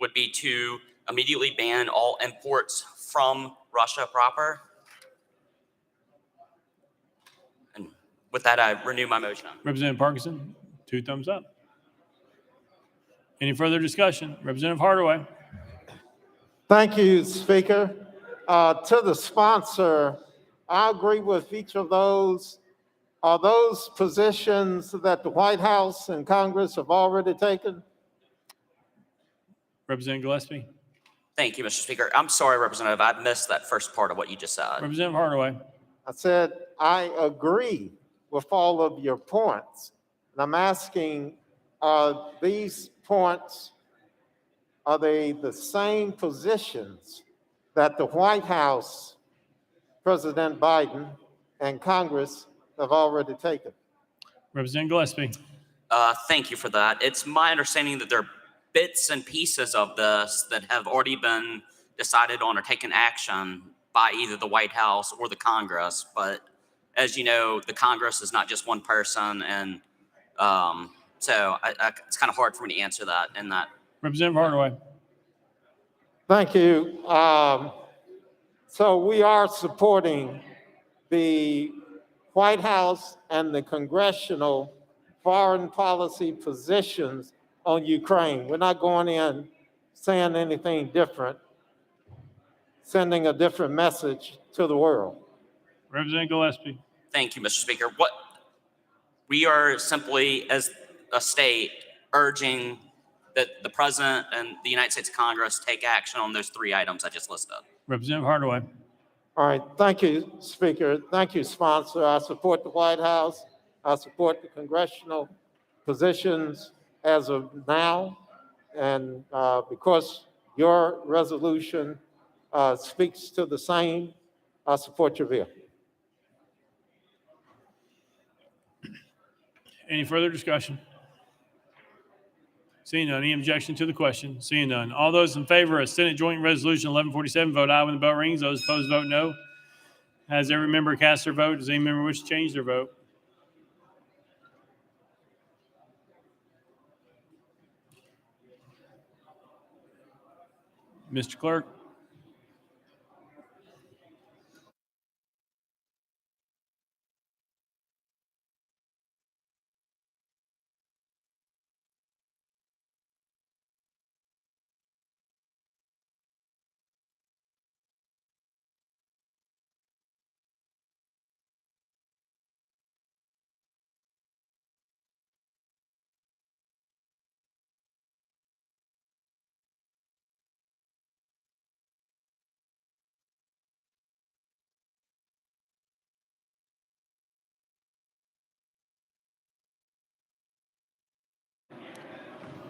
Speaker 20: would be to immediately ban all imports from Russia proper. And with that, I renew my motion.
Speaker 1: Representative Parkinson, 2 thumbs up. Any further discussion? Representative Hardaway.
Speaker 8: Thank you, Speaker. To the sponsor, I agree with each of those. Are those positions that the White House and Congress have already taken?
Speaker 1: Representative Gillespie.
Speaker 20: Thank you, Mr. Speaker. I'm sorry, Representative, I missed that first part of what you just said.
Speaker 1: Representative Hardaway.
Speaker 8: I said, I agree with all of your points. And I'm asking, are these points, are they the same positions that the White House, President Biden, and Congress have already taken?
Speaker 1: Representative Gillespie.
Speaker 20: Thank you for that. It's my understanding that there are bits and pieces of this that have already been decided on or taken action by either the White House or the Congress. But as you know, the Congress is not just one person. And so it's kind of hard for me to answer that in that.
Speaker 1: Representative Hardaway.
Speaker 8: Thank you. So we are supporting the White House and the congressional foreign policy positions on Ukraine. We're not going in saying anything different, sending a different message to the world.
Speaker 1: Representative Gillespie.
Speaker 20: Thank you, Mr. Speaker. What we are simply, as a state, urging that the President and the United States Congress take action on those 3 items I just listed.
Speaker 1: Representative Hardaway.
Speaker 8: All right, thank you, Speaker. Thank you, sponsor. I support the White House. I support the congressional positions as of now. And because your resolution speaks to the same, I support your bill.
Speaker 1: Any further discussion? Seeing none. Any objection to the question? Seeing none. All those in favor of Senate Joint Resolution 1147, vote aye when the bell rings. Those opposed, vote no. Has every member cast their vote? Does any member wish to change their vote? Mr. Clerk.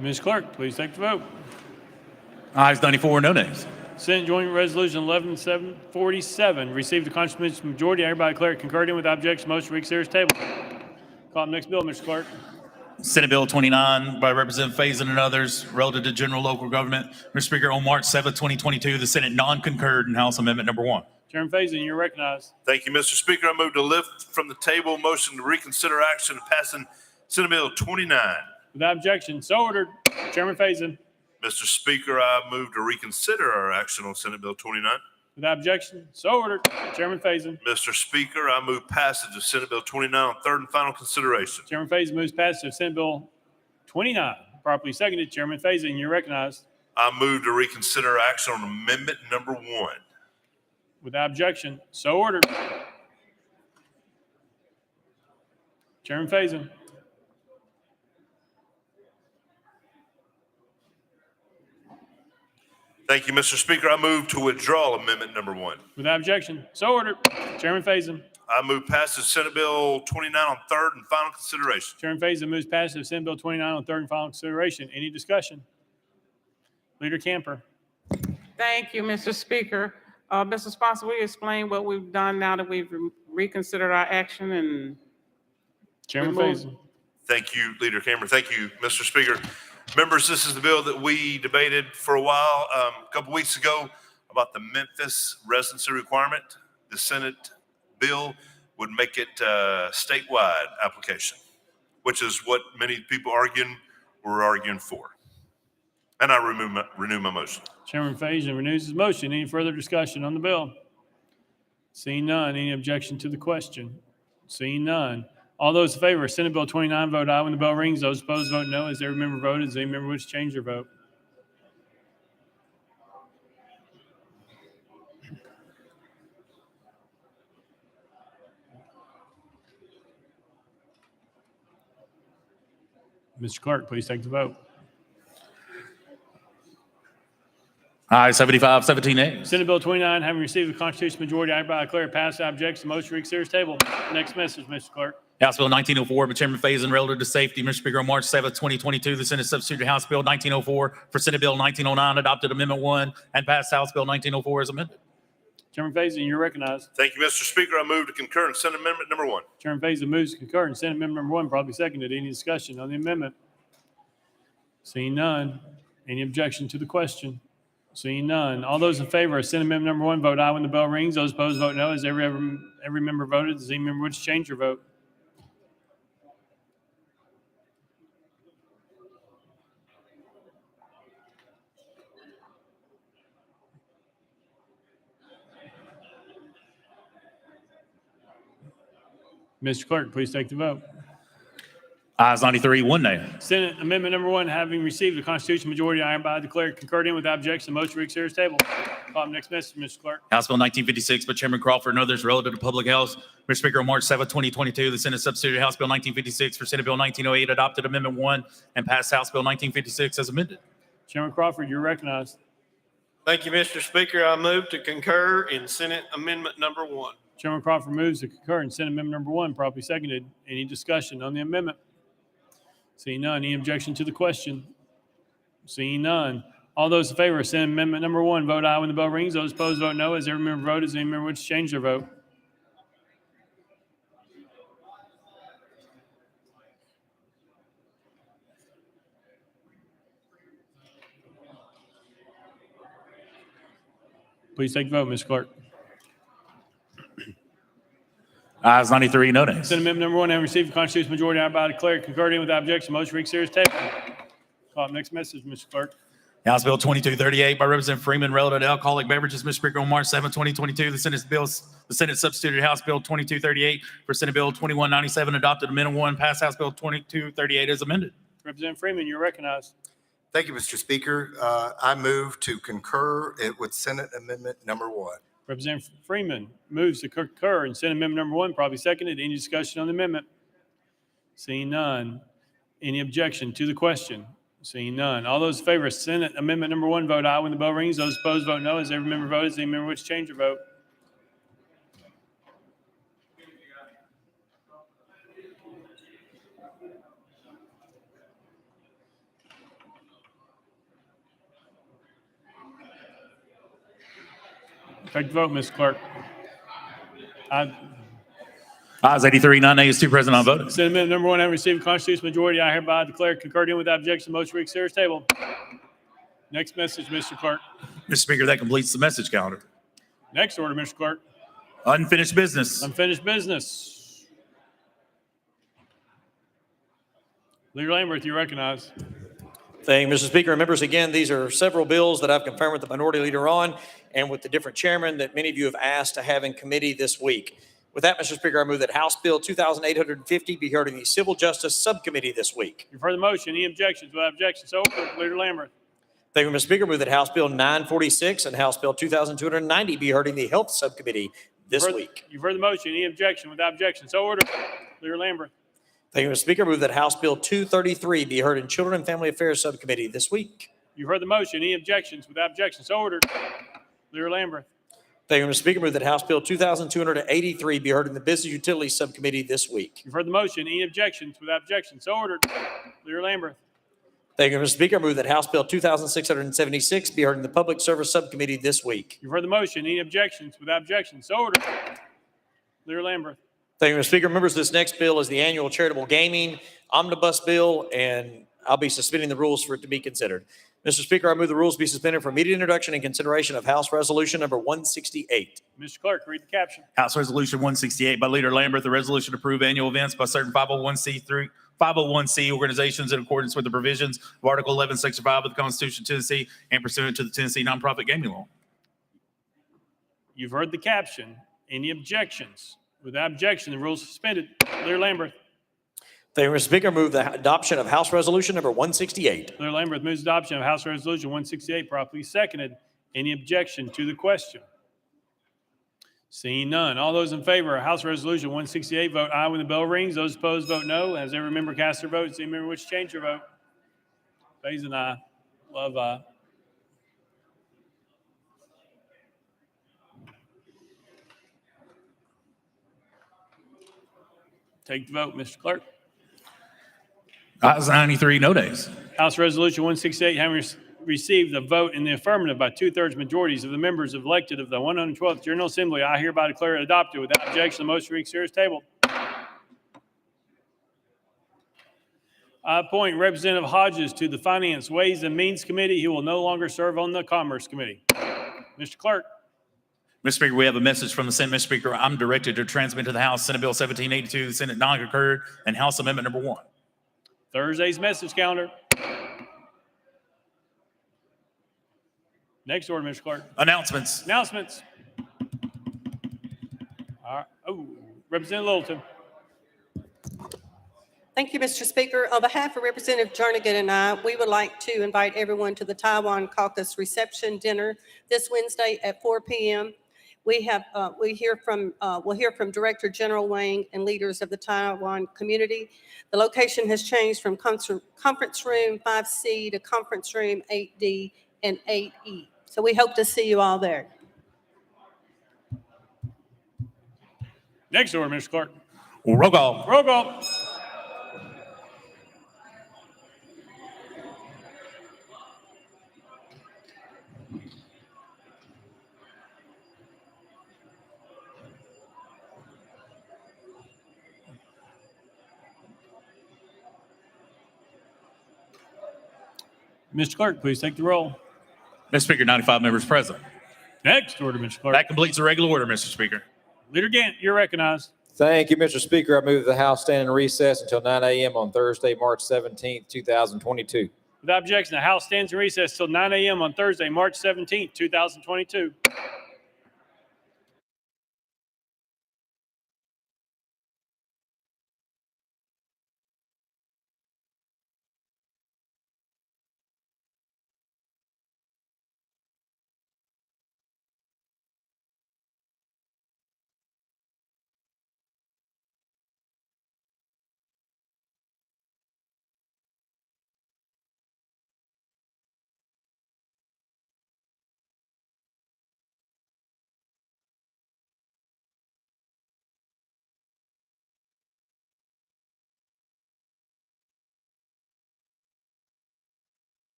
Speaker 1: Ms. Clerk, please take the vote.
Speaker 27: Ayes 94, no nays.
Speaker 1: Senate Joint Resolution 1147 received a constitutional majority. I hereby declare it concurred in with objection. Motion to reconsider is tabled. Call the next bill, Mr. Clerk.
Speaker 27: Senate Bill 29 by Representative Faison and others relative to general local government. Mr. Speaker, on March 7th, 2022, the Senate non-concurred in House Amendment Number 1.
Speaker 1: Chairman Faison, you're recognized.
Speaker 15: Thank you, Mr. Speaker. I move to lift from the table motion to reconsider action passing Senate Bill 29.
Speaker 1: Without objection, so ordered. Chairman Faison.
Speaker 15: Mr. Speaker, I move to reconsider our action on Senate Bill 29.
Speaker 1: Without objection, so ordered. Chairman Faison.
Speaker 15: Mr. Speaker, I move passage of Senate Bill 29 on third and final consideration.
Speaker 1: Chairman Faison moves passage of Senate Bill 29. Properly seconded. Chairman Faison, you're recognized.
Speaker 15: I move to reconsider action on Amendment Number 1.
Speaker 1: Without objection, so ordered. Chairman Faison.
Speaker 15: Thank you, Mr. Speaker. I move to withdraw Amendment Number 1.
Speaker 1: Without objection, so ordered. Chairman Faison.
Speaker 15: I move passage of Senate Bill 29 on third and final consideration.
Speaker 1: Chairman Faison moves passage of Senate Bill 29 on third and final consideration. Any discussion? Leader Camper.
Speaker 9: Thank you, Mr. Speaker. Mr. Sponsor, will you explain what we've done now that we've reconsidered our action and
Speaker 1: Chairman
Speaker 9: removed-
Speaker 1: Faison.
Speaker 15: Thank you, Leader Cameron. Thank you, Mr. Speaker. Members, this is the bill that we debated for a while, a couple weeks ago, about the Memphis residency requirement. The Senate bill would make it statewide application, which is what many people were arguing for. And I renew my motion.
Speaker 1: Chairman Faison renews his motion. Any further discussion on the bill? Seeing none, any objection to the question? Seeing none. All those in favor of Senate Bill 29, vote aye when the bell rings. Those opposed, vote no. As every member voted, does any member wish to change their vote? Mr. Clerk, please take the vote.
Speaker 27: Aye, 75, 17 nays.
Speaker 1: Senate Bill 29, having received the constitutional majority, I hereby declare it passed. I object to the motion to reconsider its table. Next message, Mr. Clerk.
Speaker 27: House Bill 1904 by Chairman Faison relative to safety. Mr. Speaker, on March 7th, 2022, the Senate substituted House Bill 1904 for Senate Bill 1909, adopted Amendment 1, and passed House Bill 1904 as amended.
Speaker 1: Chairman Faison, you're recognized.
Speaker 15: Thank you, Mr. Speaker. I move to concur in Senate Amendment number 1.
Speaker 1: Chairman Faison moves to concur in Senate Amendment number 1, probably seconded. Any discussion on the amendment? Seeing none. Any objection to the question? Seeing none. All those in favor of Senate Amendment number 1, vote aye when the bell rings. Those opposed, vote no. As every member voted, does any member wish to change their vote? Mr. Clerk, please take the vote.
Speaker 27: Ayes 93, 1 nay.
Speaker 1: Senate Amendment number 1, having received the constitutional majority, I hereby declare concurred in without objection. Motion to reconsider is tabled. Call up next message, Mr. Clerk.
Speaker 27: House Bill 1956 by Chairman Crawford and others relative to public health. Mr. Speaker, on March 7th, 2022, the Senate substituted House Bill 1956 for Senate Bill 1908, adopted Amendment 1, and passed House Bill 1956 as amended.
Speaker 1: Chairman Crawford, you're recognized.
Speaker 12: Thank you, Mr. Speaker. I move to concur in Senate Amendment number 1.
Speaker 1: Chairman Crawford moves to concur in Senate Amendment number 1, properly seconded. Any discussion on the amendment? Seeing none. Any objection to the question? Seeing none. All those in favor of Senate Amendment number 1, vote aye when the bell rings. Those opposed, vote no. As every member voted, does any member wish to change their vote? Please take the vote, Mr. Clerk.
Speaker 27: Ayes 93, no nays.
Speaker 1: Senate Amendment number 1, having received the constitutional majority, I hereby declare concurred in without objection. Motion to reconsider is tabled. Call up next message, Mr. Clerk.
Speaker 27: House Bill 2238 by Representative Freeman relative to alcoholic beverages. Mr. Speaker, on March 7, 2022, the Senate substituted House Bill 2238 for Senate Bill 2197, adopted Amendment 1, passed House Bill 2238 as amended.
Speaker 1: Representative Freeman, you're recognized.
Speaker 14: Thank you, Mr. Speaker. I move to concur with Senate Amendment number 1.
Speaker 1: Representative Freeman moves to concur in Senate Amendment number 1, probably seconded. Any discussion on the amendment? Seeing none. Any objection to the question? Seeing none. All those in favor of Senate Amendment number 1, vote aye when the bell rings. Those opposed, vote no. As every member voted, does any member wish to change their vote? Take the vote, Mr. Clerk.
Speaker 27: Ayes 83, 9 nays, 2 present, unvoted.
Speaker 1: Senate Amendment number 1, having received a constitutional majority, I hereby declare concurred in without objection. Motion to reconsider is tabled. Next message, Mr. Clerk.
Speaker 27: Mr. Speaker, that completes the message calendar.
Speaker 1: Next order, Mr. Clerk.
Speaker 27: Unfinished business.
Speaker 1: Unfinished business. Leader Lambert, you recognize.
Speaker 21: Thank you, Mr. Speaker. And members, again, these are several bills that I've confirmed with the minority leader on and with the different chairmen that many of you have asked to have in committee this week. With that, Mr. Speaker, I move that House Bill 2850 be heard in the Civil Justice Subcommittee this week.
Speaker 1: You've heard the motion. Any objections? Without objection, so ordered. Leader Lambert.
Speaker 21: Thank you, Mr. Speaker. Move that House Bill 946 and House Bill 2290 be heard in the Health Subcommittee this week.
Speaker 1: You've heard the motion. Any objection? Without objection, so ordered. Leader Lambert.
Speaker 21: Thank you, Mr. Speaker. Move that House Bill 233 be heard in Children and Family Affairs Subcommittee this week.
Speaker 1: You've heard the motion. Any objections? Without objection, so ordered. Leader Lambert.
Speaker 21: Thank you, Mr. Speaker. Move that House Bill 2283 be heard in the Business Utilities Subcommittee this week.
Speaker 1: You've heard the motion. Any objections? Without objection, so ordered. Leader Lambert.
Speaker 21: Thank you, Mr. Speaker. I move that House Bill 2676 be heard in the Public Service Subcommittee this week.
Speaker 1: You've heard the motion. Any objections? Without objection, so ordered. Leader Lambert.
Speaker 21: Thank you, Mr. Speaker. Members, this next bill is the annual charitable gaming omnibus bill, and I'll be suspending the rules for it to be considered. Mr. Speaker, I move the rules be suspended for immediate introduction and consideration of House Resolution number 168.
Speaker 1: Mr. Clerk, read the caption.
Speaker 27: House Resolution 168 by Leader Lambert, the resolution to approve annual events by certain 501c organizations in accordance with the provisions of Article 11, Section 5 of the Constitution of Tennessee and pursuant to the Tennessee Nonprofit Gaming Law.
Speaker 1: You've heard the caption. Any objections? Without objection, the rules suspended. Leader Lambert.
Speaker 21: Thank you, Mr. Speaker. I move the adoption of House Resolution number 168.
Speaker 1: Leader Lambert moves adoption of House Resolution 168, properly seconded. Any objection to the question? Seeing none. All those in favor of House Resolution 168, vote aye when the bell rings. Those opposed, vote no. As every member cast their vote, see member which change your vote. Faison, aye. Love, aye. Take the vote, Mr. Clerk.
Speaker 27: Ayes 93, no nays.
Speaker 1: House Resolution 168 having received a vote in the affirmative by 2/3 majorities of the members elected of the 112th General Assembly, I hereby declare it adopted. Without objection, the motion reconsider is tabled. I appoint Representative Hodges to the Finance, Ways, and Means Committee. He will no longer serve on the Commerce Committee. Mr. Clerk.
Speaker 27: Mr. Speaker, we have a message from the Senate. Mr. Speaker, I'm directed to transmit to the House Senate Bill 1782, the Senate non-concurred, and House Amendment number 1.
Speaker 1: Thursday's message calendar. Next order, Mr. Clerk.
Speaker 27: Announcements.
Speaker 1: Announcements. All right. Oh, Representative Littleton.
Speaker 2: Thank you, Mr. Speaker. On behalf of Representative Jernigan and I, we would like to invite everyone to the Taiwan Caucus reception dinner this Wednesday at 4 p.m. We'll hear from Director General Wang and leaders of the Taiwan community. The location has changed from conference room 5C to conference room 8D and 8E. So we hope to see you all there.
Speaker 1: Next order, Mr. Clerk.
Speaker 27: Roll call.
Speaker 1: Roll call. Mr. Clerk, please take the roll.
Speaker 27: Mr. Speaker, 95 members present.
Speaker 1: Next order, Mr. Clerk.
Speaker 27: That completes the regular order, Mr. Speaker.
Speaker 1: Leader Gant, you're recognized.
Speaker 16: Thank you, Mr. Speaker. I move the House stand in recess until 9 a.m. on Thursday, March 17th, 2022.
Speaker 1: Without objection, the House stands in recess till 9 a.m. on Thursday, March 17th, 2022.